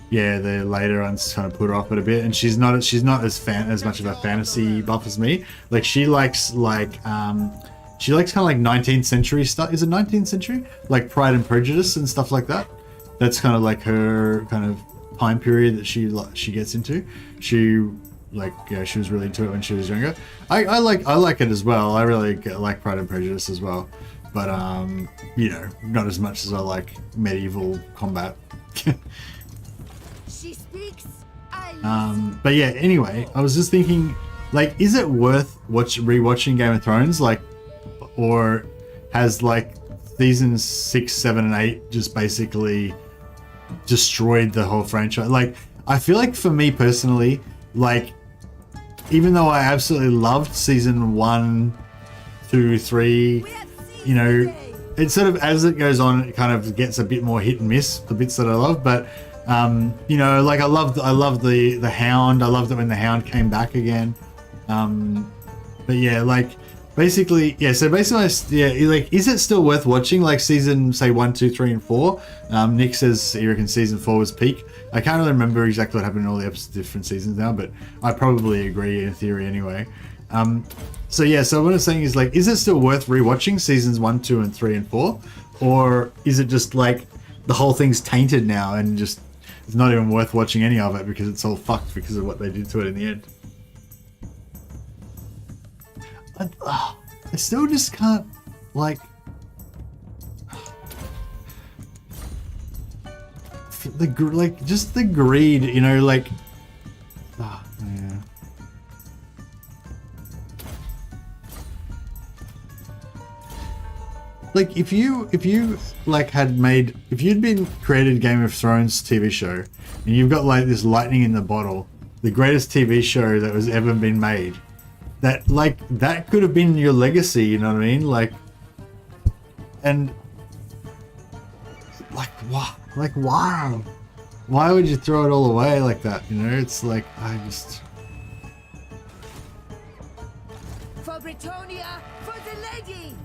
yeah, the later ones kind of put her off it a bit. And she's not as much of a fantasy buff as me. Like she likes kind of like 19th century stuff. Is it 19th century? Like Pride and Prejudice and stuff like that. That's kind of like her kind of time period that she gets into. She was really into it when she was younger. I like it as well. I really like Pride and Prejudice as well, but you know, not as much as I like medieval combat. She speaks. But yeah, anyway, I was just thinking, like, is it worth rewatching Game of Thrones, like, or has like seasons 6, 7, and 8 just basically destroyed the whole franchise? Like, I feel like for me personally, like, even though I absolutely loved season 1, 2, 3, you know, it sort of, as it goes on, it kind of gets a bit more hit and miss, the bits that I love. But you know, like I loved the Hound. I loved it when the Hound came back again. But yeah, like basically, yeah. So basically, yeah, like, is it still worth watching? Like season, say 1, 2, 3, and 4. Nick says he reckons season 4 was peak. I can't really remember exactly what happened in all the episodes, different seasons now, but I probably agree in theory anyway. So yeah, so what I'm saying is, like, is it still worth rewatching seasons 1, 2, and 3, and 4, or is it just like the whole thing's tainted now and just it's not even worth watching any of it because it's all fucked because of what they did to it in the end? I still just can't, like, like just the greed, you know, like yeah. Like if you like if you'd been created Game of Thrones TV show and you've got like this lightning in the bottle, the greatest TV show that was ever been made, that could have been your legacy, you know what I mean? Like, and like wow, why would you throw it all away like that? You know, it's like I just. For Brettonia, for the lady.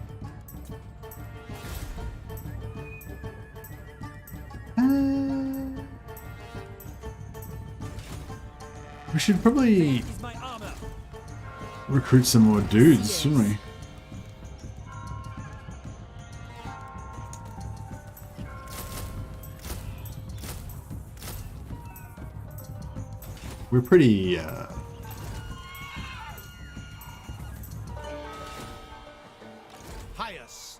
We should probably Is my armor. recruit some more dudes, shouldn't we? We're pretty Pious.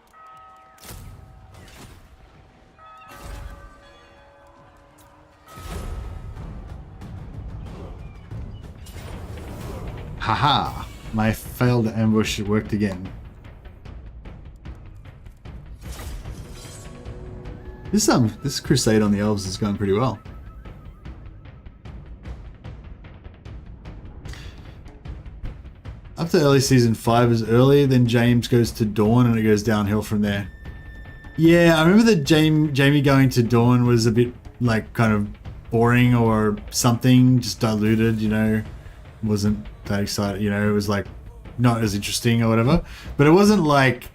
haha, my failed ambush worked again. This crusade on the elves is going pretty well. Up to early season 5 is early, then James goes to Dawn and it goes downhill from there. Yeah, I remember that Jamie going to Dawn was a bit like kind of boring or something, just diluted, you know, wasn't that excited, you know, it was like not as interesting or whatever, but it wasn't like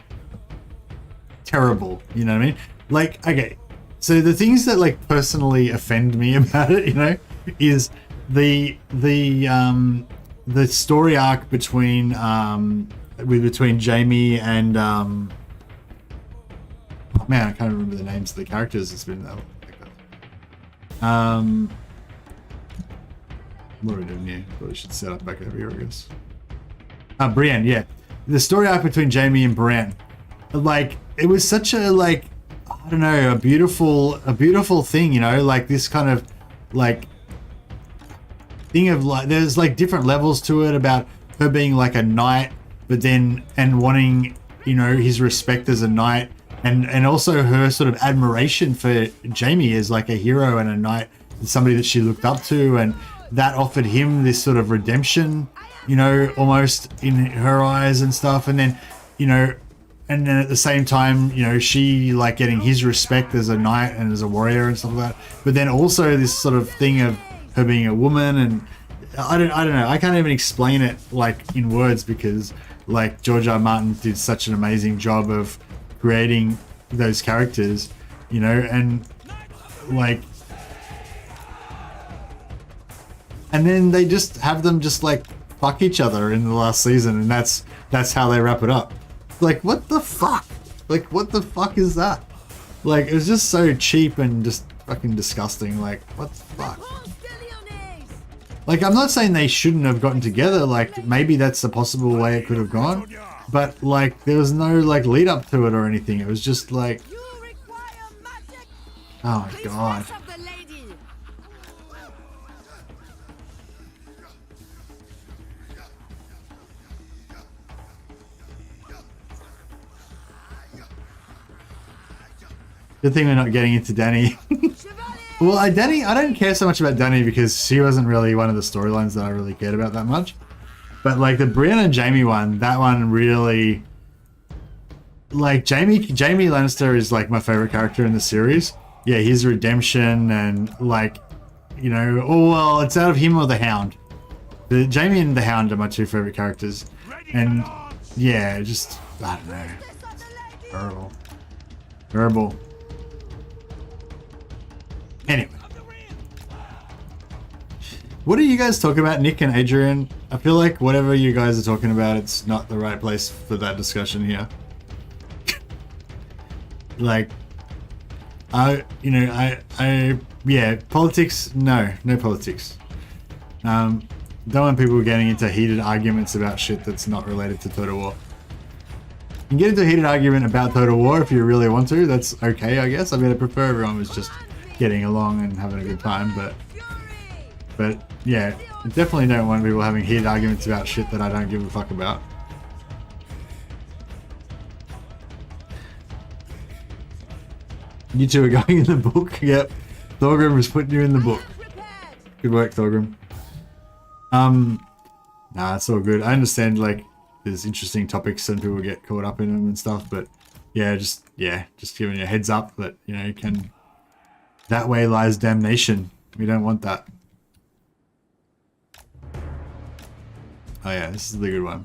terrible, you know what I mean? Like, okay, so the things that like personally offend me about it, you know, is the story arc between Jamie and oh man, I can't remember the names of the characters. It's been that long. What are we doing here? Probably should set up back over here, I guess. Brienne, yeah. The story arc between Jamie and Brienne, like it was such a like I don't know, a beautiful thing, you know, like this kind of like thing of like there's like different levels to it about her being like a knight, but then and wanting, you know, his respect as a knight, and also her sort of admiration for Jamie as like a hero and a knight and somebody that she looked up to, and that offered him this sort of redemption, you know, almost in her eyes and stuff, and then, you know, and then at the same time, you know, she like getting his respect as a knight and as a warrior and stuff like that, but then also this sort of thing of her being a woman, and I don't know, I can't even explain it like in words, because like George R. R. Martin did such an amazing job of creating those characters, you know, and like, and then they just have them just like fuck each other in the last season, and that's how they wrap it up. Like, what the fuck? Like, what the fuck is that? Like, it was just so cheap and just fucking disgusting. Like, what the fuck? Like, I'm not saying they shouldn't have gotten together. Like, maybe that's a possible way it could have gone. But, like, there was no, like, lead up to it or anything. It was just like... Oh, my God. Good thing we're not getting into Dany. Well, Dany, I don't care so much about Dany because she wasn't really one of the storylines that I really cared about that much. But like the Brienne and Jamie one, that one really... Like Jamie Lannister is like my favorite character in the series. Yeah, his redemption and like, you know, oh well, it's out of him or the Hound. The Jamie and the Hound are my two favorite characters. And yeah, just, I don't know. Horrible. Horrible. Anyway, what are you guys talking about, Nick and Adrian? I feel like whatever you guys are talking about, it's not the right place for that discussion here. Like, yeah, politics, no politics. Don't want people getting into heated arguments about shit that's not related to Total War. You can get into a heated argument about Total War if you really want to, that's okay, I guess. I mean, I prefer everyone was just getting along and having a good time, but yeah, I definitely don't want people having heated arguments about shit that I don't give a fuck about. You two are going in the book. Yep. Thorgrim is putting you in the book. Good work, Thorgrim. Nah, it's all good. I understand, like, there's interesting topics and people get caught up in them and stuff, but yeah, just giving you a heads up that, you know, you can... That way lies damnation. We don't want that. Oh yeah, this is the good one.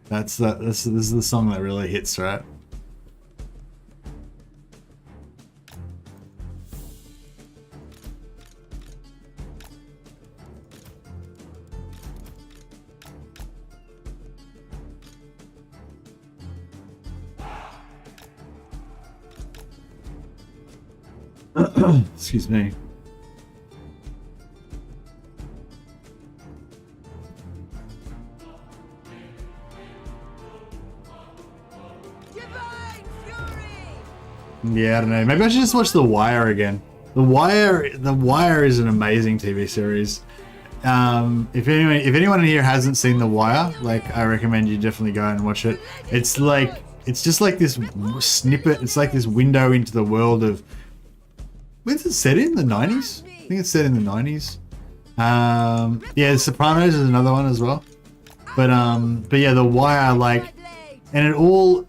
This is the song that really hits, right? Excuse me. Yeah, I don't know. Maybe I should just watch The Wire again. The Wire is an amazing TV series. If anyone in here hasn't seen The Wire, like, I recommend you definitely go and watch it. It's just like this snippet. It's like this window into the world of... When's it set in? The 90s? I think it's set in the 90s. Yeah, The Sopranos is another one as well. But yeah, The Wire, like, and it all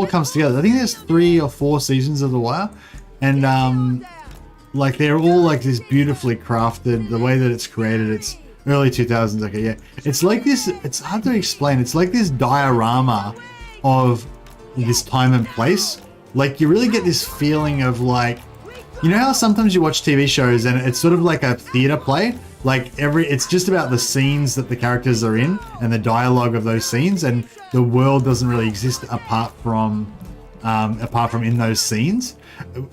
comes together. I think there's 3 or 4 seasons of The Wire, and like, they're all like this beautifully crafted. The way that it's created, it's early 2000s. Okay, yeah, it's like this. It's hard to explain. It's like this diorama of this time and place. Like, you really get this feeling of, like, you know how sometimes you watch TV shows and it's sort of like a theater play? Like, it's just about the scenes that the characters are in and the dialogue of those scenes, and the world doesn't really exist apart from in those scenes.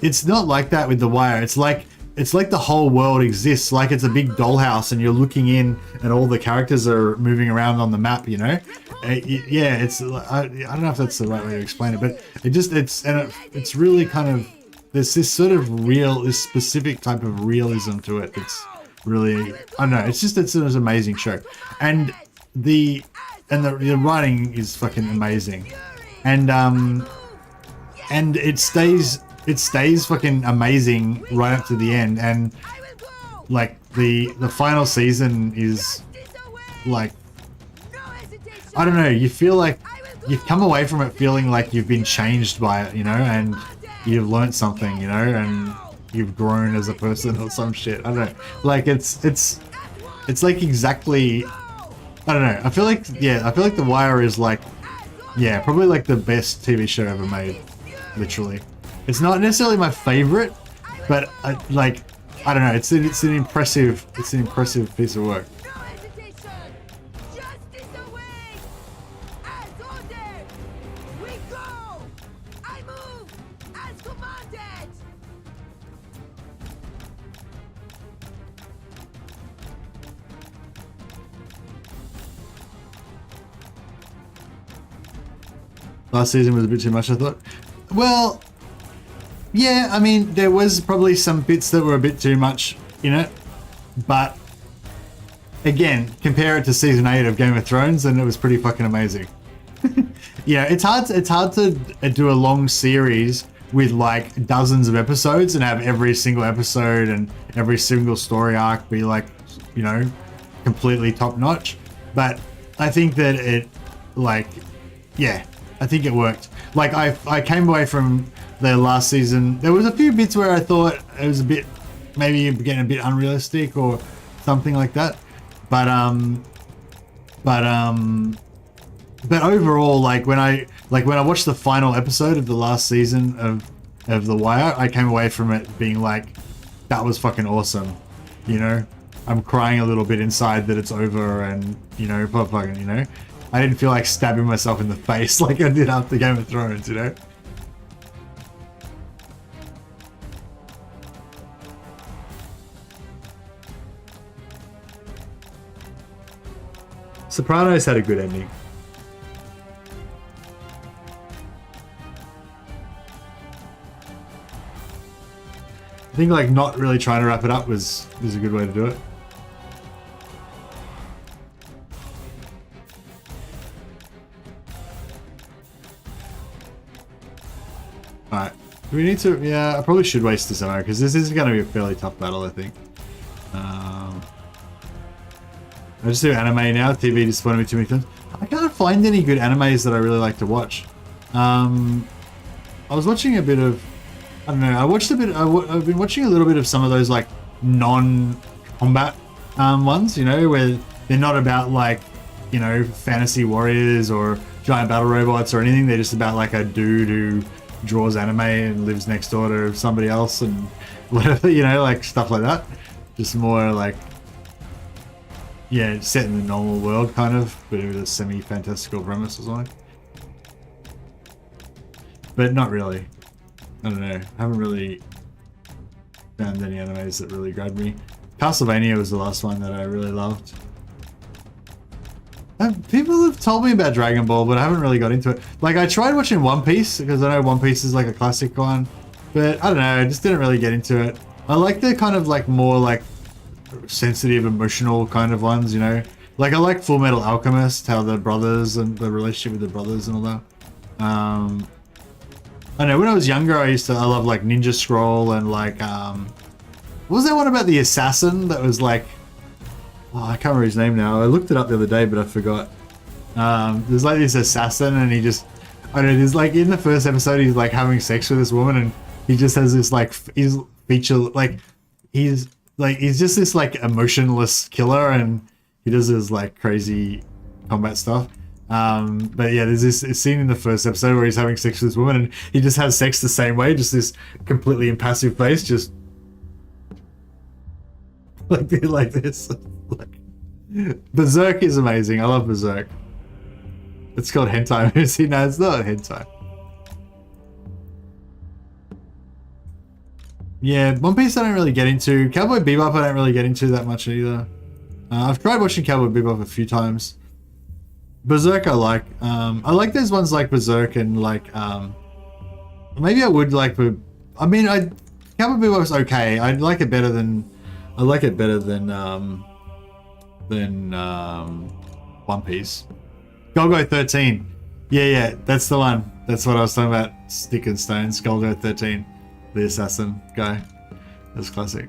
It's not like that with The Wire. It's like the whole world exists, like it's a big dollhouse and you're looking in and all the characters are moving around on the map, you know? Yeah, it's, I don't know if that's the right way to explain it, but it's really kind of, there's this sort of this specific type of realism to it. It's really, I don't know, it's an amazing show. And the writing is fucking amazing. And it stays fucking amazing right up to the end. And like the final season is like, I don't know, you feel like you've come away from it feeling like you've been changed by it, you know, and you've learned something, you know, and you've grown as a person or some shit. I don't know. Like, it's like exactly, I don't know. I feel like The Wire is like, yeah, probably like the best TV show ever made, literally. It's not necessarily my favorite, but I don't know, it's an impressive piece of work. Last season was a bit too much, I thought. Well, yeah, I mean, there was probably some bits that were a bit too much in it, but again, compare it to season 8 of Game of Thrones, and it was pretty fucking amazing. Yeah, it's hard to do a long series with like dozens of episodes and have every single episode and every single story arc be like, you know, completely top notch. But I think that it, like, yeah, I think it worked. Like, I came away from the last season, there was a few bits where I thought it was a bit, maybe getting a bit unrealistic or something like that. But overall, like when I watched the final episode of the last season of The Wire, I came away from it being like, that was fucking awesome. You know, I'm crying a little bit inside that it's over, and you know, fucking, you know, I didn't feel like stabbing myself in the face like I did after Game of Thrones, you know. Sopranos had a good ending. think like not really trying to wrap it up is a good way to do it. Alright. Do we need to... Yeah, I probably should waste this ammo because this is going to be a fairly tough battle, I think. I just do anime now. TV disappointed me too many times. I can't find any good animes that I really like to watch. I was watching a bit of... I don't know. I watched a bit... I've been watching a little bit of some of those like non-combat ones, you know, where they're not about like, you know, fantasy warriors or giant battle robots or anything. They're just about like a dude who draws anime and lives next door to somebody else and whatever, you know, like stuff like that. Just more like, yeah, set in the normal world kind of, but with a semi-fantastical premise or something. But not really. I don't know. I haven't really found any animes that really grabbed me. Castlevania was the last one that I really loved. People have told me about Dragon Ball, but I haven't really got into it. Like, I tried watching One Piece, because I know One Piece is like a classic one. But, I don't know, I just didn't really get into it. I like the kind of like more like sensitive, emotional kind of ones, you know? Like, I like Full Metal Alchemist, how the brothers and the relationship with the brothers and all that. I don't know, when I was younger, I love like Ninja Scroll and like, what was that one about the assassin that was like, oh, I can't remember his name now. I looked it up the other day, but I forgot. There's like this assassin and he just, I don't know, there's like in the first episode, he's like having sex with this woman and he just has this like, his feature, like, he's just this like emotionless killer and he does this like crazy combat stuff. But yeah, there's this scene in the first episode where he's having sex with this woman and he just has sex the same way, just this completely impassive face, just like this. Like, Berserk is amazing. I love Berserk. It's called hentai. See, no, it's not hentai. Yeah, One Piece I don't really get into. Cowboy Bebop I don't really get into that much either. I've tried watching Cowboy Bebop a few times. Berserk I like. I like those ones like Berserk and like maybe I would like. I mean, Cowboy Bebop's okay. I like it better than One Piece. Golgo 13. Yeah, that's the one. That's what I was talking about. Stick and Stones. Golgo 13. The assassin guy. That's classic.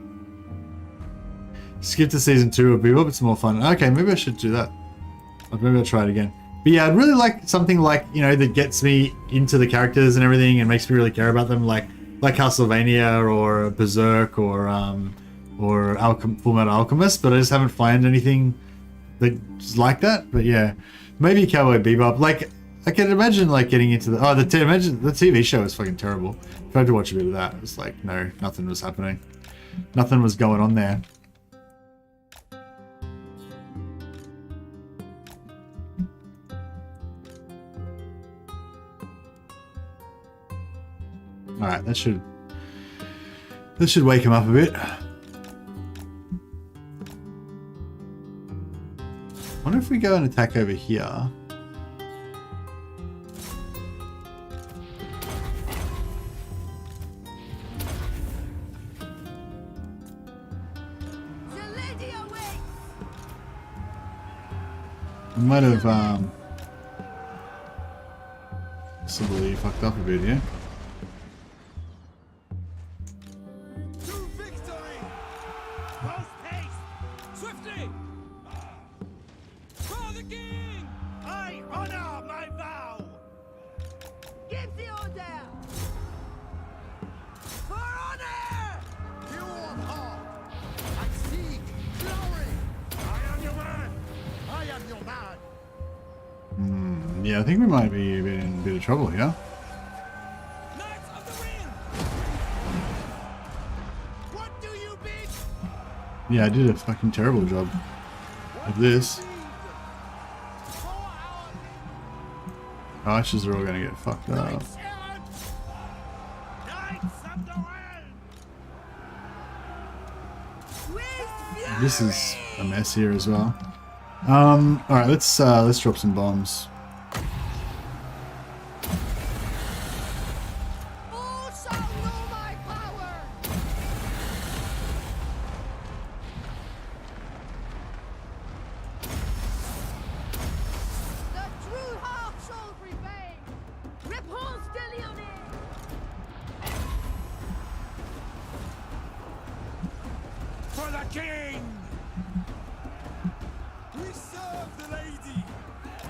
Skip to season 2 of Bebop. It's more fun. Okay, maybe I should do that. Maybe I'll try it again. But yeah, I'd really like something like, you know, that gets me into the characters and everything and makes me really care about them, like Castlevania or Berserk or Full Metal Alchemist, but I just haven't found anything that's like that. But yeah, maybe Cowboy Bebop. Like, I can imagine like getting into the imagine the TV show is fucking terrible. I tried to watch a bit of that. It's like, no, nothing was happening. Nothing was going on there. All right, that should wake him up a bit. I wonder if we go and attack over here. I might have somebody fucked up a bit here. Yeah, I think we might be in a bit of trouble here. Yeah, I did a fucking terrible job of this. Archers are all gonna get fucked up. This is a mess here as well. Alright, let's drop some bombs. king! We serve the lady!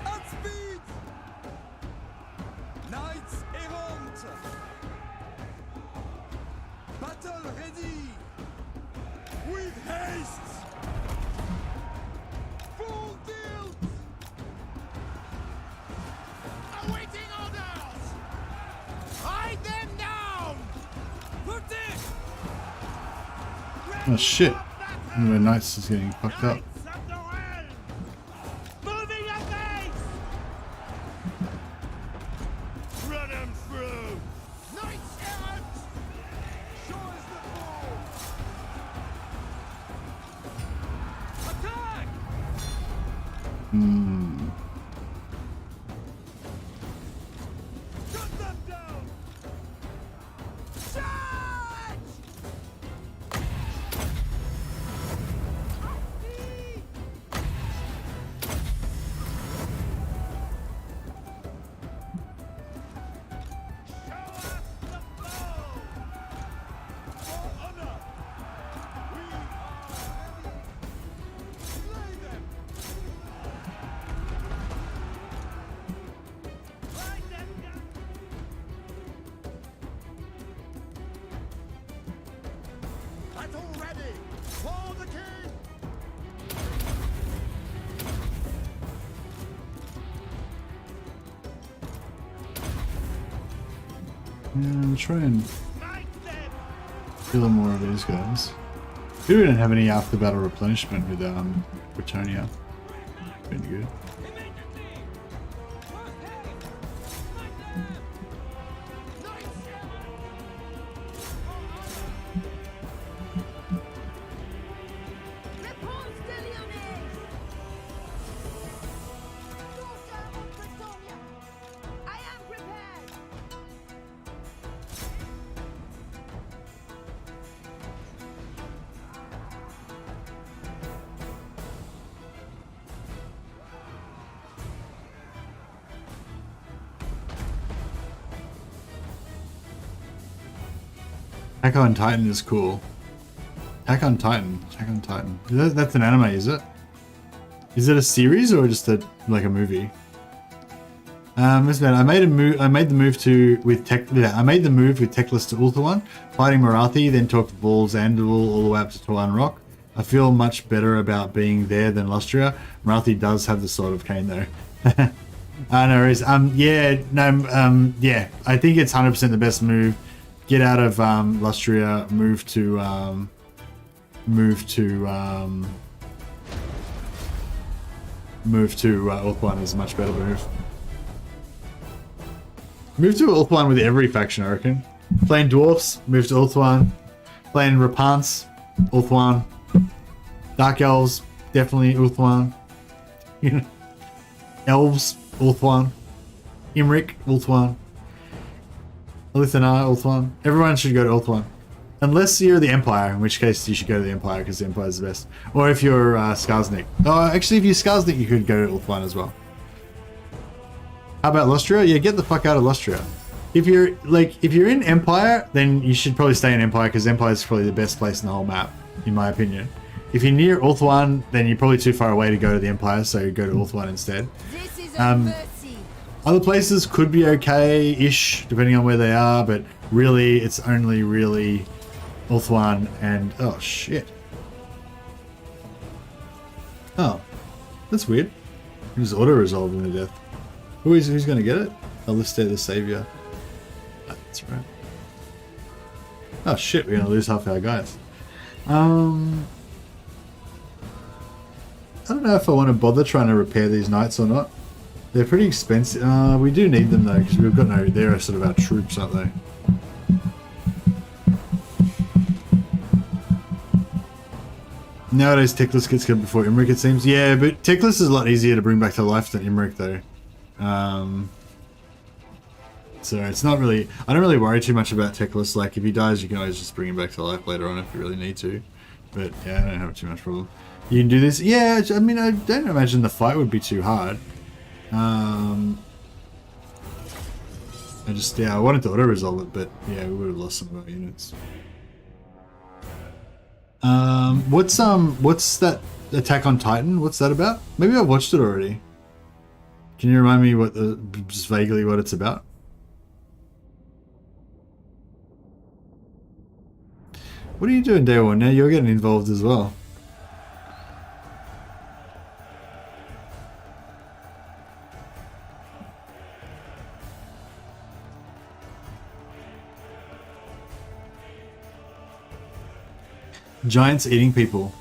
At speed! Knights errant! Battle ready! With haste! Full tilt! Awaiting orders! Hide them down! Put it! Oh shit. My knights is getting fucked up. Knights of the realm! Moving at pace! Run them through! Knights errant! Show us the ball! Attack! Cut them down! Charge! Show us the bow! For honor! We are ready! Slay them! Ride them down! Battle ready! For the king! Yeah, try and Smite them! kill more of these guys. We didn't have any after battle replenishment with Brettonia. Been good. Immediately! First haste! Smite them! Knights errant! Repanse de Lyonesse! Daughter of Brettonia! I am prepared! Attack on Titan is cool. Attack on Titan. Attack on Titan. That's an anime, is it? Is it a series or just like a movie? Listen, I made the move with Teclis to Ulthuan, fighting Marathi, then talked to Balls Andal all the way up to Tuan Rock. I feel much better about being there than Lustria. Marathi does have the Sword of Cain though. No worries. Yeah, I think it's 100% the best move. Get out of Lustria, move to Ulthuan is a much better move. Move to Ulthuan with every faction, I reckon. Playing Dwarfs, move to Ulthuan. Playing Repanse, Ulthuan. Dark Elves, definitely Ulthuan. Elves, Ulthuan. Imric, Ulthuan. Lyonesse, Ulthuan. Everyone should go to Ulthuan. Unless you're the Empire, in which case you should go to the Empire because the Empire is the best. Or if you're Skarsnik. Oh, actually, if you're Skarsnik, you could go to Ulthuan as well. How about Lustria? Yeah, get the fuck out of Lustria. If you're in Empire, then you should probably stay in Empire because Empire is probably the best place in the whole map, in my opinion. If you're near Ulthuan, then you're probably too far away to go to the Empire, so go to Ulthuan instead. This is a mercy. Other places could be okay-ish, depending on where they are, but really, it's only really Ulthuan and... Oh, shit. Oh. That's weird. He was auto-resolved in the death. Who's going to get it? Alistair the Savior. Oh, that's right. Oh, shit, we're going to lose half our guys. I don't know if I want to bother trying to repair these knights or not. They're pretty expensive. We do need them though, because we've got no... They're sort of our troops, aren't they? Nowadays, Teclis gets killed before Imric, it seems. Yeah, but Teclis is a lot easier to bring back to life than Imric, though. So it's not really... I don't really worry too much about Teclis. Like, if he dies, you can always just bring him back to life later on if you really need to. But, yeah, I don't have too much problem. You can do this. Yeah, I mean, I don't imagine the fight would be too hard. I wanted to auto-resolve it, but, yeah, we would have lost some of our units. What's that Attack on Titan? What's that about? Maybe I've watched it already. Can you remind me just vaguely what it's about? What are you doing, Day One? Now you're getting involved as well. Giants eating people.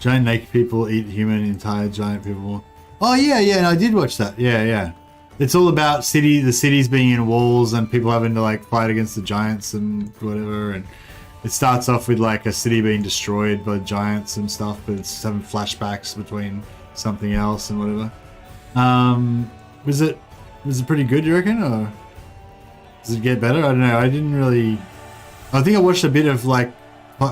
Giant naked people eat human entire giant people. Oh yeah, and I did watch that. Yeah. It's all about the cities being in walls and people having to like fight against the giants and whatever. And it starts off with like a city being destroyed by giants and stuff, but it's having flashbacks between something else and whatever. Was it pretty good, you reckon, or does it get better? I don't know. I didn't really. I think I watched a bit of like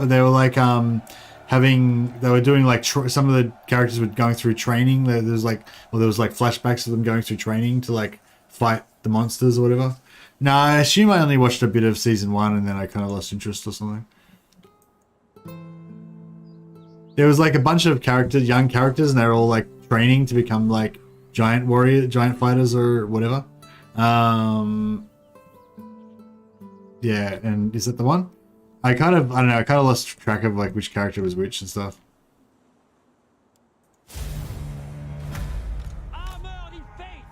they were like they were doing like some of the characters were going through training. There was like flashbacks of them going through training to like fight the monsters or whatever. No, I assume I only watched a bit of season 1 and then I kind of lost interest or something. There was like a bunch of young characters, and they're all like training to become like giant fighters or whatever. Yeah, and is that the one? I don't know, I kind of lost track of like which character was which and stuff. Armor in face.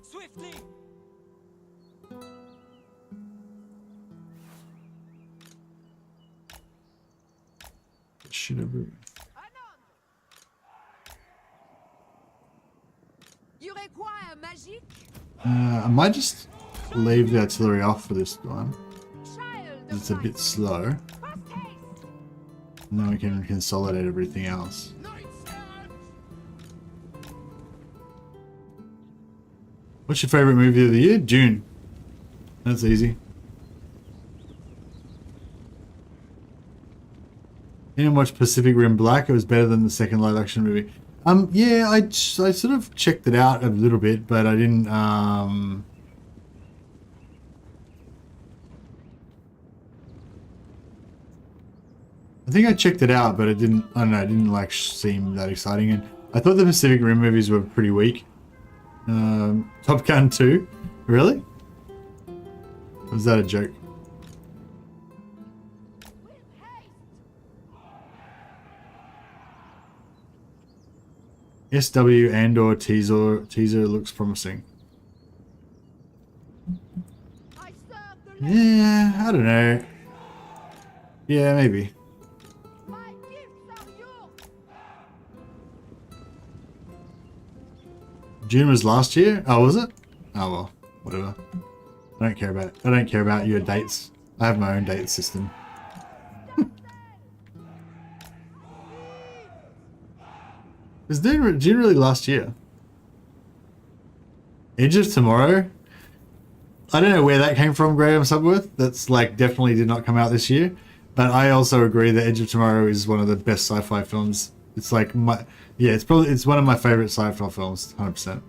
Swiftly. Should have. I might just leave the artillery off for this one. It's a bit slow. And then we can consolidate everything else. What's your favorite movie of the year? Dune. That's easy. Didn't watch Pacific Rim Black. It was better than the second live action movie. Yeah, I sort of checked it out a little bit, but I didn't, I think I checked it out, but it didn't, I don't know, it didn't like seem that exciting. And I thought the Pacific Rim movies were pretty weak. Top Gun 2? Really? Or was that a joke? SW and/or teaser looks promising. Yeah, I don't know. Yeah, maybe. June was last year? Oh, was it? Oh well, whatever. I don't care about your dates. I have my own date system. Was June really last year? Edge of Tomorrow? I don't know where that came from, Graham Subworth. That's like definitely did not come out this year. But I also agree that Edge of Tomorrow is one of the best sci-fi films. It's like it's one of my favorite sci-fi films, 100%.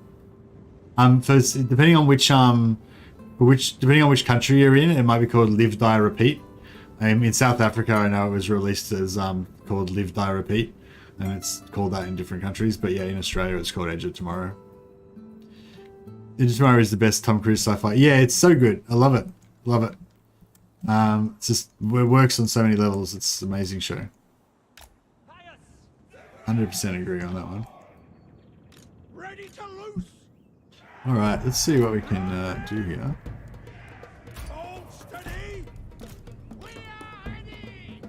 So depending on which country you're in, it might be called Live Die Repeat. In South Africa, I know it was released as called Live Die Repeat. And it's called that in different countries, but yeah, in Australia it's called Edge of Tomorrow. Edge of Tomorrow is the best Tom Cruise sci-fi. Yeah, it's so good. I love it. Love it. It works on so many levels. It's an amazing show. 100% agree on that one. Ready to loose. All right, let's see what we can do here. Hold steady. We are ready!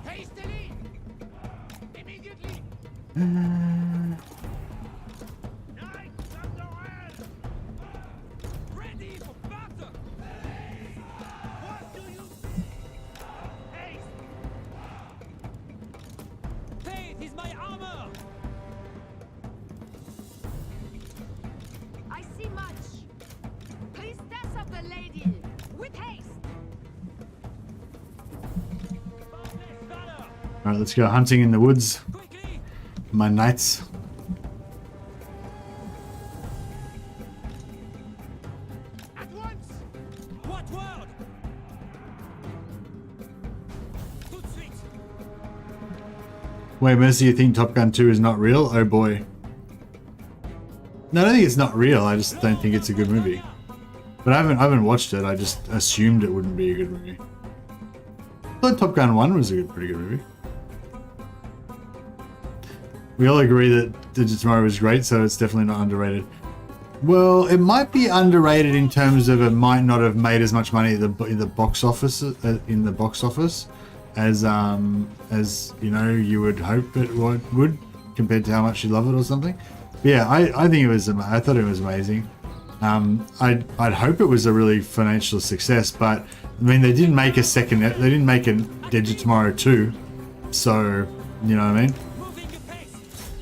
Hastily! Immediately! Knights of the Red! Ready for battle! What do you see? Haste! Faith is my armor. I see much. Priestess of the Lady, with haste. All right, let's go hunting in the woods. Quickly. My knights. Outward! Tout de suite! Wait, Mercy, you think Top Gun 2 is not real? Oh boy. No, I don't think it's not real. I just don't think it's a good movie. But I haven't watched it. I just assumed it wouldn't be a good movie. I thought Top Gun 1 was a pretty good movie. We all agree that Digit Tomorrow was great, so it's definitely not underrated. Well, it might be underrated in terms of it might not have made as much money in the box office as you know you would hope it would compared to how much you love it or something. But yeah, I think it was. I thought it was amazing. I'd hope it was a really financial success, but I mean they didn't make a second. They didn't make a Digit Tomorrow 2, so you know what I mean.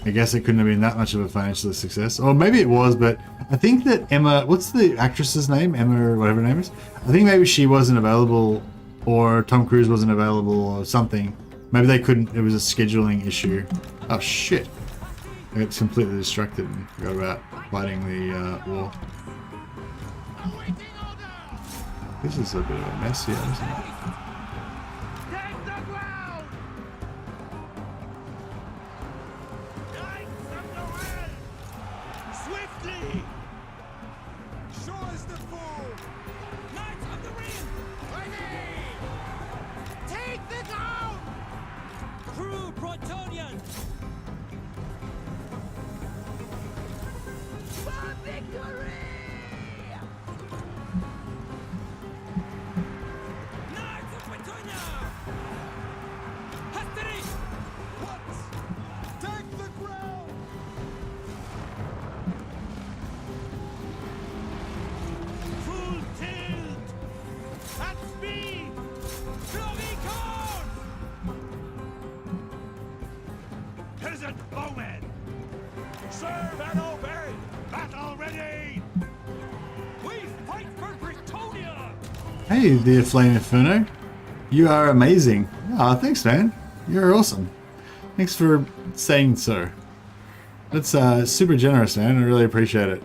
I guess it couldn't have been that much of a financial success. Or maybe it was, but I think that Emma... What's the actress's name? Emma or whatever her name is? I think maybe she wasn't available or Tom Cruise wasn't available or something. Maybe they couldn't... It was a scheduling issue. Oh, shit. I got completely distracted and forgot about fighting the war. This is a bit of a mess here, isn't it? Serve and obey! Battle ready! We fight for Brettonia! Hey, the Flame Inferno. You are amazing. Ah, thanks, man. You're awesome. Thanks for saying so. That's super generous, man. I really appreciate it.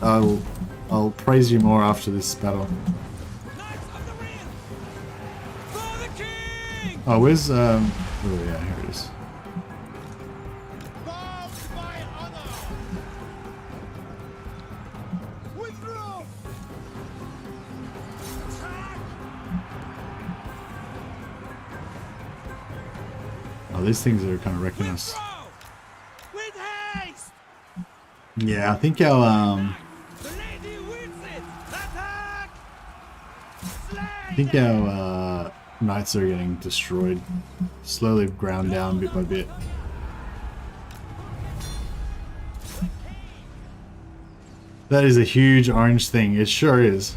I'll praise you more after this battle. Oh, where's oh yeah, here it is. Oh, these things are kind of wrecking us. Yeah, I think our knights are getting destroyed, slowly ground down bit by bit. That is a huge orange thing. It sure is.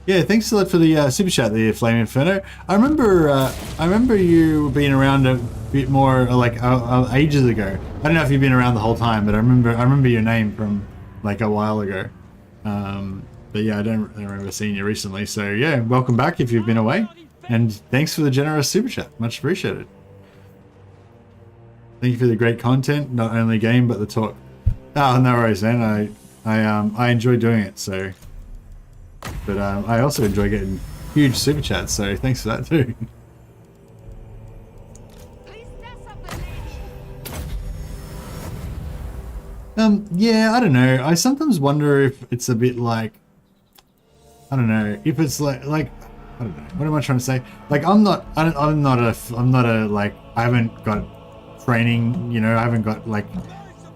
Yeah, thanks a lot for the super chat, the Flame Inferno. I remember you being around a bit more like ages ago. I don't know if you've been around the whole time, but I remember your name from like a while ago. But yeah, I don't remember seeing you recently. So yeah, welcome back if you've been away, and thanks for the generous super chat. Much appreciated. Thank you for the great content, not only game but the talk. Oh, no worries, man. I enjoy doing it. So. But I also enjoy getting huge super chats, so thanks for that too. Yeah, I don't know. I sometimes wonder if it's a bit like, I don't know, if it's like I don't know. What am I trying to say? Like I'm not a like, I haven't got training, you know, I haven't got like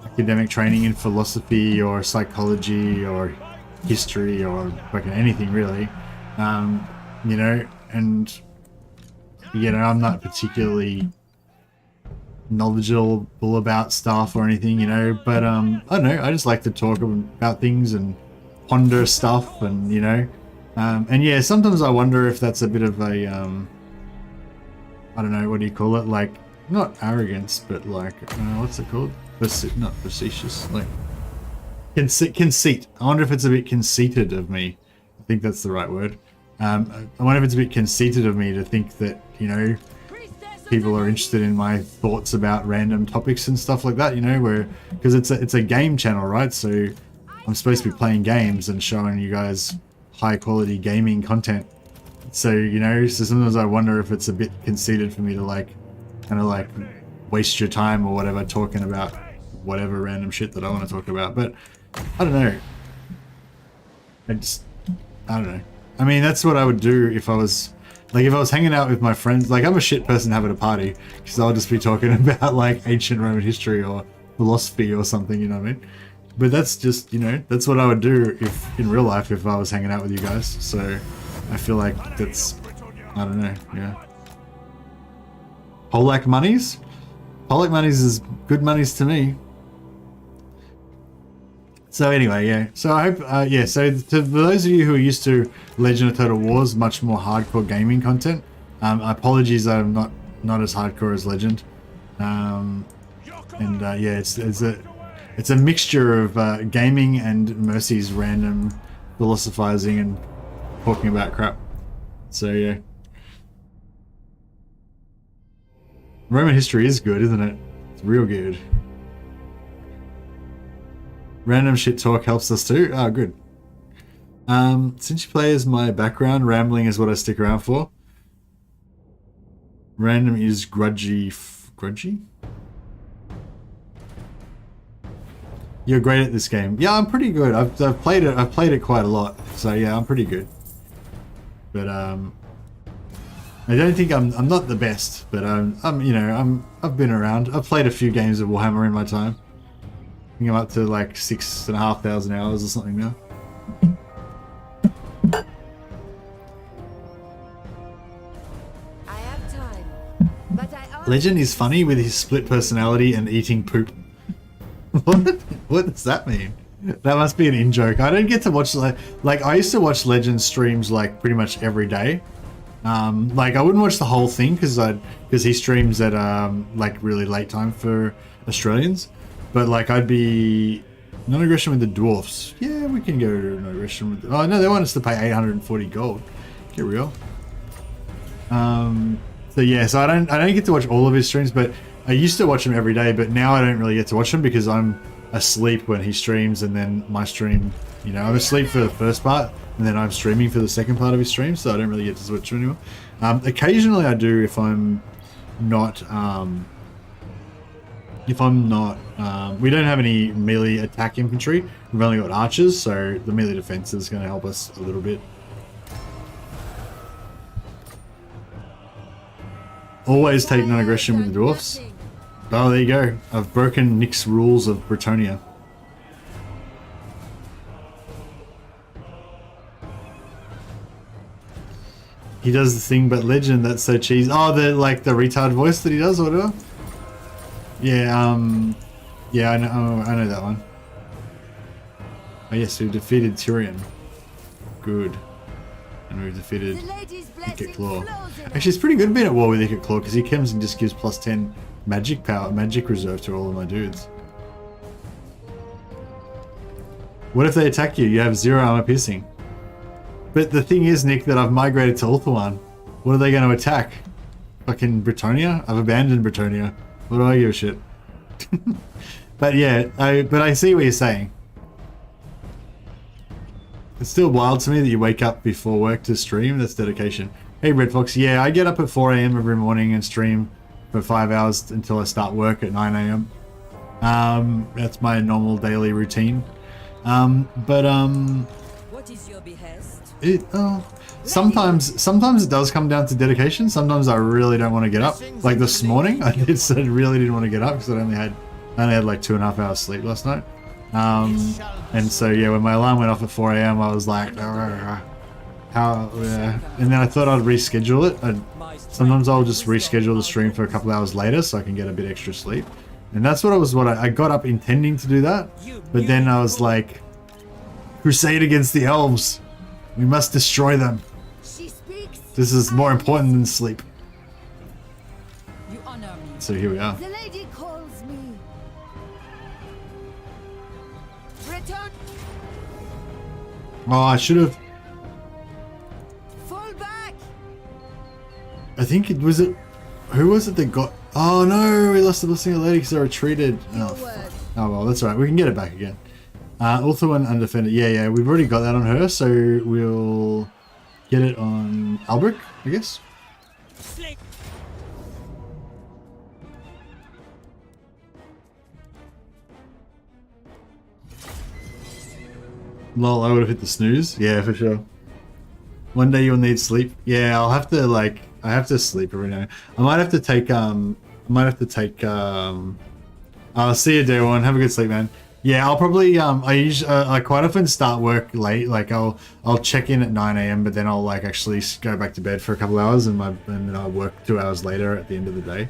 academic training in philosophy or psychology or history or fucking anything really, you know, and you know, I'm not particularly knowledgeable about stuff or anything, you know, but I don't know, I just like to talk about things and ponder stuff, and you know, and yeah, sometimes I wonder if that's a bit of a I don't know, what do you call it, like not arrogance, but like what's it called, not facetious, like conceit. I wonder if it's a bit conceited of me. I think that's the right word. I wonder if it's a bit conceited of me to think that, you know, people are interested in my thoughts about random topics and stuff like that, you know, where, because it's a game channel, right? So I'm supposed to be playing games and showing you guys high quality gaming content. So, you know, so sometimes I wonder if it's a bit conceited for me to like, kind of like waste your time or whatever talking about whatever random shit that I want to talk about. But I don't know. I don't know. I mean, that's what I would do if I was, like, if I was hanging out with my friends. Like, I'm a shit person having a party, because I'll just be talking about, like, ancient Roman history or philosophy or something, you know what I mean? But that's just, you know, that's what I would do if, in real life, if I was hanging out with you guys. So, I feel like that's, I don't know, yeah. Polak monies? Polak monies is good monies to me. So anyway, yeah. So I hope, yeah. So for those of you who are used to Legend of Total War's much more hardcore gaming content, apologies, I'm not as hardcore as Legend. Yeah, it's a mixture of gaming and Mercy's random philosophizing and talking about crap. So yeah, Roman history is good, isn't it? It's real good. Random shit talk helps us too. Oh, good. Since you play as my background, rambling is what I stick around for. Random is grudgy. Grudgy? You're great at this game. Yeah, I'm pretty good. I've played it. I've played it quite a lot. So yeah, I'm pretty good. But I don't think I'm not the best. But I've been around. I've played a few games of Warhammer in my time. I think I'm up to like 6,500 hours or something now. I have time, but Legend is funny with his split personality and eating poop. What does that mean? That must be an in-joke. I don't get to watch like I used to watch Legend streams like pretty much every day. Like I wouldn't watch the whole thing because he streams at like really late time for Australians. But like I'd be non-aggression with the dwarfs. Yeah, we can go to non-aggression with. Oh no, they want us to pay 840 gold. Get real. So yeah, so I don't get to watch all of his streams, but I used to watch him every day. But now I don't really get to watch him because I'm asleep when he streams, and then my stream, you know, I'm asleep for the first part, and then I'm streaming for the second part of his stream, so I don't really get to switch anymore. Occasionally I do if I'm not. We don't have any melee attack infantry. We've only got archers, so the melee defense is going to help us a little bit. Always take non-aggression with the dwarfs. Oh, there you go. I've broken Nick's rules of Brettonia. He does the thing, but Legend, that's so cheesy. Oh, the retard voice that he does, or whatever. Yeah, yeah, I know that one. Oh yes, we defeated Tyrion. Good. And we've defeated Ikit Claw. Actually, it's pretty good being at war with Ikit Claw because he comes and just gives +10 magic power, magic reserve to all of my dudes. What if they attack you? You have 0 armor piercing. But the thing is, Nick, that I've migrated to Ulthuan. What are they going to attack? Fucking Brettonia? I've abandoned Brettonia. What do I give a shit? But yeah, I see what you're saying. It's still wild to me that you wake up before work to stream. That's dedication. Hey Red Fox, yeah, I get up at 4 AM every morning and stream for 5 hours until I start work at 9 AM. That's my normal daily routine. What is your behest? Sometimes it does come down to dedication. Sometimes I really don't want to get up. Like this morning, I really didn't want to get up because I only had like 2.5 hours sleep last night. And so yeah, when my alarm went off at 4 AM, I was like, how? Yeah. And then I thought I'd reschedule it. Sometimes I'll just reschedule the stream for a couple hours later so I can get a bit extra sleep. And that's what I got up intending to do that. But then I was like, crusade against the elves. We must destroy them. This is more important than sleep. You honor me. So here we are. The lady calls me. Breton. Oh, I should have. Fall back. I think it was it. Who was it that got? Oh no, we lost the blessing of the lady because they retreated. Oh, fuck. Oh well, that's alright. We can get it back again. Ulthuan undefended. Yeah, we've already got that on her, so we'll get it on Albrecht, I guess. Slay. Lol, I would have hit the snooze. Yeah, for sure. One day you'll need sleep. Yeah, I'll have to I have to sleep every night. I might have to take I'll see you day one. Have a good sleep, man. Yeah, I'll probably I quite often start work late. Like I'll check in at 9 AM, but then I'll like actually go back to bed for a couple hours, and then I'll work 2 hours later at the end of the day.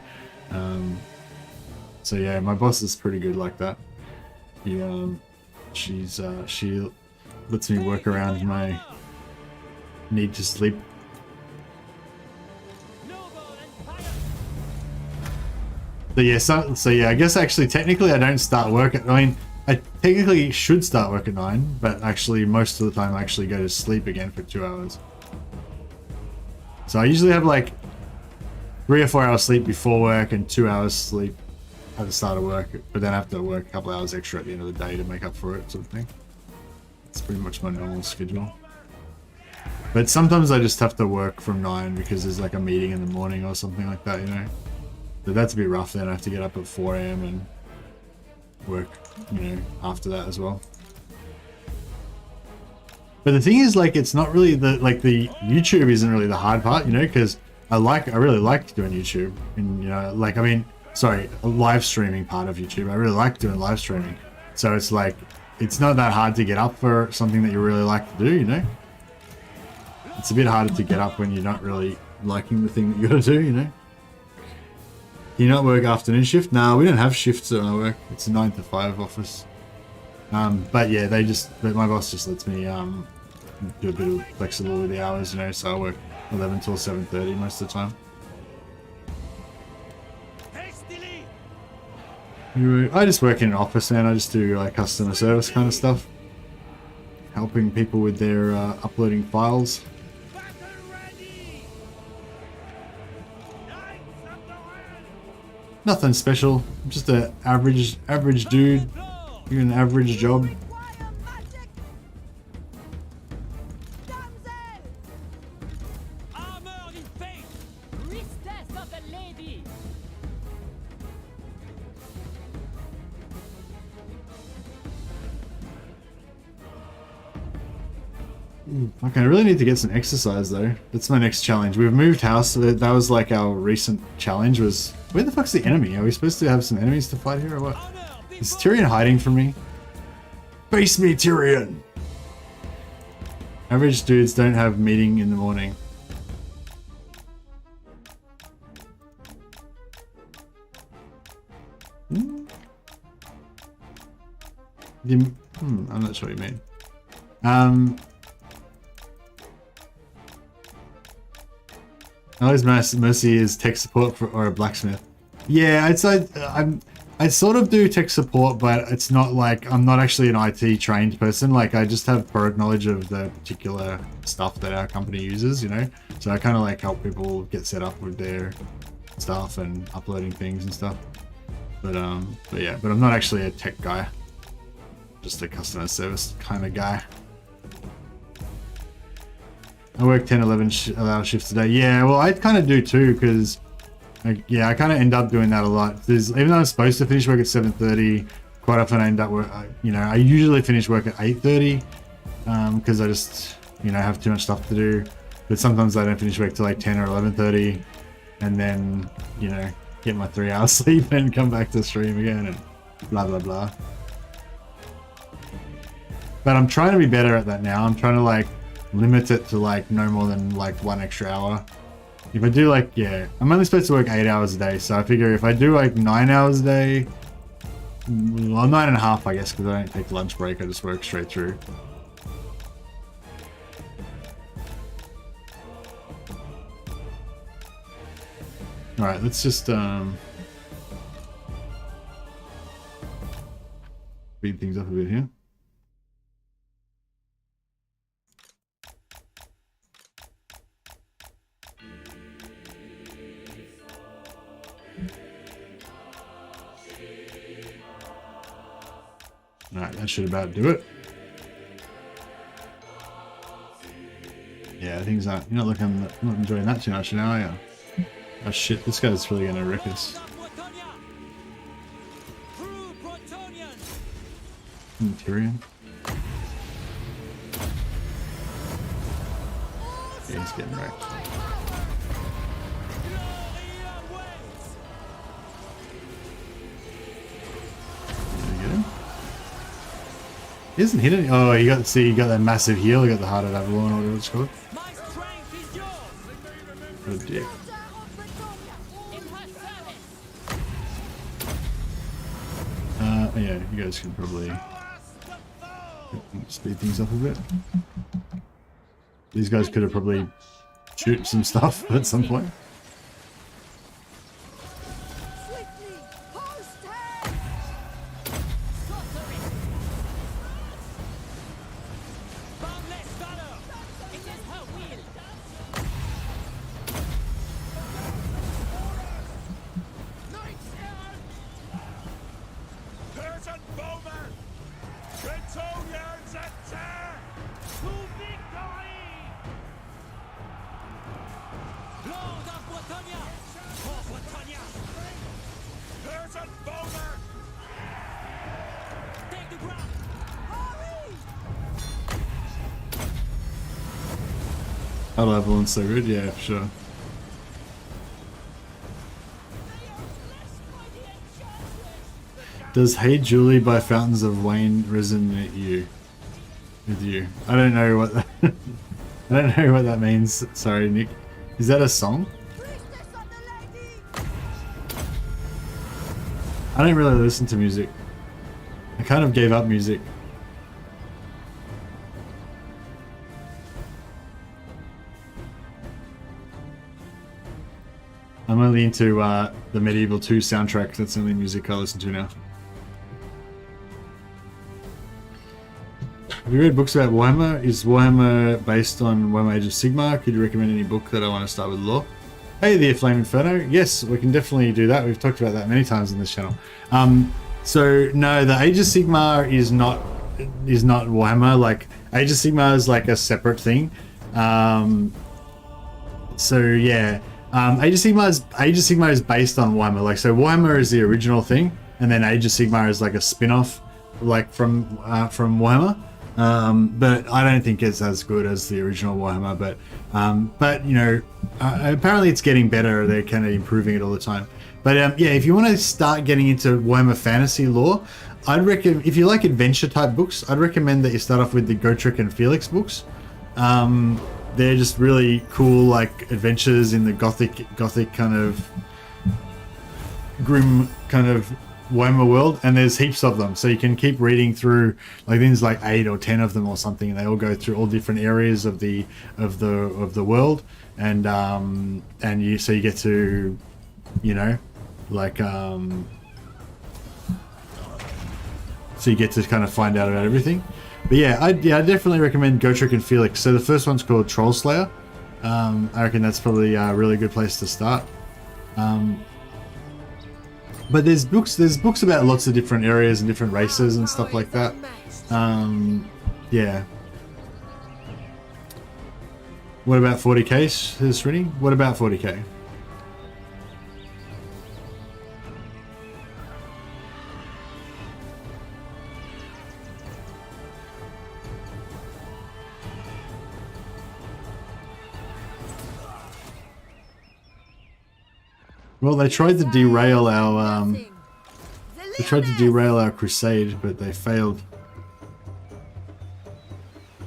So yeah, my boss is pretty good like that. She lets me work around my need to sleep. So yeah, I guess actually technically I don't start work at, I mean, I technically should start work at 9, but actually most of the time I actually go to sleep again for 2 hours. So I usually have like 3 or 4 hours sleep before work and 2 hours sleep at the start of work, but then I have to work a couple hours extra at the end of the day to make up for it, sort of thing. It's pretty much my normal schedule. But sometimes I just have to work from 9 because there's like a meeting in the morning or something like that, you know. But that's a bit rough then. I have to get up at 4 AM and work, you know, after that as well. But the thing is, like, it's not really the YouTube isn't really the hard part, you know, because I really like doing YouTube, and, you know, like, I mean, sorry, a live streaming part of YouTube. I really like doing live streaming. So it's like, it's not that hard to get up for something that you really like to do, you know? It's a bit harder to get up when you're not really liking the thing that you gotta do, you know? Do you not work afternoon shift? No, we don't have shifts at my work. It's a 9 to 5 office. But yeah, but my boss just lets me do a bit of flexible with the hours, you know, so I work 11 till 7:30 most of the time. I just work in an office, man. I just do like customer service kind of stuff. Helping people with their uploading files. Nothing special. I'm just an average dude doing an average job. Okay, I really need to get some exercise though. That's my next challenge. We've moved house. So that was like our recent challenge was... Where the fuck's the enemy? Are we supposed to have some enemies to fight here or what? Is Tyrion hiding from me? Face me, Tyrion! Average dudes don't have meeting in the morning. I'm not sure what you mean. Always Mercy is tech support or a blacksmith. Yeah, I sort of do tech support, but it's not like, I'm not actually an IT trained person. Like, I just have product knowledge of the particular stuff that our company uses, you know? So I kind of like help people get set up with their stuff and uploading things and stuff. But yeah, but I'm not actually a tech guy. Just a customer service kind of guy. I work 10, 11 hour shifts a day. Yeah, well, I kind of do too, because I kind of end up doing that a lot. Even though I'm supposed to finish work at 7:30, quite often I end up you know, I usually finish work at 8:30, because I just, you know, have too much stuff to do. But sometimes I don't finish work till like 10 or 11:30, and then, you know, get my 3 hours sleep and come back to stream again and blah blah blah. But I'm trying to be better at that now. I'm trying to like limit it to like no more than like 1 extra hour. If I do like, yeah, I'm only supposed to work 8 hours a day, so I figure if I do like 9 hours a day, well, 9.5 I guess, because I don't take lunch break, I just work straight through. Alright, let's just speed things up a bit here. Alright, that should about do it. Yeah, things aren't. You're not enjoying that too much now, are you? Oh shit, this guy's really gonna wreck us. Brettonia! True Bretonnian! Tyrion. Yeah, he's getting wrecked. He isn't hit any. Oh, you got that massive heal. You got the Heart of Avalon or whatever it's called. My strength is yours! What a dick. Yeah, you guys can probably speed things up a bit. These guys could have probably shoot some stuff at some point. Persian bowmen! Bretonians attack! To victory! Lord of Brettonia! For Brettonia! Persian bowmen! Take the ground! I'll have one so good, yeah, for sure. Does Hey Julie by Fountains of Wayne resonate with you? I don't know what that I don't know what that means. Sorry, Nick. Is that a song? I don't really listen to music. I kind of gave up music. I'm only into the Medieval 2 soundtrack. That's the only music I listen to now. Have you read books about Warhammer? Is Warhammer based on Warhammer Age of Sigmar? Could you recommend any book that I want to start with lore? Hey there, Flame Inferno. Yes, we can definitely do that. We've talked about that many times on this channel. So no, the Age of Sigmar is not Warhammer. Like Age of Sigmar is like a separate thing. So yeah, Age of Sigmar is based on Warhammer. Like so, Warhammer is the original thing, and then Age of Sigmar is like a spin-off, like from Warhammer. But I don't think it's as good as the original Warhammer. But you know, apparently it's getting better. They're kind of improving it all the time. But yeah, if you want to start getting into Warhammer fantasy lore, I'd recommend, if you like adventure type books, I'd recommend that you start off with the Gotrek and Felix books. They're just really cool, like adventures in the gothic kind of grim kind of Warhammer world, and there's heaps of them, so you can keep reading through. Like there's like 8 or 10 of them or something, and they all go through all different areas of the world, and you get to, you know, like so you get to kind of find out about everything. But yeah, I definitely recommend Gotrek and Felix. So the first one's called Troll Slayer. I reckon that's probably a really good place to start. But there's books about lots of different areas and different races and stuff like that. Yeah. What about 40k, Srini? What about 40k? Well, they tried to derail our Crusade, but they failed.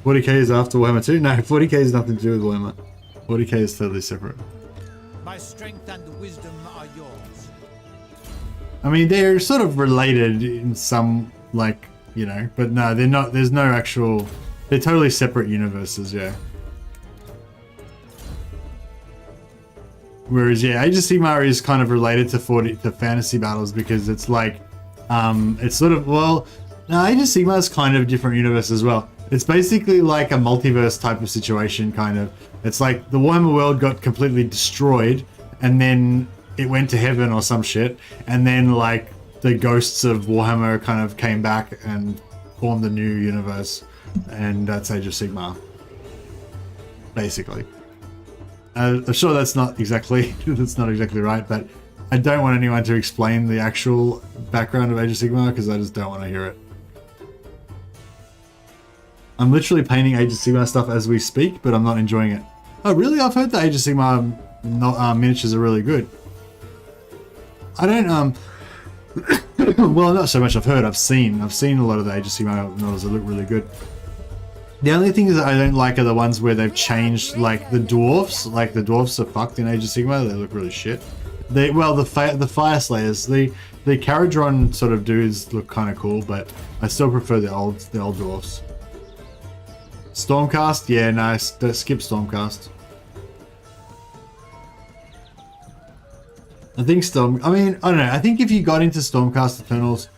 40k is after Warhammer 2? No, 40k has nothing to do with Warhammer. 40k is totally separate. My strength and wisdom are yours. I mean, they're sort of related in some, like, you know, but no, they're not. There's no actual. They're totally separate universes, yeah. Whereas, yeah, Age of Sigmar is kind of related to fantasy battles because it's like, it's sort of, well, no, Age of Sigmar is kind of a different universe as well. It's basically like a multiverse type of situation, kind of. It's like the Warhammer world got completely destroyed, and then it went to heaven or some shit, and then like the ghosts of Warhammer kind of came back and formed a new universe, and that's Age of Sigmar, basically. I'm sure that's not exactly right, but I don't want anyone to explain the actual background of Age of Sigmar because I just don't want to hear it. I'm literally painting Age of Sigmar stuff as we speak, but I'm not enjoying it. Oh really? I've heard the Age of Sigmar miniatures are really good. I don't well, not so much I've heard, I've seen a lot of the Age of Sigmar models that look really good. The only things that I don't like are the ones where they've changed, like the dwarfs. Like the dwarfs are fucked in Age of Sigmar. They look really shit. The Fire Slayers, the Caradron sort of dudes look kind of cool, but I still prefer the old dwarfs. Stormcast, yeah, nice. Skip Stormcast. I think I don't know. I think if you got into Stormcast Eternals,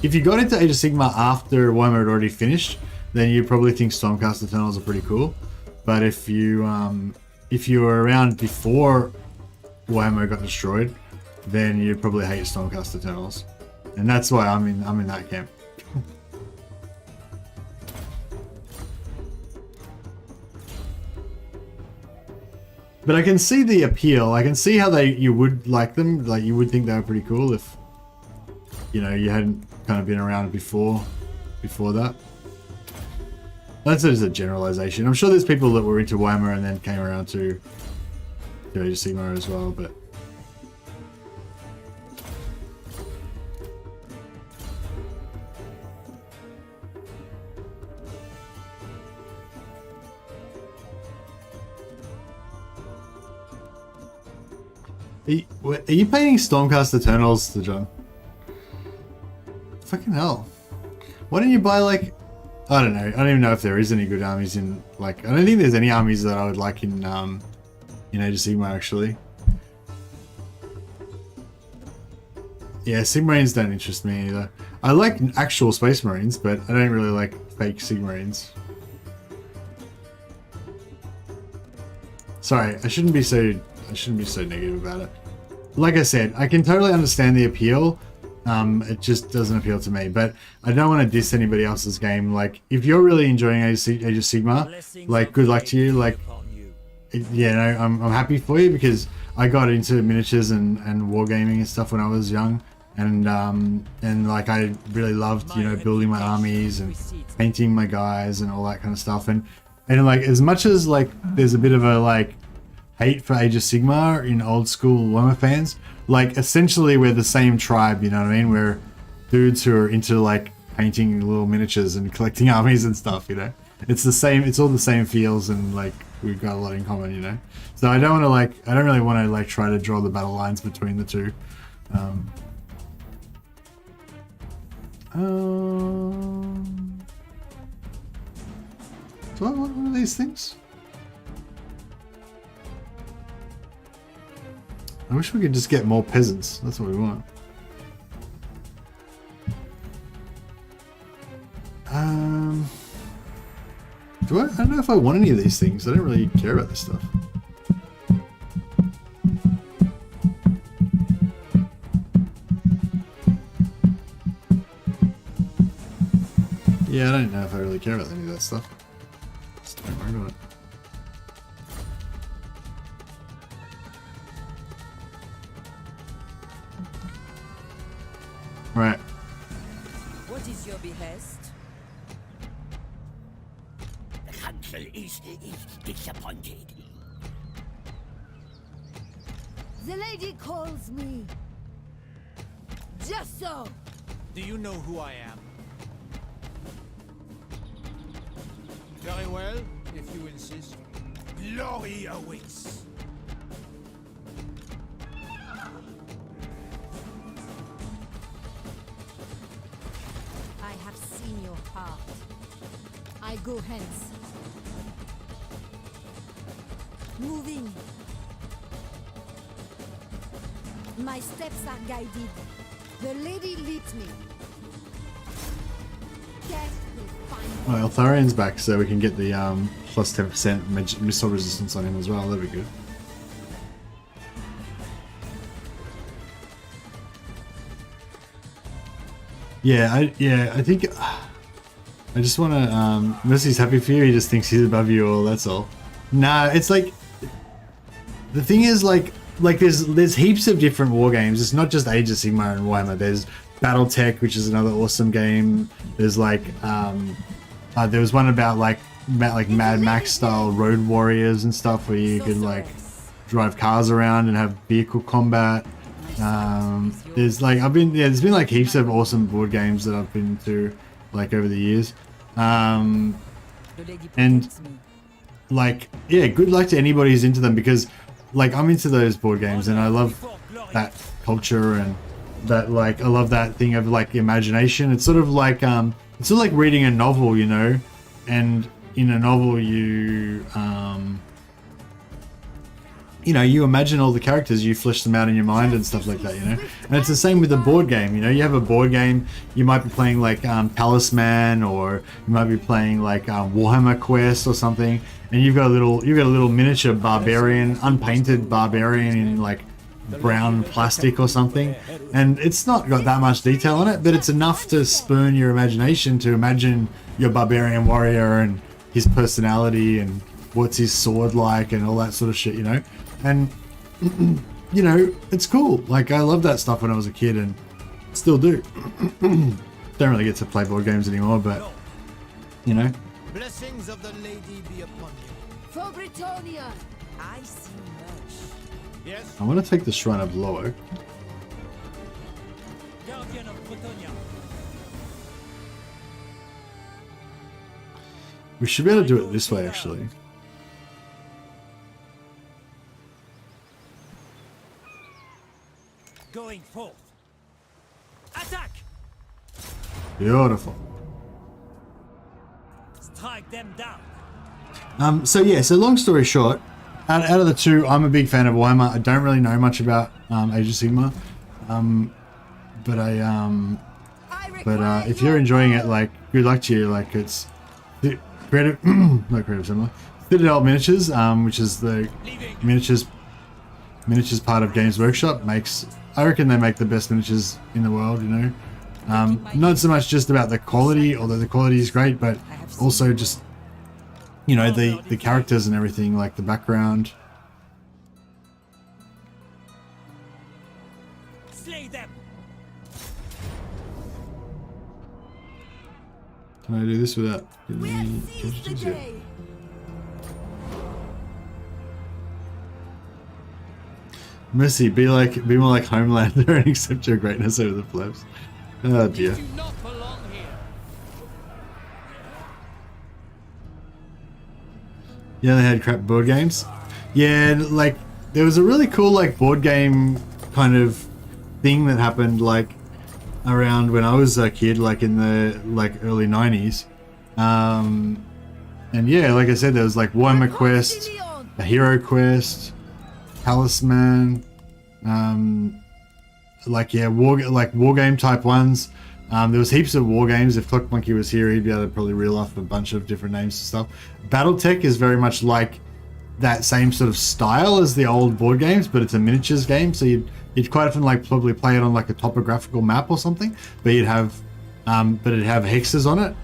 if you got into Age of Sigmar after Warhammer had already finished, then you probably think Stormcast Eternals are pretty cool. But if you were around before Warhammer got destroyed, then you probably hate Stormcast Eternals, and that's why I'm in that camp. But I can see the appeal. I can see how you would like them. Like you would think they were pretty cool if you hadn't kind of been around before that. That's just a generalization. I'm sure there's people that were into Warhammer and then came around to Age of Sigmar as well, but are you painting Stormcast Eternals, John? Fucking hell. Why don't you buy, like, I don't know. I don't even know if there is any good armies in, like, I don't think there's any armies that I would like in Age of Sigmar, actually. Yeah, Sigmarines don't interest me either. I like actual Space Marines, but I don't really like fake Sigmarines. Sorry, I shouldn't be so negative about it. Like I said, I can totally understand the appeal. It just doesn't appeal to me, but I don't want to diss anybody else's game. Like, if you're really enjoying Age of Sigmar, like, good luck to you. Like, yeah, no, I'm happy for you because I got into miniatures and wargaming and stuff when I was young, and like I really loved building my armies and painting my guys and all that kind of stuff. And like, as much as like there's a bit of a like hate for Age of Sigmar in old school Warhammer fans, like essentially we're the same tribe, you know what I mean? We're dudes who are into like painting little miniatures and collecting armies and stuff, It's the same, it's all the same feels, and like we've got a lot in common, So I don't really want to like try to draw the battle lines between the two. Do I want one of these things? I wish we could just get more peasants. That's what we want. I don't know if I want any of these things. I don't really care about this stuff. Yeah, I don't know if I really care about any of that stuff. Just don't worry about it. Right. What is your behest? The council is disappointed. The lady calls me. Just so. Do you know who I am? Very well, if you insist. Glory awaits. I have seen your heart. I go hence. Moving. My steps are guided. The lady leads me. Death will find me. Well, Eltharian's back, so we can get the plus 10% missile resistance on him as well. That'd be good. Yeah, I think I just want to, Mercy's happy for you, he just thinks he's above you all, that's all. Nah, it's like, the thing is like there's heaps of different war games. It's not just Age of Sigmar and Warhammer. There's BattleTech, which is another awesome game. There's like, there was one about like Mad Max style road warriors and stuff where you could like drive cars around and have vehicle combat. There's like, there's been like heaps of awesome board games that I've been to like over the years. And like, yeah, good luck to anybody who's into them, because like I'm into those board games and I love that culture and that, like, I love that thing of like imagination. It's sort of like reading a novel, you know, and in a novel you you know, you imagine all the characters, you flesh them out in your mind and stuff like that, you know. And it's the same with the board game, you know. You have a board game, you might be playing like Talisman, or you might be playing like Warhammer Quest or something, and you've got a little miniature barbarian, unpainted barbarian in like brown plastic or something, and it's not got that much detail on it, but it's enough to spurn your imagination to imagine your barbarian warrior and his personality and what's his sword like and all that sort of shit, you know. And you know, it's cool. Like, I loved that stuff when I was a kid and still do. Don't really get to play board games anymore, but you know. Blessings of the lady be upon you. For Brettonia! I see much. Yes? I want to take the Shrine of Lower. Guardian of Brettonia. We should be able to do it this way, actually. Going forth. Attack! Beautiful. Strike them down. So yeah, so long story short, out of the two, I'm a big fan of Warhammer. I don't really know much about Age of Sigmar, but if you're enjoying it, like, good luck to you. Like, it's creative, not creative similar. Citadel Miniatures, which is the miniatures part of Games Workshop, makes, I reckon they make the best miniatures in the world, you know. Not so much just about the quality, although the quality is great, but also just, you know, the characters and everything, like the background. Slay them. Can I do this without getting We any have seized the casualties? Yeah. day! Mercy, be more like Homelander and accept your greatness over the plebs. Oh dear. Do not belong here. Yeah, they had crap board games. Yeah, like, there was a really cool like board game kind of thing that happened like around when I was a kid, like in the like early 90s. And yeah, like I said, there was like Warhammer Quest, a Hero Quest, Talisman, like, yeah, war game type ones. There was heaps of war games. If Clock Monkey was here, he'd be able to probably reel off a bunch of different names and stuff. BattleTech is very much like that same sort of style as the old board games, but it's a miniatures game. So you'd quite often like probably play it on like a topographical map or something, but it'd have hexes on it.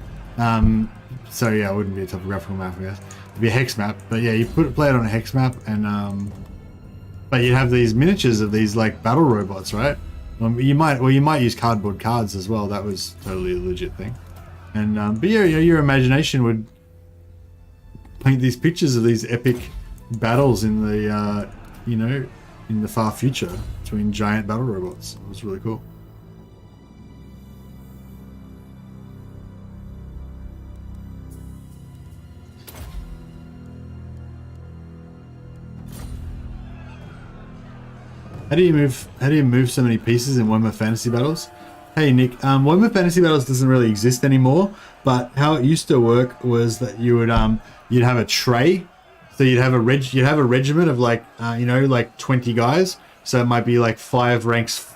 So yeah, it wouldn't be a topographical map, I guess. It'd be a hex map, but yeah, you play it on a hex map, and but you'd have these miniatures of these like battle robots, right? You might use cardboard cards as well. That was totally a legit thing. And but yeah, your imagination would paint these pictures of these epic battles in the in the far future between giant battle robots. It was really cool. How do you move so many pieces in Warhammer Fantasy Battles? Hey Nick, Warhammer Fantasy Battles doesn't really exist anymore, but how it used to work was that you would you'd have a tray, so you'd have a regiment of like like 20 guys, so it might be like 5 ranks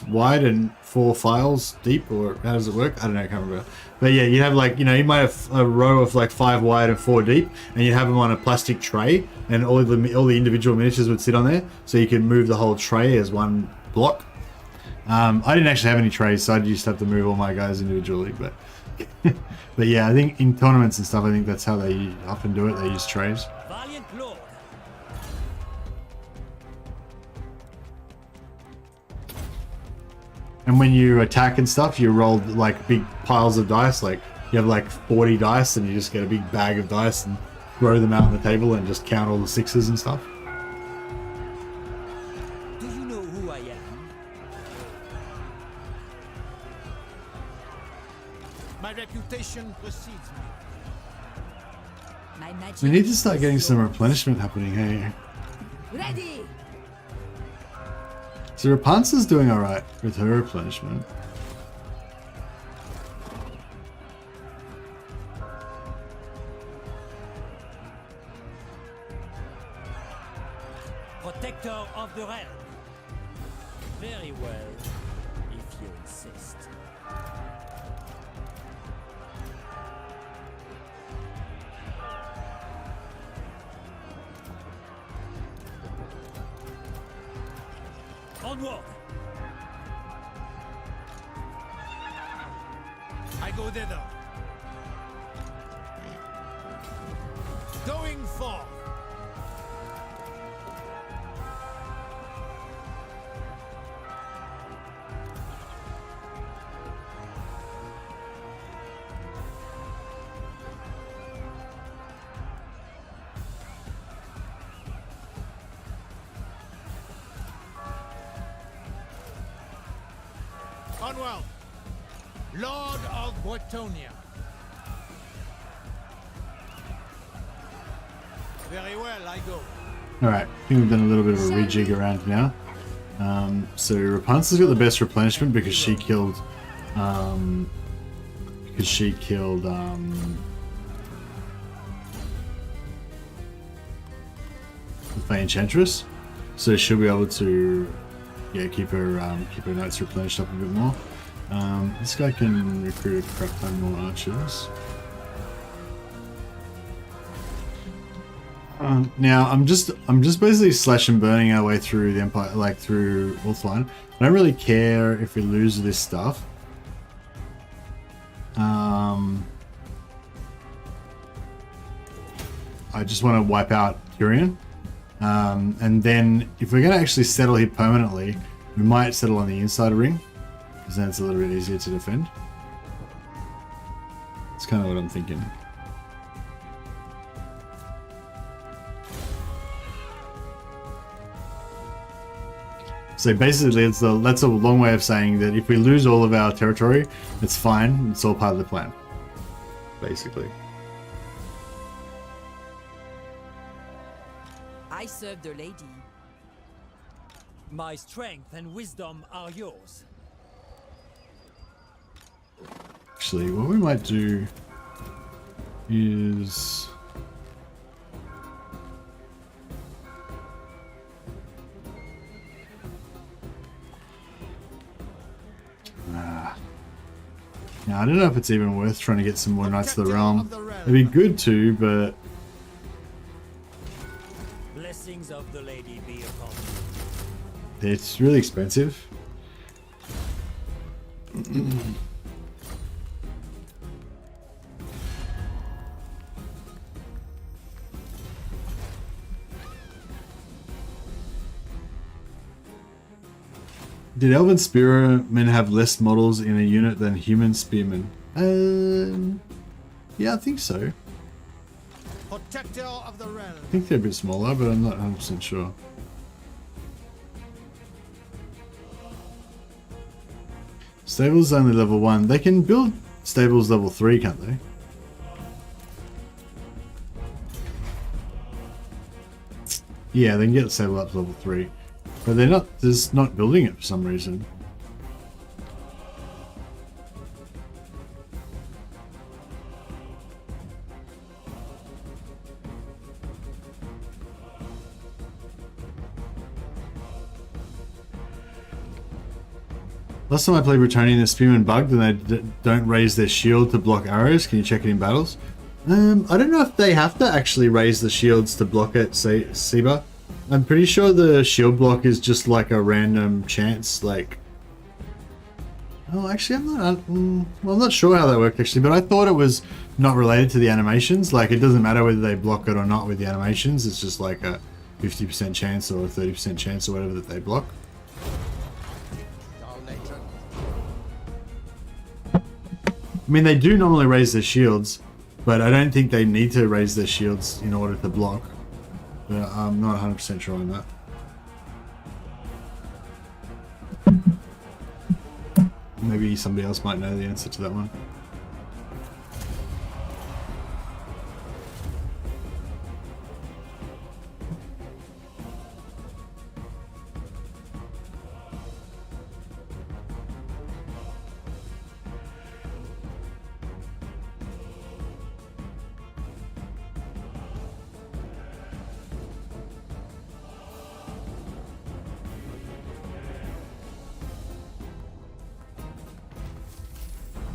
wide and 4 files deep, or how does it work? I don't know, I can't remember. But yeah, you have like, you might have a row of like 5 wide and 4 deep, and you have them on a plastic tray, and all the individual miniatures would sit on there, so you can move the whole tray as one block. I didn't actually have any trades, so I just have to move all my guys individually. But but yeah, I think in tournaments and stuff, I think that's how they often do it. They use trades. Valiant Lord. And when you attack and stuff, you roll like big piles of dice. Like you have like 40 dice, and you just get a big bag of dice and throw them out on the table and just count all the sixes and stuff. Do you know who I am? My reputation precedes me. My magic We need to start is getting some yours. replenishment happening. Hey, Ready! so Repanse is doing all right with her replenishment. Protector of the realm. Very well, if you insist. Onward! I go thither. Going forth. Onwell, Lord of Brettonia. Very well, I go. All right, I think we've done a little bit of a rejig around now. So Repanse has got the best replenishment because she killed, the Fey Enchantress. So she'll be able to, yeah, keep her notes replenished up a bit more. This guy can recruit a crap ton more archers. Now I'm just basically slash and burning our way through the Empire, like through Ulthuan. I don't really care if we lose this stuff. I just want to wipe out Tyrion. And then if we're going to actually settle here permanently, we might settle on the inside ring, because then it's a little bit easier to defend. That's kind of what I'm thinking. So basically, that's a long way of saying that if we lose all of our territory, it's fine. It's all part of the plan, basically. I serve the lady. My strength and wisdom are yours. Actually, what we might do is... Now, I don't know if it's even worth trying to get some more Knights of the Realm. It'd be good to, but... Blessings of the lady be upon you. It's really expensive. Did Elven Spearmen have less models in a unit than human spearmen? Yeah, I think so. Protector of the realm. I think they're a bit smaller, but I'm not 100% sure. Stables only level 1. They can build stables level 3, can't they? Yeah, they can get the stable up to level 3. But they're not just not building it for some reason. Last time I played Bretonnian, the spearmen bugged and they don't raise their shield to block arrows. Can you check it in battles? I don't know if they have to actually raise the shields to block it, say Seba. I'm pretty sure the shield block is just like a random chance, like Oh, actually, well, I'm not sure how that worked actually, but I thought it was not related to the animations. Like, it doesn't matter whether they block it or not with the animations. It's just like a 50% chance or a 30% chance or whatever that they block. I mean, they do normally raise their shields, but I don't think they need to raise their shields in order to block. But I'm not 100% sure on that. Maybe somebody else might know the answer to that one.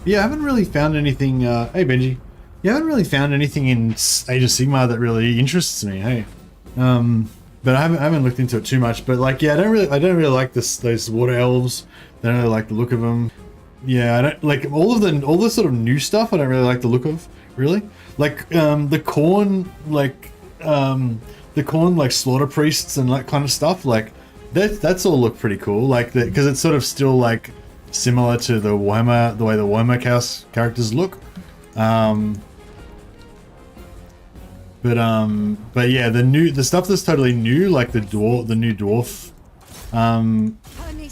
Yeah, I haven't really found anything. Hey Benji, yeah, I haven't really found anything in Age of Sigmar that really interests me. Hey, but I haven't looked into it too much. But like, yeah, I don't really like those water elves. I don't really like the look of them. Yeah, I don't like all the sort of new stuff. I don't really like the look of, really. Like the corn like slaughter priests and that kind of stuff. Like that's all look pretty cool. Like that, because it's sort of still like similar to the Warhammer, the way the Warhammer Chaos characters look. But yeah, the stuff that's totally new, like the new dwarf,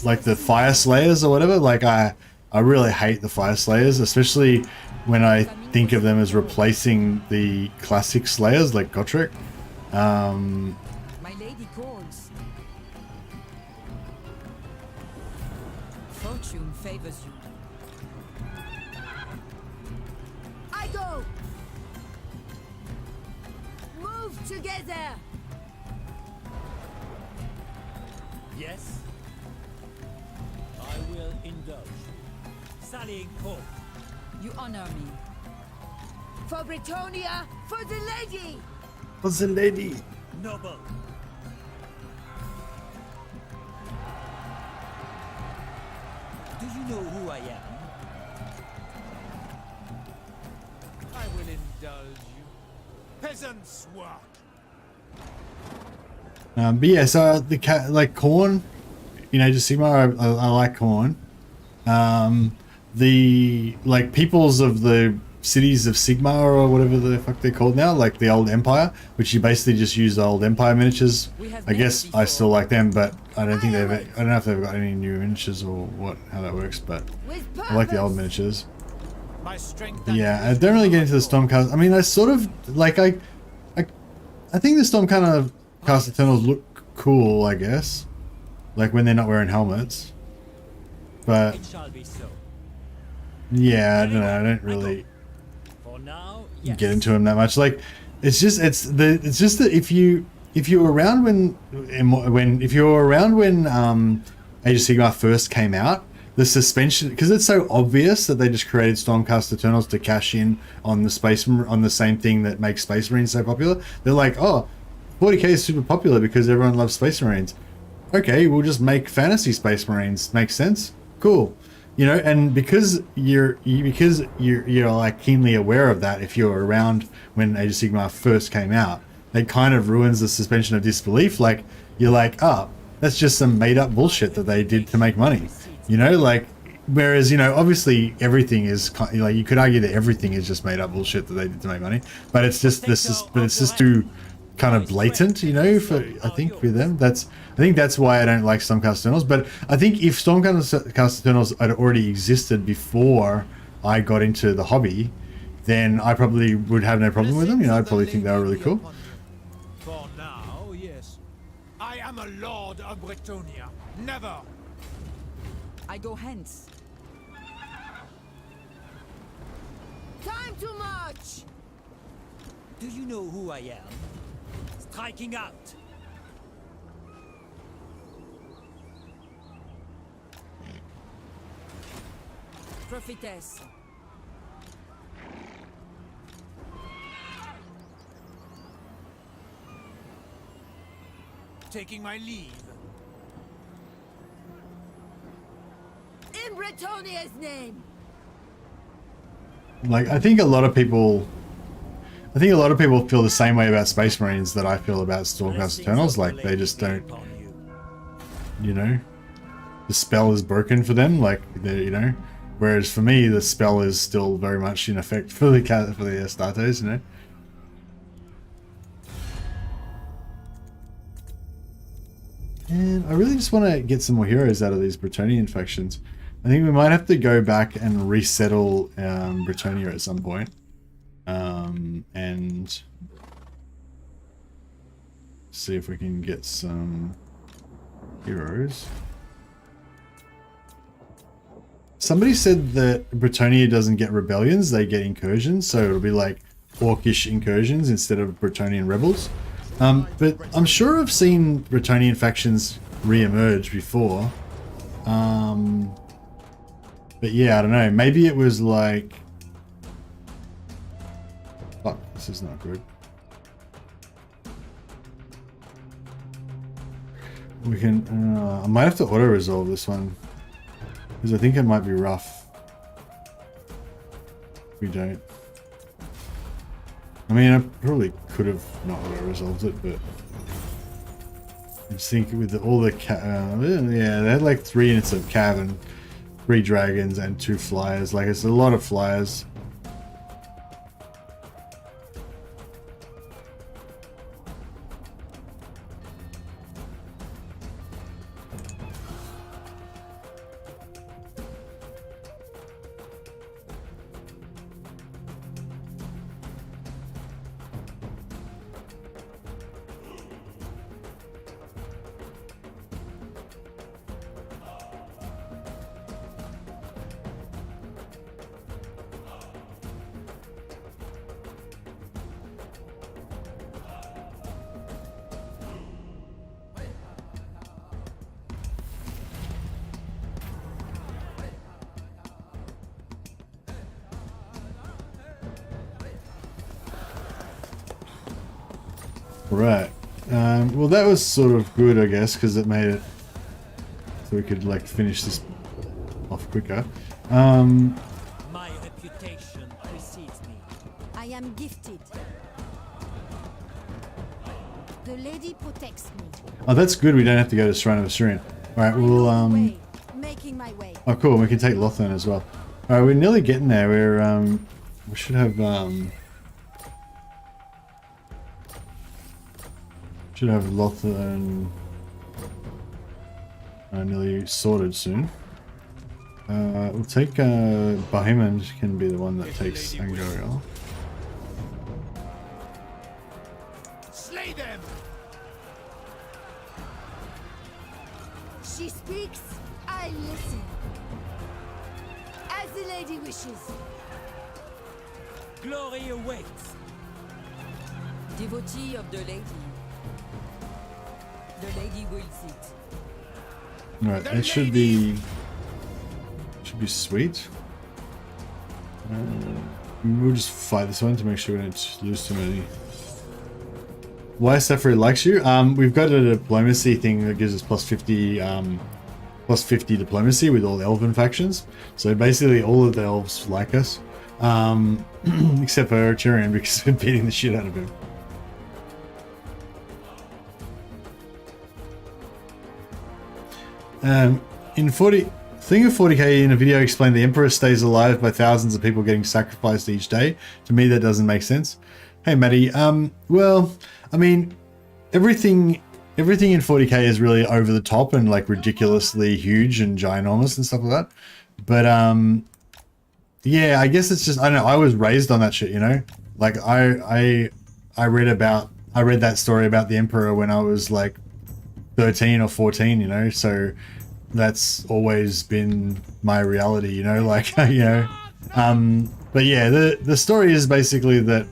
like the fire slayers or whatever. Like I really hate the fire slayers, especially when I think of them as replacing the classic slayers like Gotrek. My lady calls. Fortune favors you. I go. Move together. Yes? I will indulge. Sallying forth. You honor me. For Brettonia, for the lady. What's the lady? Noble. Do you know who I am? I will indulge you. Peasants work. But yeah, so like corn, you know, just Sigmar, I like corn. The like peoples of the cities of Sigmar or whatever the fuck they're called now, like the old Empire, which you basically just use the old Empire miniatures. I guess I still like them, but I don't think I don't know if they've got any new miniatures or how that works, but I like the old miniatures. My strength. But yeah, I don't really get into the Stormcast. I mean, I sort of like I think the Storm kind of cast Eternals look cool, I guess, like when they're not wearing helmets. But It shall be so. yeah, I don't know. I don't really For now, yes. get into them that much. Like, it's just that if you were around when Age of Sigmar first came out, the suspension, because it's so obvious that they just created Stormcast Eternals to cash in on the same thing that makes Space Marines so popular. They're like, oh, 40k is super popular because everyone loves Space Marines. Okay, we'll just make fantasy Space Marines. Makes sense. Cool. You know, and because you're like keenly aware of that, if you're around when Age of Sigmar first came out, it kind of ruins the suspension of disbelief. Like, you're like, oh, that's just some made up bullshit that they did to make money. You know, like, whereas, you know, obviously everything is like, you could argue that everything is just made up bullshit that they did to make money, but it's just too kind of blatant, you know, I think with them. I think that's why I don't like Stormcast Eternals. But I think if Stormcast Eternals had already existed before I got into the hobby, then I probably would have no problem with them. You know, I'd probably think they were really cool. For now, yes. I am a lord of Brettonia. Never. I go hence. Time to march. Do you know who I am? Striking out. Prophetess. Taking my leave. In Bretonnia's name. Like, I think a lot of people feel the same way about Space Marines that I feel about Stormcast Eternals. Like, they just don't, you know, the spell is broken for them. Like, you know, whereas for me, the spell is still very much in effect for the Astartes, you know. And I really just want to get some more heroes out of these Bretonnian factions. I think we might have to go back and resettle Brettonia at some point. And see if we can get some heroes. Somebody said that Brettonia doesn't get rebellions, they get incursions, so it'll be like orcish incursions instead of Bretonnian rebels. But I'm sure I've seen Bretonnian factions re-emerge before. But yeah, I don't know. Maybe it was like... Fuck, this is not good. We can... I might have to auto-resolve this one. Because I think it might be rough. If we don't. I mean, I probably could have not auto-resolved it, but... I just think with all the... yeah, they had like 3 units of cav and 3 dragons and 2 flyers. Like, it's a lot of flyers. Right. Well, that was sort of good, I guess, because it made it so we could like finish this off quicker. My reputation precedes me. I am gifted. The lady protects me. Oh, that's good. We don't have to go to Shrine of Assyrian. All right. We'll Making my way. Oh, cool. We can take Ulthuan as well. All right. We're nearly getting there. We should have Ulthuan nearly sorted soon. We'll take Bohemian can be the one that takes Angoriel. Slay them! She speaks, I listen. As the lady wishes. Glory awaits. Devotee of the lady. The lady wills it. Alright, that should be sweet. We'll just fight this one to make sure we don't lose too many. Why Sephiri likes you? We've got a diplomacy thing that gives us plus 50 diplomacy with all the elven factions. So basically all of the elves like us. Except for Tyrion because we're beating the shit out of him. Thing of 40k in a video explained the Emperor stays alive by thousands of people getting sacrificed each day. To me, that doesn't make sense. Hey, Maddie. Well, I mean, everything in 40k is really over the top and like ridiculously huge and ginormous and stuff like that. But yeah, I guess it's just, I don't know. I was raised on that shit, you know. Like I read that story about the Emperor when I was like 13 or 14, you know, so that's always been my reality, you know, like, you know, but yeah, the story is basically that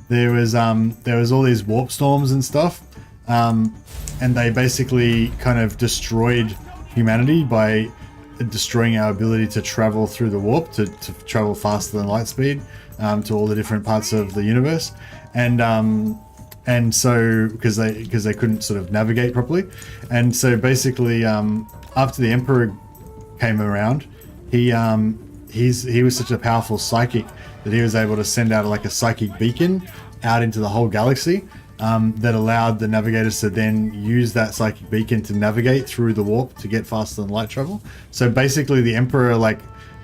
there was all these warp storms and stuff, and they basically kind of destroyed humanity by destroying our ability to travel through the warp, to travel faster than light speed, to all the different parts of the universe, and so because they couldn't sort of navigate properly, and so basically after the Emperor came around, he was such a powerful psychic that he was able to send out like a psychic beacon out into the whole galaxy, that allowed the navigators to then use that psychic beacon to navigate through the warp to get faster than light travel. So basically the Emperor like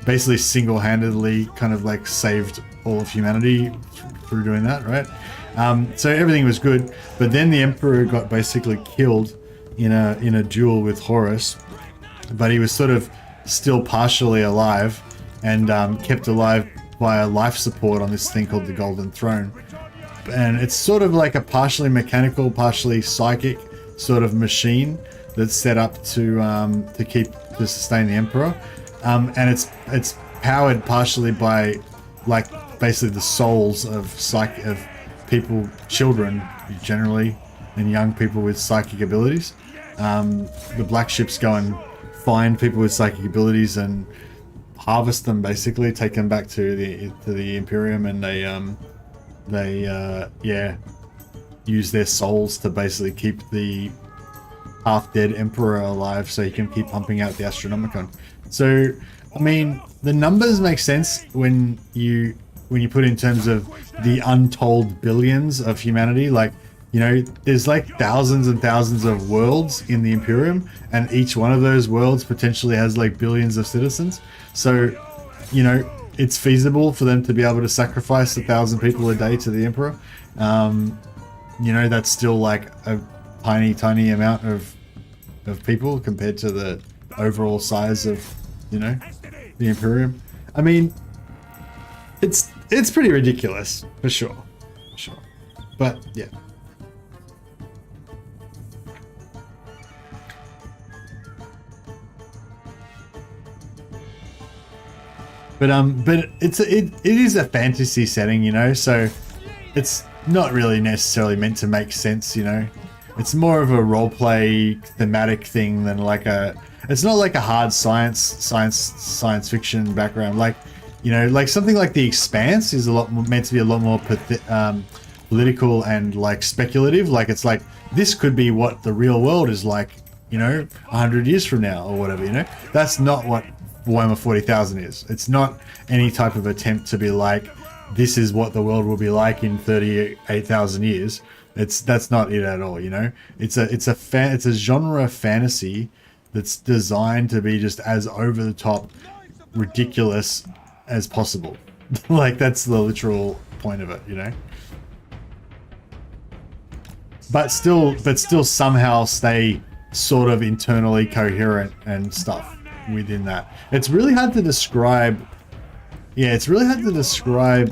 basically single-handedly kind of like saved all of humanity through doing that, right? So everything was good, but then the Emperor got basically killed in a duel with Horus, but he was sort of still partially alive and kept alive by a life support on this thing called the Golden Throne. And it's sort of like a partially mechanical, partially psychic sort of machine that's set up to sustain the Emperor, and it's powered partially by like basically the souls of people, children generally, and young people with psychic abilities. The black ships go and find people with psychic abilities and harvest them, basically take them back to the Imperium, and they use their souls to basically keep the half-dead Emperor alive so he can keep pumping out the Astronomicon. So, I mean, the numbers make sense when you put in terms of the untold billions of humanity. Like, you know, there's like thousands and thousands of worlds in the Imperium, and each one of those worlds potentially has like billions of citizens. So, you know, it's feasible for them to be able to sacrifice 1,000 people a day to the Emperor. You know, that's still like a tiny amount of people compared to the overall size of, you know, the Imperium. I mean, it's pretty ridiculous for sure. But yeah. But it is a fantasy setting, you know, so it's not really necessarily meant to make sense, you know. It's more of a roleplay thematic thing than like it's not like a hard science fiction background. Like, you know, like something like The Expanse is meant to be a lot more political and like speculative. Like, it's like, this could be what the real world is like, you know, 100 years from now or whatever, you know. That's not what Warhammer 40,000 is. It's not any type of attempt to be like, this is what the world will be like in 38,000 years. That's not it at all, you know. It's a genre fantasy that's designed to be just as over the top ridiculous as possible. Like, that's the literal point of it, you know. But still somehow stay sort of internally coherent and stuff within that. It's really hard to describe. Yeah, it's really hard to describe.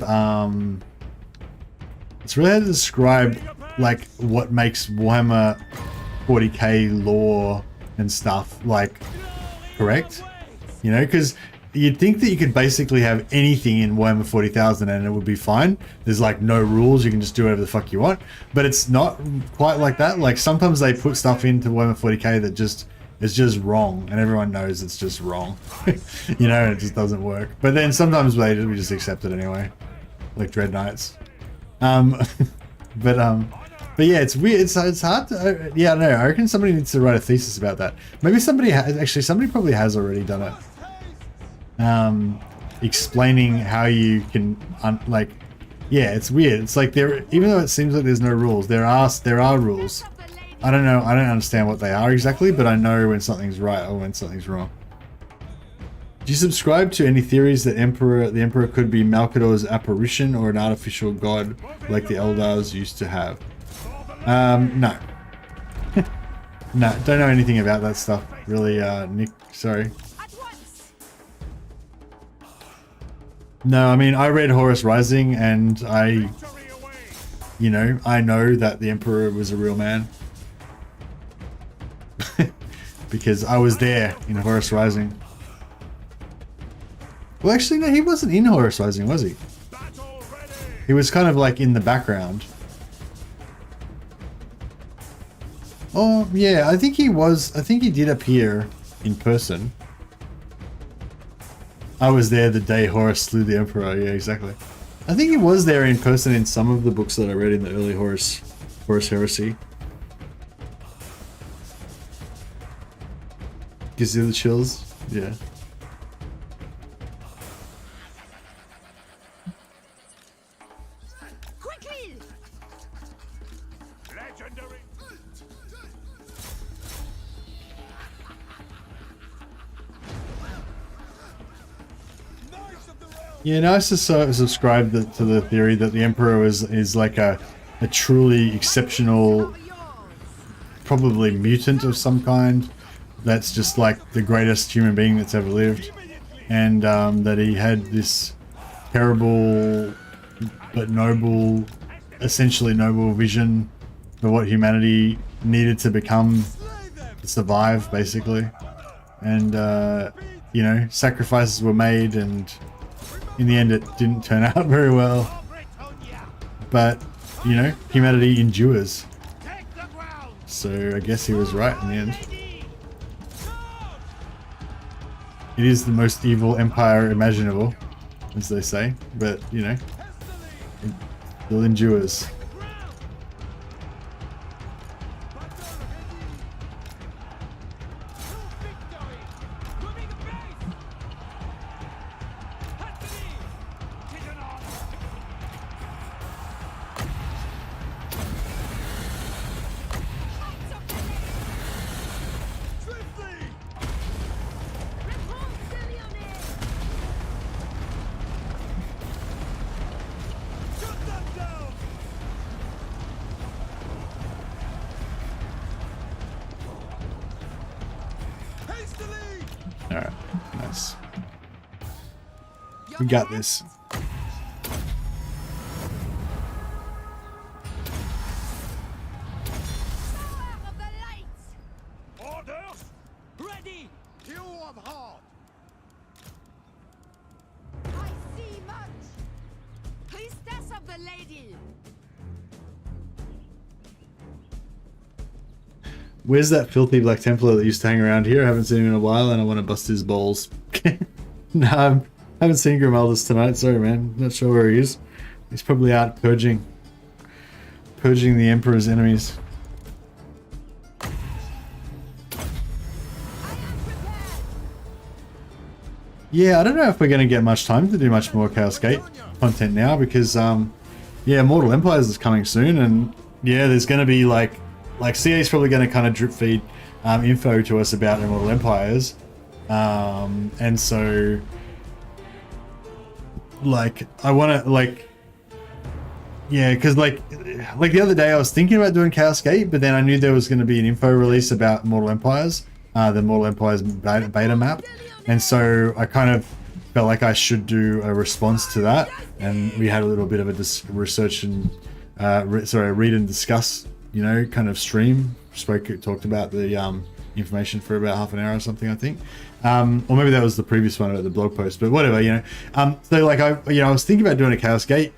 It's really hard to describe like what makes Warhammer 40k lore and stuff like correct, you know, because you'd think that you could basically have anything in Warhammer 40,000 and it would be fine. There's like no rules, you can just do whatever the fuck you want. But it's not quite like that. Like, sometimes they put stuff into Warhammer 40k that just is just wrong, and everyone knows it's just wrong. You know, it just doesn't work. But then sometimes we just accept it anyway, like Dread Knights. But yeah, it's weird. It's hard to. Yeah, I don't know. I reckon somebody needs to write a thesis about that. Maybe somebody somebody probably has already done it. Explaining how you can like. Yeah, it's weird. It's like even though it seems like there's no rules, there are rules. I don't know. I don't understand what they are exactly, but I know when something's right or when something's wrong. Do you subscribe to any theories that the Emperor could be Malkador's apparition or an artificial god like the Eldars used to have? No. No, don't know anything about that stuff, really, Nick. Sorry. No, I mean, I read Horus Rising, and I know that the Emperor was a real man. Because I was there in Horus Rising. Well, actually, no, he wasn't in Horus Rising, was he? He was kind of like in the background. Oh, yeah, I think he was. I think he did appear in person. I was there the day Horus slew the Emperor. Yeah, exactly. I think he was there in person in some of the books that I read in the early Horus Heresy. Gives you the chills? Yeah. Yeah, no, I subscribe to the theory that the Emperor is like a truly exceptional, probably mutant of some kind. That's just like the greatest human being that's ever lived, and that he had this terrible but noble, essentially noble vision for what humanity needed to become, to survive, basically. And you know, sacrifices were made, and in the end it didn't turn out very well. But, you know, humanity endures. So I guess he was right in the end. It is the most evil empire imaginable, as they say, but, you know, it still endures. Alright, nice. We got this. Orders? Ready! You of heart. I see much. Priestess of the Lady. Where's that filthy Black Templar that used to hang around here? I haven't seen him in a while and I want to bust his balls. No, I haven't seen Grimaldus tonight. Sorry, man. Not sure where he is. He's probably out purging the Emperor's enemies. Yeah, I don't know if we're going to get much time to do much more Chaos Gate content now because, yeah, Mortal Empires is coming soon, and yeah, there's going to be like CA's probably going to kind of drip feed info to us about Immortal Empires, and so like I want to yeah, because like the other day I was thinking about doing Chaos Gate, but then I knew there was going to be an info release about Mortal Empires, the Mortal Empires beta map, and so I kind of felt like I should do a response to that, and we had a little bit of a research and read and discuss, you know, kind of stream. Talked about the information for about half an hour or something, I think, or maybe that was the previous one about the blog post, but whatever, you know. So like I was thinking about doing a Chaos Gate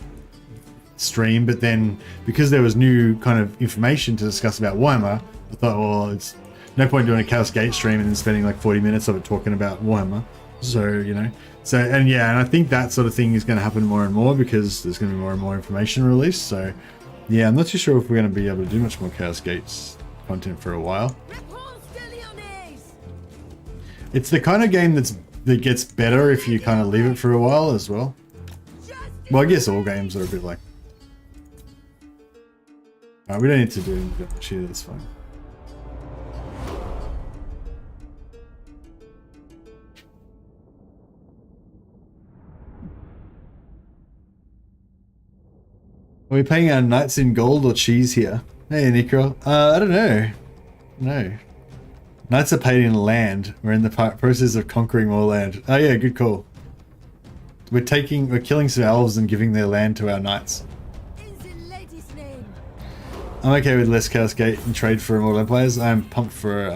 stream, but then because there was new kind of information to discuss about Warhammer, I thought, well, it's no point doing a Chaos Gate stream and then spending like 40 minutes of it talking about Warhammer. So, you know, and I think that sort of thing is going to happen more and more because there's going to be more and more information released. So yeah, I'm not too sure if we're going to be able to do much more Chaos Gates content for a while. It's the kind of game that gets better if you kind of leave it for a while as well. Well, I guess all games are a bit like... Alright, we don't need to do much here, that's fine. Are we paying our knights in gold or cheese here? Hey, Necro. I don't know. No. Knights are paid in land. We're in the process of conquering more land. Oh yeah, good call. We're killing some elves and giving their land to our knights. In the lady's name. I'm okay with less Chaos Gate and trade for Immortal Empires. I'm pumped for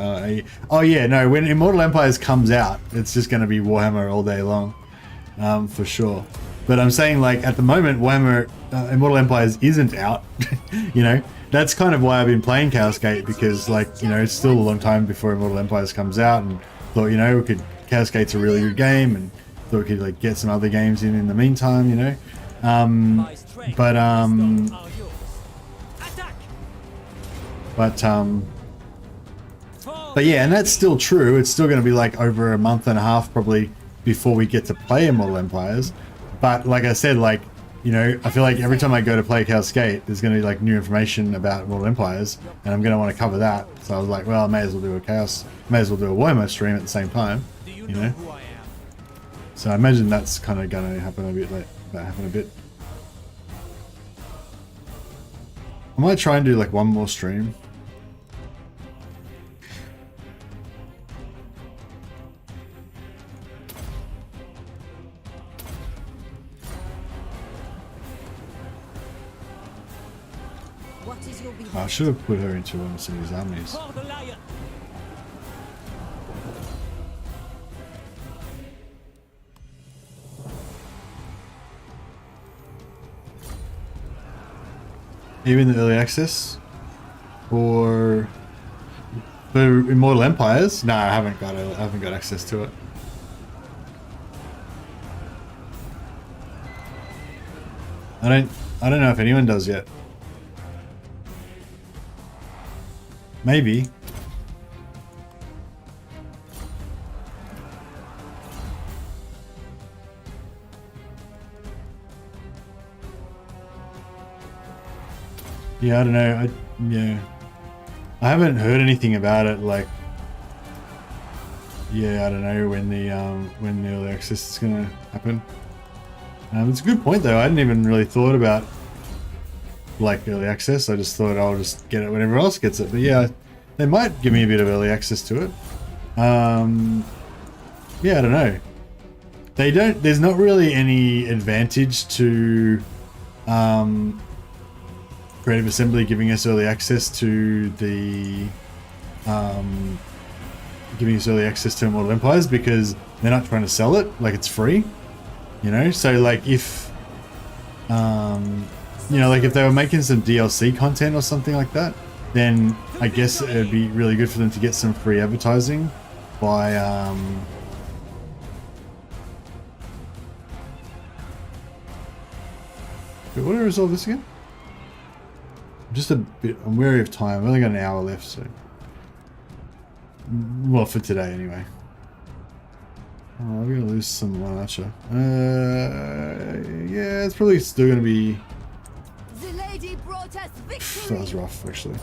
oh yeah, no, when Immortal Empires comes out, it's just going to be Warhammer all day long. For sure. But I'm saying, like, at the moment, Warhammer Immortal Empires isn't out. You know, that's kind of why I've been playing Chaos Gate, because, like, you know, it's still a long time before Immortal Empires comes out, and thought, you know, Chaos Gate's a really good game, and thought we could, like, get some other games in the meantime, you know. But yeah, and that's still true. It's still going to be like over a month and a half probably before we get to play Immortal Empires. But like I said, like, you know, I feel like every time I go to play Chaos Gate, there's going to be like new information about Immortal Empires, and I'm going to want to cover that. So I was like, well, I may as well do a Warhammer stream at the same time, you know. So I imagine that's kind of going to happen a bit I might try and do like one more stream. What is your I should have put her into one of some of these armies. For the lion! Even the early access for Immortal Empires? No, I haven't got access to it. I don't know if anyone does yet. Maybe. Yeah, I don't know. I haven't heard anything about it. Like, yeah, I don't know when the early access is gonna happen. It's a good point though. I hadn't even really thought about like early access. I just thought I'll just get it when everyone else gets it. But yeah, they might give me a bit of early access to it. Yeah, I don't know. They don't. There's not really any advantage to Creative Assembly giving us early access to the Immortal Empires because they're not trying to sell it. Like it's free, you know. So like if you know, like if they were making some DLC content or something like that, then I guess it would be really good for them to get some free advertising by Wait, what is all this again? Just a bit. I'm wary of time. I've only got an hour left, so well for today anyway. Oh, we're gonna lose some archer. Yeah, it's probably still gonna be. The lady brought us victory. That was rough, actually.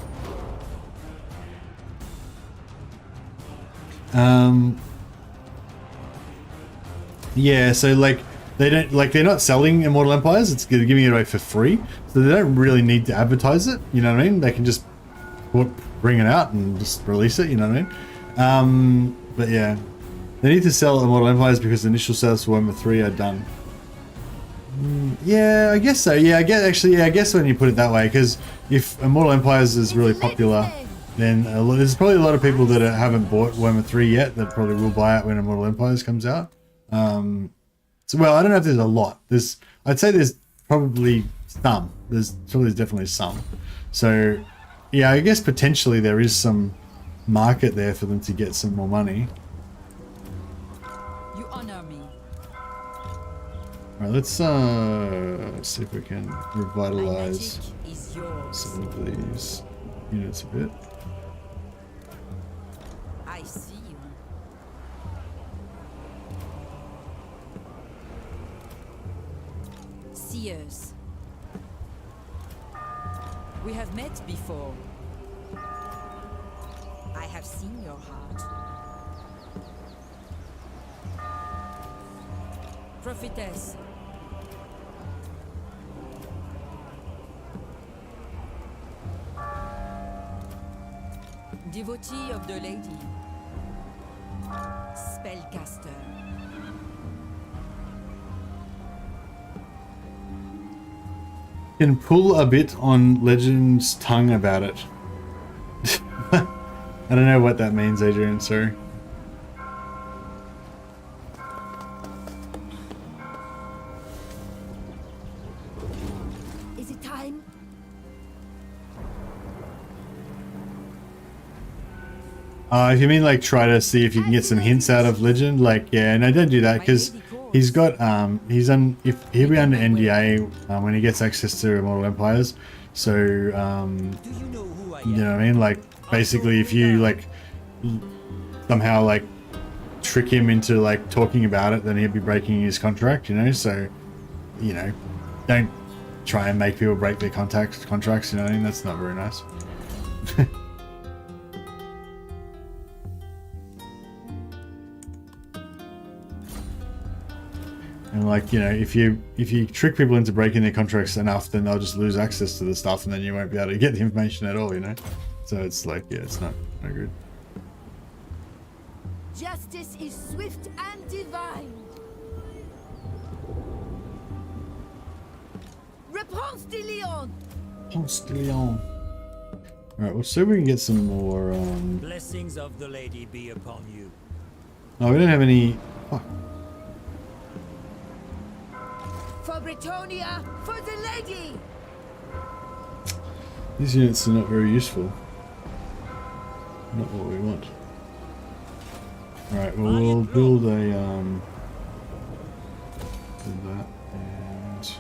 Yeah, so like they're not selling Immortal Empires. It's giving it away for free, so they don't really need to advertise it. You know what I mean? They can just bring it out and just release it. You know what I mean? But yeah, they need to sell Immortal Empires because the initial sales for Warhammer 3 are done. Yeah, I guess so. Yeah, I guess when you put it that way, because if Immortal Empires is really popular, then there's probably a lot of people that haven't bought Warhammer 3 yet that probably will buy it when Immortal Empires comes out. So, well, I don't know if there's a lot. I'd say there's probably some. There's definitely some. So, yeah, I guess potentially there is some market there for them to get some more money. You honor me. Alright, let's see if we can revitalize some of these units a bit. I see you. Seers. We have met before. I have seen your heart. Prophetess. Devotee of the Lady. Spellcaster. Can pull a bit on Legend's tongue about it. I don't know what that means, Adrian, sorry. Is it time? If you mean like try to see if you can get some hints out of Legend, like yeah, no, don't do that because he's got he'll be under NDA when he gets access to Immortal Empires. So you know what I mean? Like basically, if you like somehow like trick him into like talking about it, then he'll be breaking his contract. You know, so you know, don't try and make people break their contracts. You know what I mean? That's not very nice. And like, you know, if you trick people into breaking their contracts enough, then they'll just lose access to the stuff, and then you won't be able to get the information at all, you know. So it's like, yeah, it's not good. Justice is swift and divine. Repanse de Lyon. Repanse de Lyon. Alright, we'll see if we can get some more, Blessings of the lady be upon you. Oh, we don't have any... Fuck. For Brettonia, for the lady. These units are not very useful. Not what we want. Alright, well, we'll build a, build that, and...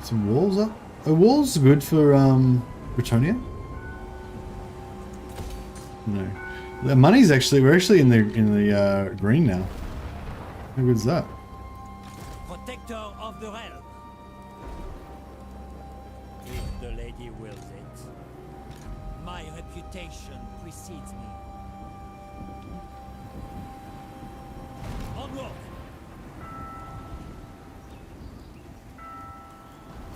some walls up. Are walls good for, Bretonnia? No. The money's actually, we're actually in the green now. How good is that? Protector of the realm. If the lady wills it, my reputation precedes me. Onward!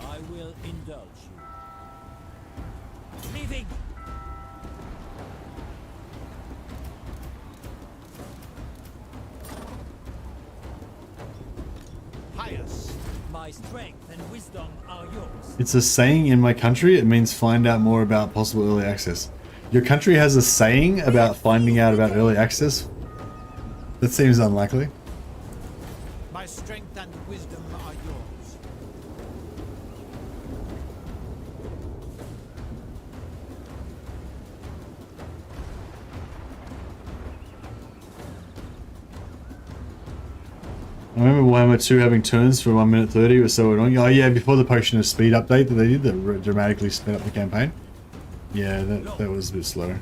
I will indulge you. Leaving! Pious. My strength and wisdom are yours. It's a saying in my country. It means find out more about possible early access. Your country has a saying about finding out about early access? That seems unlikely. My strength and wisdom are yours. I remember Warhammer 2 having turns for 1 minute 30 or so annoying. Oh yeah, before the potion of speed update that they did, that dramatically sped up the campaign. Yeah, that was a bit slow.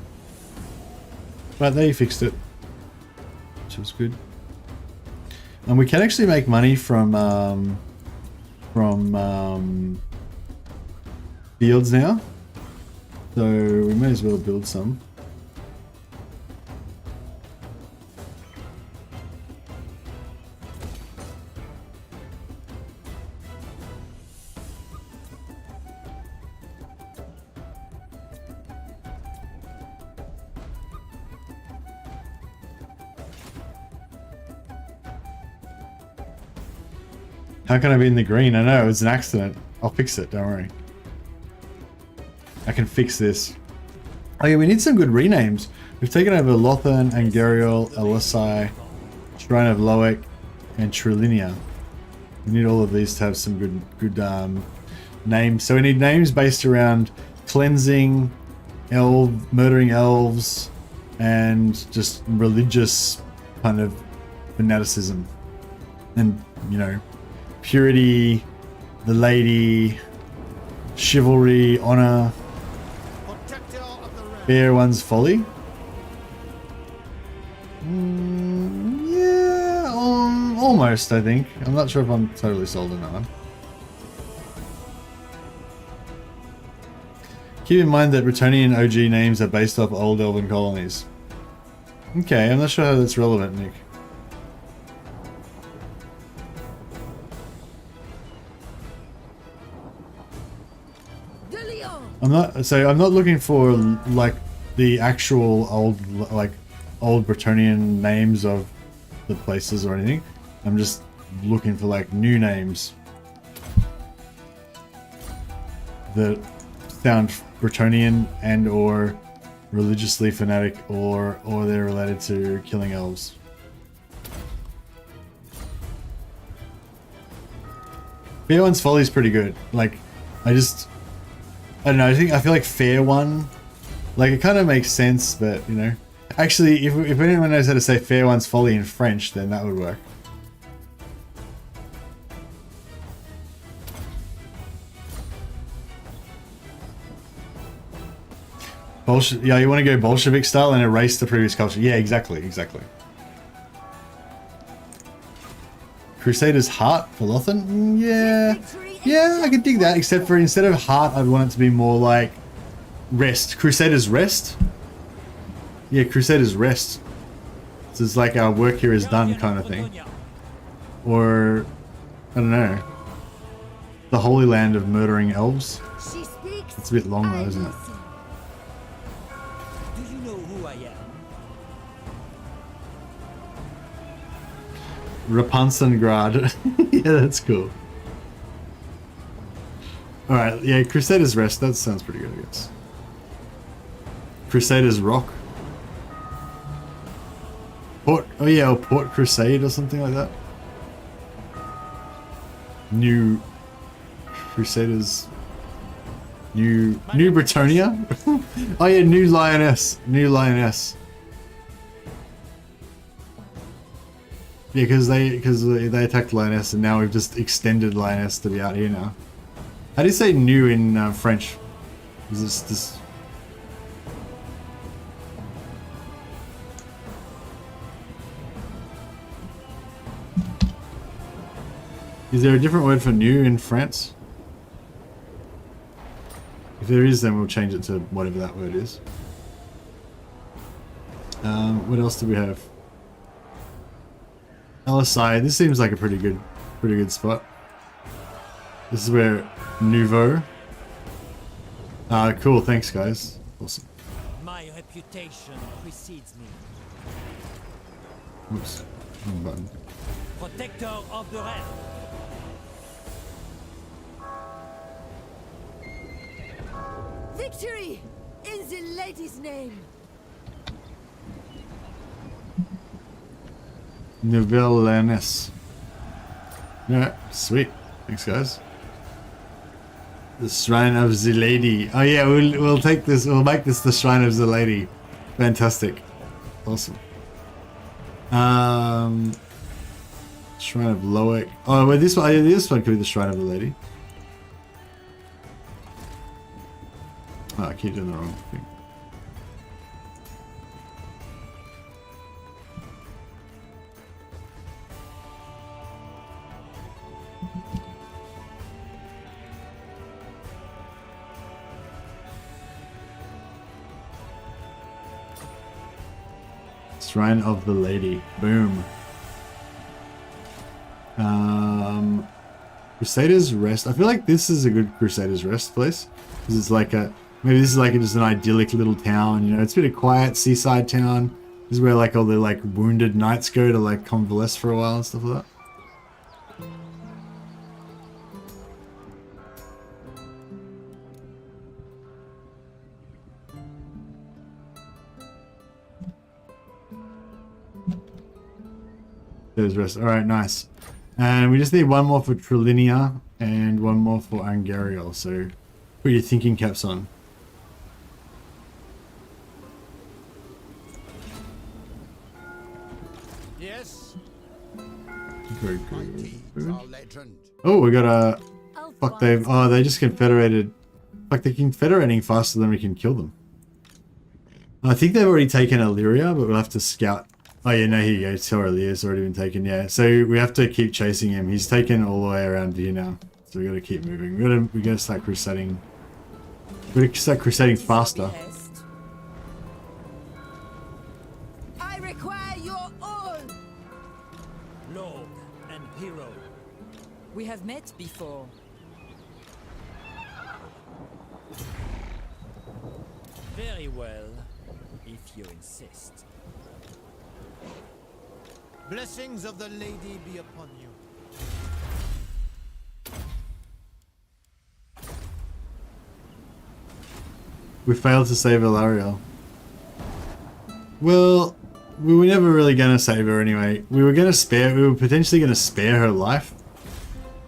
But they fixed it, which was good. And we can actually make money from fields now, so we may as well build some. How can I be in the green? I know, it was an accident. I'll fix it, don't worry. I can fix this. Oh yeah, we need some good renames. We've taken over Ulthuan, Angariel, Elisai, Shrine of Loek, and Trilinia. We need all of these to have some good names. So we need names based around cleansing, murdering elves, and just religious kind of fanaticism. And, you know, purity, the lady, chivalry, honor, Protector of the realm. fair one's folly. Yeah, almost, I think. I'm not sure if I'm totally sold on that one. Keep in mind that Bretonnian OG names are based off old elven colonies. Okay, I'm not sure how that's relevant, Nick. I'm not looking for like the actual old Bretonnian names of the places or anything. I'm just looking for like new names that sound Bretonnian and or religiously fanatic or they're related to killing elves. Fair One's Folly is pretty good. Like, I don't know, I feel like Fair One, like it kind of makes sense, but you know. Actually, if anyone knows how to say Fair One's Folly in French, then that would work. Yeah, you want to go Bolshevik style and erase the previous culture. Yeah, exactly. Crusader's Heart for Lothan? Yeah, I could dig that, except for instead of heart, I'd want it to be more like rest. Crusader's Rest? Yeah, Crusader's Rest. So it's like our work here is done kind of thing. Or, I don't know. The Holy Land of Murdering Elves. She speaks. It's a bit long though, isn't it? listen. Do you know who I am? Repanse. Yeah, that's cool. Alright, yeah, Crusader's Rest, that sounds pretty good, I guess. Crusader's Rock. Port, oh yeah, or Port Crusade or something like that. New Crusaders. New Brettonia? Oh yeah, New Lyonesse. New Lyonesse. Yeah, because they attacked Lyonesse and now we've just extended Lyonesse to be out here now. How do you say new in French? Is this? Is there a different word for new in France? If there is, then we'll change it to whatever that word is. What else do we have? LSI. This seems like a pretty good spot. This is where Nouveau. Cool. Thanks, guys. Awesome. My reputation precedes me. Oops. Wrong button. Protector of the realm. Victory in the lady's name. Nouvelle Lyonesse. Yeah, sweet. Thanks, guys. The Shrine of the Lady. Oh yeah, we'll take this. We'll make this the Shrine of the Lady. Fantastic. Awesome. Shrine of Loic. Oh wait, this one could be the Shrine of the Lady. Oh, I keep doing the wrong thing. Shrine of the Lady. Boom. Crusader's Rest. I feel like this is a good Crusader's Rest place. Because it's like a... Maybe this is like just an idyllic little town, you know. It's a bit of quiet seaside town. This is where like all the like wounded knights go to like convalesce for a while and stuff like that. There's rest. Alright, nice. And we just need one more for Trilinia and one more for Angariel, so put your thinking caps on. Yes. Very My good. deeds are legend. Oh, we got a... Fuck, Ulthuan. they just confederated. Fuck, they're confederating faster than we can kill them. I think they've already taken Illyria, but we'll have to scout. Oh yeah, no, here you go. Toralia's already been taken, yeah. So we have to keep chasing him. He's taken all the way around here now. So we gotta keep moving. We gotta start crusading. We gotta start crusading faster. I require your all. Lord and hero. We have met before. Very well, if you insist. Blessings of the lady be upon you. We failed to save Ilariel. Well, we were never really gonna save her anyway. We were potentially gonna spare her life.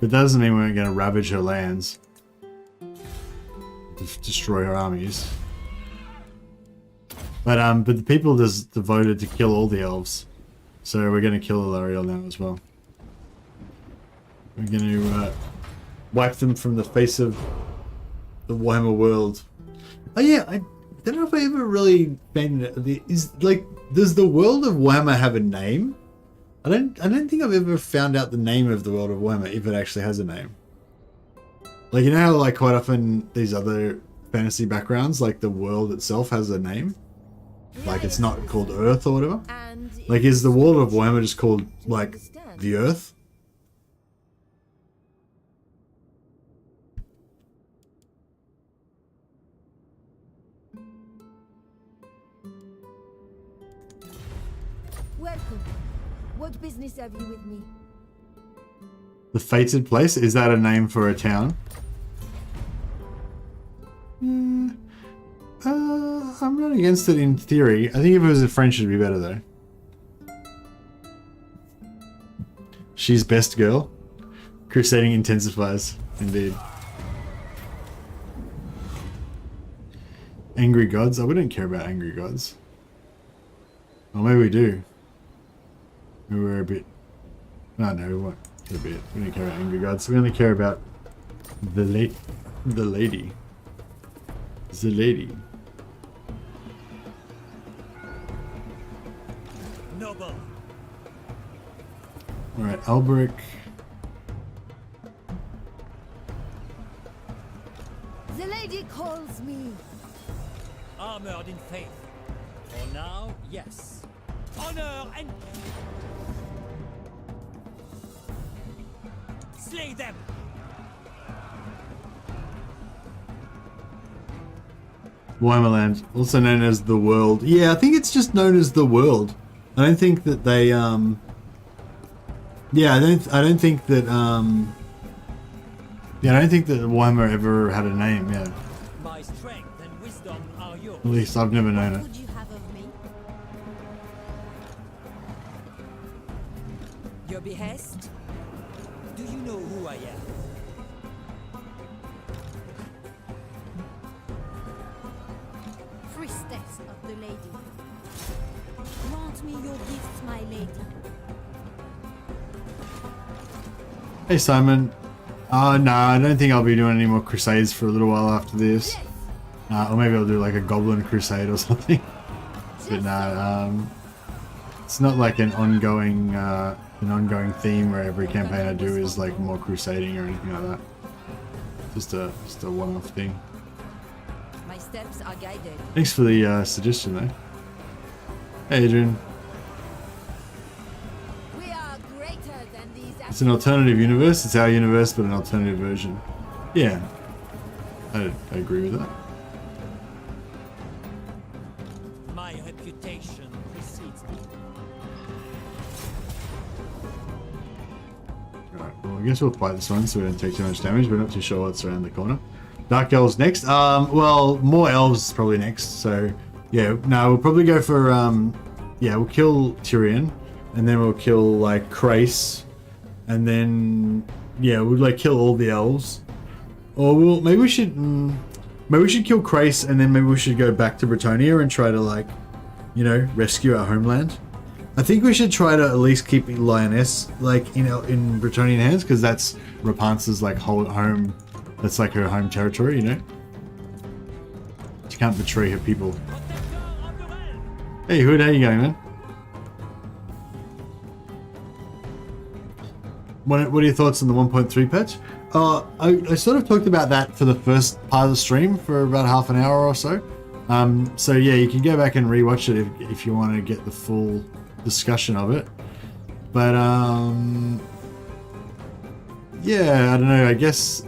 But that doesn't mean we weren't gonna ravage her lands. Destroy her armies. But the people just voted to kill all the elves. So we're gonna kill Ilariel now as well. We're gonna wipe them from the face of the Warhammer world. Oh yeah, I don't know if I ever really found it. Does the world of Warhammer have a name? I don't think I've ever found out the name of the world of Warhammer, if it actually has a name. Like, you know how like quite often these other fantasy backgrounds, like the world itself has a name? Like it's not called Earth or whatever? And Like, is the world of Warhammer just called, like, the Earth? Welcome. What business have you with me? The Fated Place? Is that a name for a town? I'm not against it in theory. I think if it was in French it'd be better though. She's best girl. Crusading intensifies. Indeed. Angry gods? Oh, we don't care about angry gods. Or maybe we do. Maybe we're a bit... No, we won't care a bit. We don't care about angry gods. We only care about the lady. The lady. Noble. Alright, Alberic. The lady calls me. Armored in faith. For now, yes. Honor and... Slay them! Warhammer Land, also known as the World. Yeah, I think it's just known as the World. I don't think that they yeah, I don't think that yeah, I don't think that Warhammer ever had a name, yeah. My strength and wisdom are yours. At least I've never known What it. would you have of me? Your behest? Do you know who I am? Priestess of the lady. Grant me your gifts, my lady. Hey Simon. Nah, I don't think I'll be doing any more crusades for a little while after this. Or maybe I'll do like a goblin crusade or something. But nah, it's not like an ongoing theme where every campaign I do is like more crusading or anything like that. Just a one-off thing. My steps are guided. Thanks for the suggestion though. Hey Adrian. We are greater than these. It's an alternative universe. It's our universe, but an alternative version. Yeah, I agree with that. My reputation precedes me. Alright, well I guess we'll fight this one so we don't take too much damage. We're not too sure what's around the corner. Dark Elves next. Well, more Elves probably next. So yeah, no, we'll probably go for yeah, we'll kill Tyrion, and then we'll kill like Krace, and then yeah, we'll like kill all the Elves. Or we'll maybe we should kill Krace, and then maybe we should go back to Brettonia and try to like, you know, rescue our homeland. I think we should try to at least keep Lyonesse like in Bretonnian hands, because that's Repanse's like whole home. That's like her home territory, you know. She can't betray her people. Hey Hood, how you going, man? What are your thoughts on the 1.3 patch? I sort of talked about that for the first part of the stream for about half an hour or so. So yeah, you can go back and rewatch it if you want to get the full discussion of it. But yeah, I don't know. I guess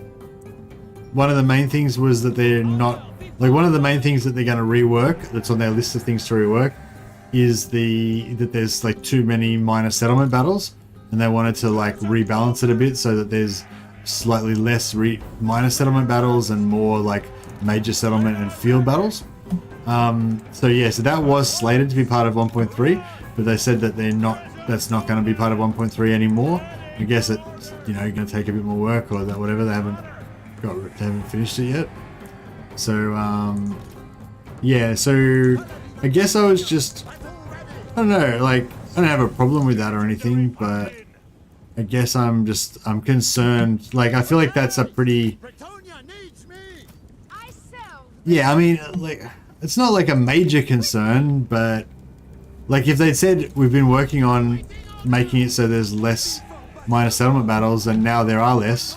one of the main things was that they're not like one of the main things that they're going to rework. That's on their list of things to rework is that there's like too many minor settlement battles, and they wanted to like rebalance it a bit so that there's slightly less minor settlement battles and more like major settlement and field battles. So yeah, so that was slated to be part of 1.3, but they said that that's not going to be part of 1.3 anymore. I guess it's, you know, going to take a bit more work or that whatever. They haven't finished it yet. So yeah, so I guess I was just, I don't know, like I don't have a problem with that or anything, but I guess I'm concerned. Like I feel like that's a pretty, Bretonia needs me. yeah, I mean, like it's not like a major concern, but like if they'd said we've been working on making it so there's less minor settlement battles and now there are less,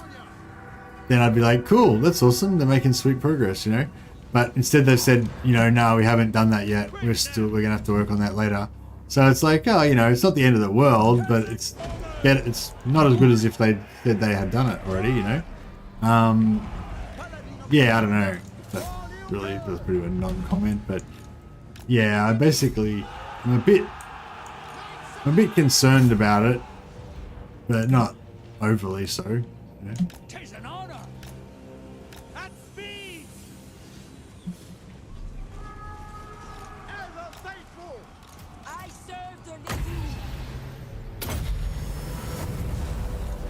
then I'd be like, cool, that's awesome, they're making sweet progress, you know. But instead they've said, you know, no, we haven't done that yet, we're gonna have to work on that later. So it's like, oh, you know, it's not the end of the world, but it's not as good as if they said they had done it already, you know. Yeah, I don't know. That really was pretty a non-comment, but yeah, I'm a bit I'm a bit concerned about it, but not overly so. Yeah. Tis an honor. At speed! Ever faithful! I serve the lady.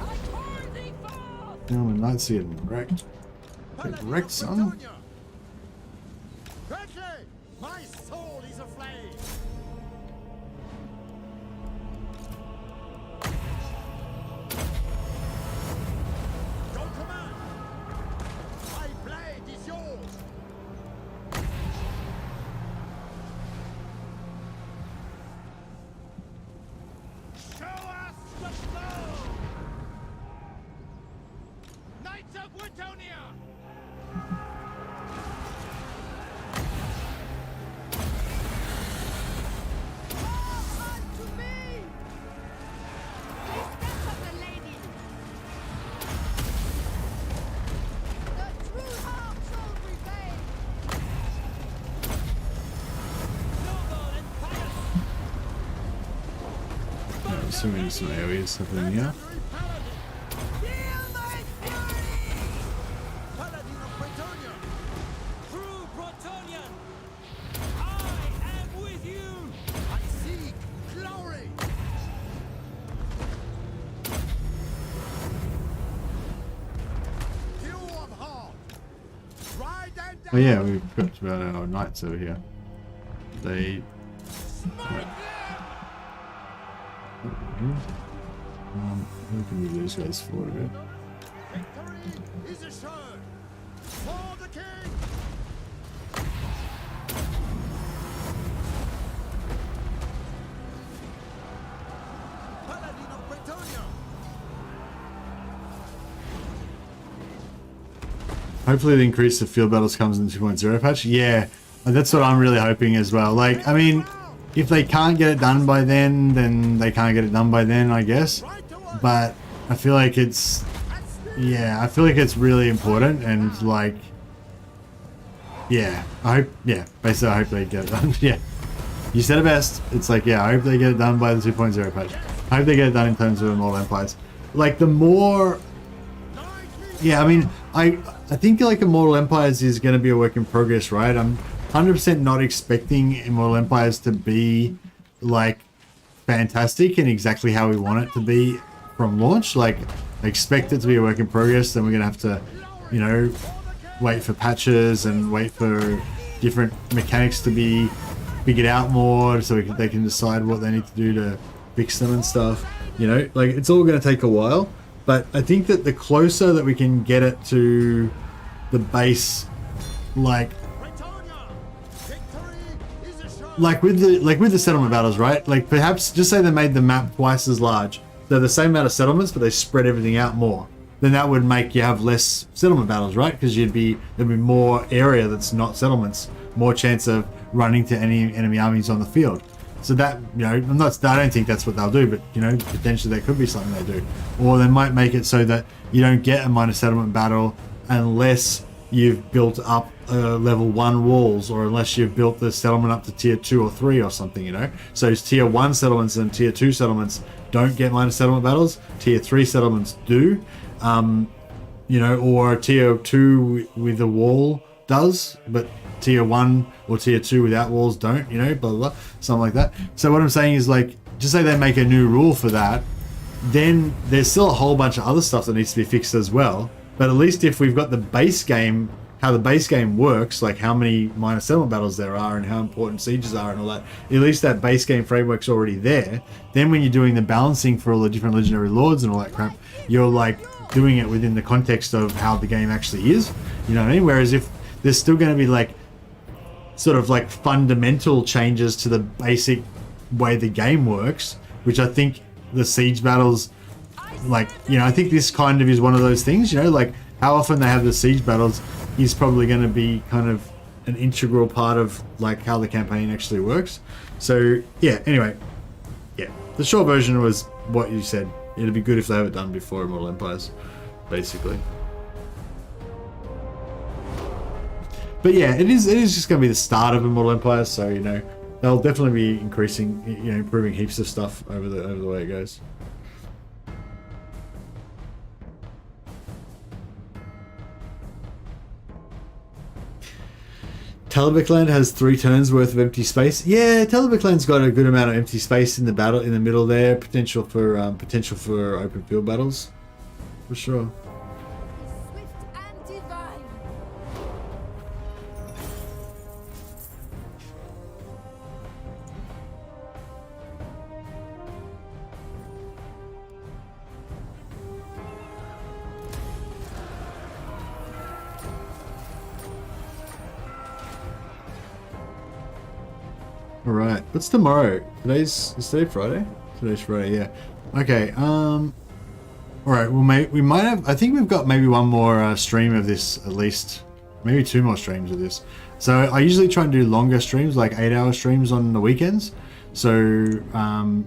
I call thee forth. You know, the knights are getting wrecked. Get Paladin wrecked, of son. Brettonia! Quickly! My soul is aflame! Your command! My blade is yours! Show us the blow! Knights of Brettonia! Come unto me! The steps of the lady! The true heart shall prevail! Noble and pious. I'm assuming some areas happening here. Feel my fury! Paladin of Brettonia! True Bretonnian. I am with you. I seek glory! Pure of heart! Ride and Oh yeah, we've got about our knights over here. They smite them! we can move these guys forward a bit. Victory is assured! For the king! Paladin of Brettonia! Hopefully the increase of field battles comes in the 2.0 patch. Yeah, that's what I'm really hoping as well. Like, I mean, if they can't get it done by then they can't get it done by then, I guess. But I feel like it's, yeah, I feel like it's really important, and like, yeah, I hope, yeah, basically I hope they get it done. Yeah, you said it best. It's like, yeah, I hope they get it done by the 2.0 patch. I hope they get it done in terms of Immortal Empires. Like, the more, yeah, I mean, I think like Immortal Empires is going to be a work in progress, right? I'm 100% not expecting Immortal Empires to be like fantastic and exactly how we want it to be from launch. Like, I expect it to be a work in progress. Then we're gonna have to, you know, wait for patches and wait for different mechanics to be figured out more, so they can decide what they need to do to fix them and stuff. You know, like, it's all gonna take a while. But I think that the closer that we can get it to the base, like with the settlement battles, right? Like, perhaps just say they made the map twice as large. They're the same amount of settlements, but they spread everything out more. Then that would make you have less settlement battles, right? Because there'd be more area that's not settlements, more chance of running to any enemy armies on the field. So that, you know, I don't think that's what they'll do, but, you know, potentially that could be something they do. Or they might make it so that you don't get a minor settlement battle unless you've built up level 1 walls, or unless you've built the settlement up to tier 2 or 3 or something, you know. So tier 1 settlements and tier 2 settlements don't get minor settlement battles. Tier 3 settlements do. You know, or tier 2 with a wall does, but tier 1 or tier 2 without walls don't, you know, blah, blah, blah, something like that. So what I'm saying is, like, just say they make a new rule for that, then there's still a whole bunch of other stuff that needs to be fixed as well. But at least if we've got the base game, how the base game works, like how many minor settlement battles there are and how important sieges are and all that, at least that base game framework's already there. Then when you're doing the balancing for all the different legendary lords and all that crap, you're like doing it within the context of how the game actually is, you know what I mean? Whereas if there's still going to be like sort of like fundamental changes to the basic way the game works, which I think the siege battles, like, you know, I think this kind of is one of those things, you know, like how often they have the siege battles is probably going to be kind of an integral part of like how the campaign actually works. So yeah, anyway, yeah, the short version was what you said. It'd be good if they have it done before Immortal Empires, basically. But yeah, it is just going to be the start of Immortal Empires, so, you know, they'll definitely be increasing, you know, improving heaps of stuff over the way it goes. Talabecland has 3 turns worth of empty space. Yeah, Talabecland's got a good amount of empty space in the battle in the middle there. Potential for open field battles, for sure. Swift and divine. All right, what's tomorrow? Is today Friday? Today's Friday, yeah. Okay. All right. Well, we might have. I think we've got maybe one more stream of this, at least, maybe 2 more streams of this. So I usually try and do longer streams, like 8-hour streams on the weekends. So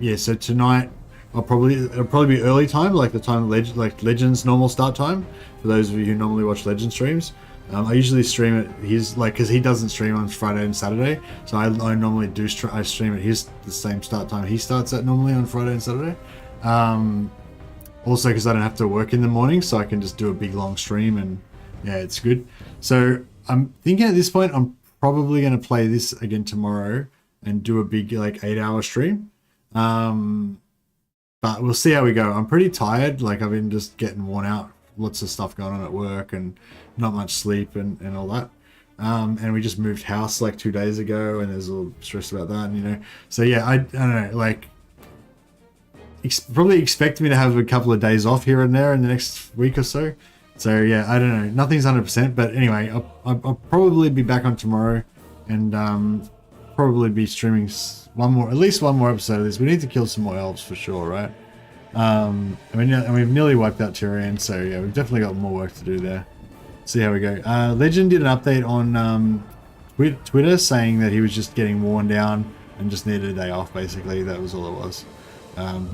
yeah. So tonight, it'll probably be early time, like the time Legends normal start time. For those of you who normally watch Legend streams. I usually stream it because he doesn't stream on Friday and Saturday, so I normally do I stream at the same start time he starts at normally on Friday and Saturday. Also because I don't have to work in the morning, so I can just do a big long stream, and yeah, it's good. So I'm thinking at this point I'm probably going to play this again tomorrow and do a big 8-hour stream. But we'll see how we go. I'm pretty tired, like I've been just getting worn out. Lots of stuff going on at work and not much sleep and all that. And we just moved house like 2 days ago, and there's a little stress about that, you know. So yeah, I don't know, like probably expect me to have a couple of days off here and there in the next week or so. So yeah, I don't know, nothing's 100%, but anyway, I'll probably be back on tomorrow, and probably be streaming at least one more episode of this. We need to kill some more elves for sure, right? And we've nearly wiped out Tyrion, so yeah, we've definitely got more work to do there. See how we go. Legend did an update on Twitter saying that he was just getting worn down and just needed a day off, basically. That was all it was.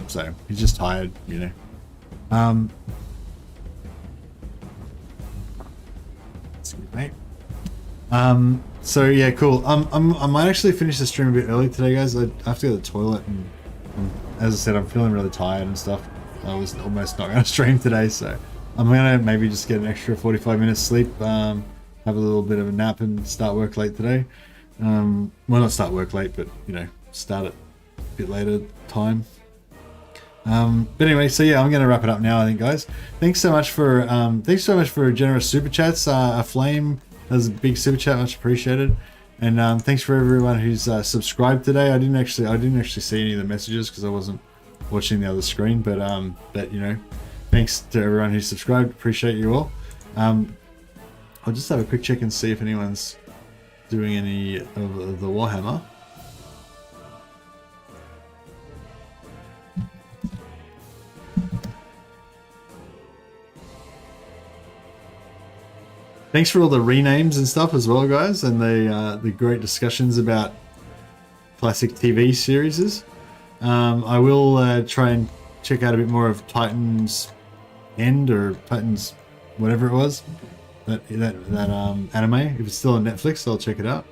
So he's just tired, you know. Excuse me. So yeah, cool. I might actually finish the stream a bit early today, guys. I have to go to the toilet, and as I said, I'm feeling really tired and stuff. I was almost not going to stream today, so I'm going to maybe just get an extra 45 minutes sleep, have a little bit of a nap, and start work late today. Well, not start work late, but, you know, start at a bit later time. But anyway, so yeah, I'm going to wrap it up now, I think, guys. Thanks so much for generous super chats. A Flame has a big super chat, much appreciated. And thanks for everyone who's subscribed today. I didn't actually see any of the messages because I wasn't watching the other screen. But you know, thanks to everyone who's subscribed. Appreciate you all. I'll just have a quick check and see if anyone's doing any of the Warhammer. Thanks for all the renames and stuff as well, guys, and the great discussions about classic TV series. I will try and check out a bit more of Titan's End, or Titan's whatever it was, that anime. If it's still on Netflix, I'll check it out.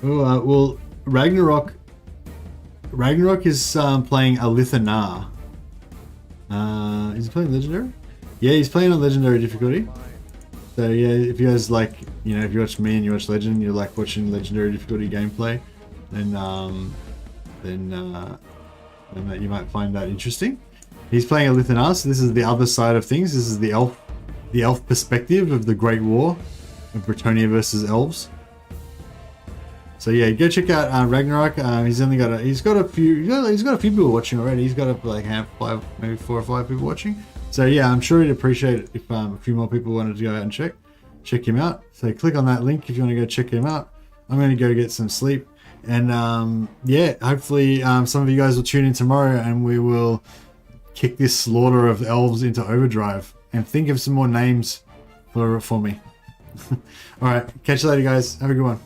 Well, Ragnarok is playing Ulthuan. Is he playing Legendary? Yeah, he's playing on Legendary difficulty. So yeah, if you guys like, you know, if you watch me and you watch Legend, you like watching Legendary difficulty gameplay, then you might find that interesting. He's playing Ulthuan, so this is the other side of things. This is the elf perspective of the Great War of Brettonia versus elves. So yeah, go check out Ragnarok. He's got a few people watching already. He's got maybe 4 or 5 people watching. So yeah, I'm sure he'd appreciate it if a few more people wanted to go out and check him out. So click on that link if you want to go check him out. I'm going to go get some sleep, and yeah, hopefully some of you guys will tune in tomorrow, and we will kick this slaughter of elves into overdrive and think of some more names for me. All right, catch you later, guys. Have a good one.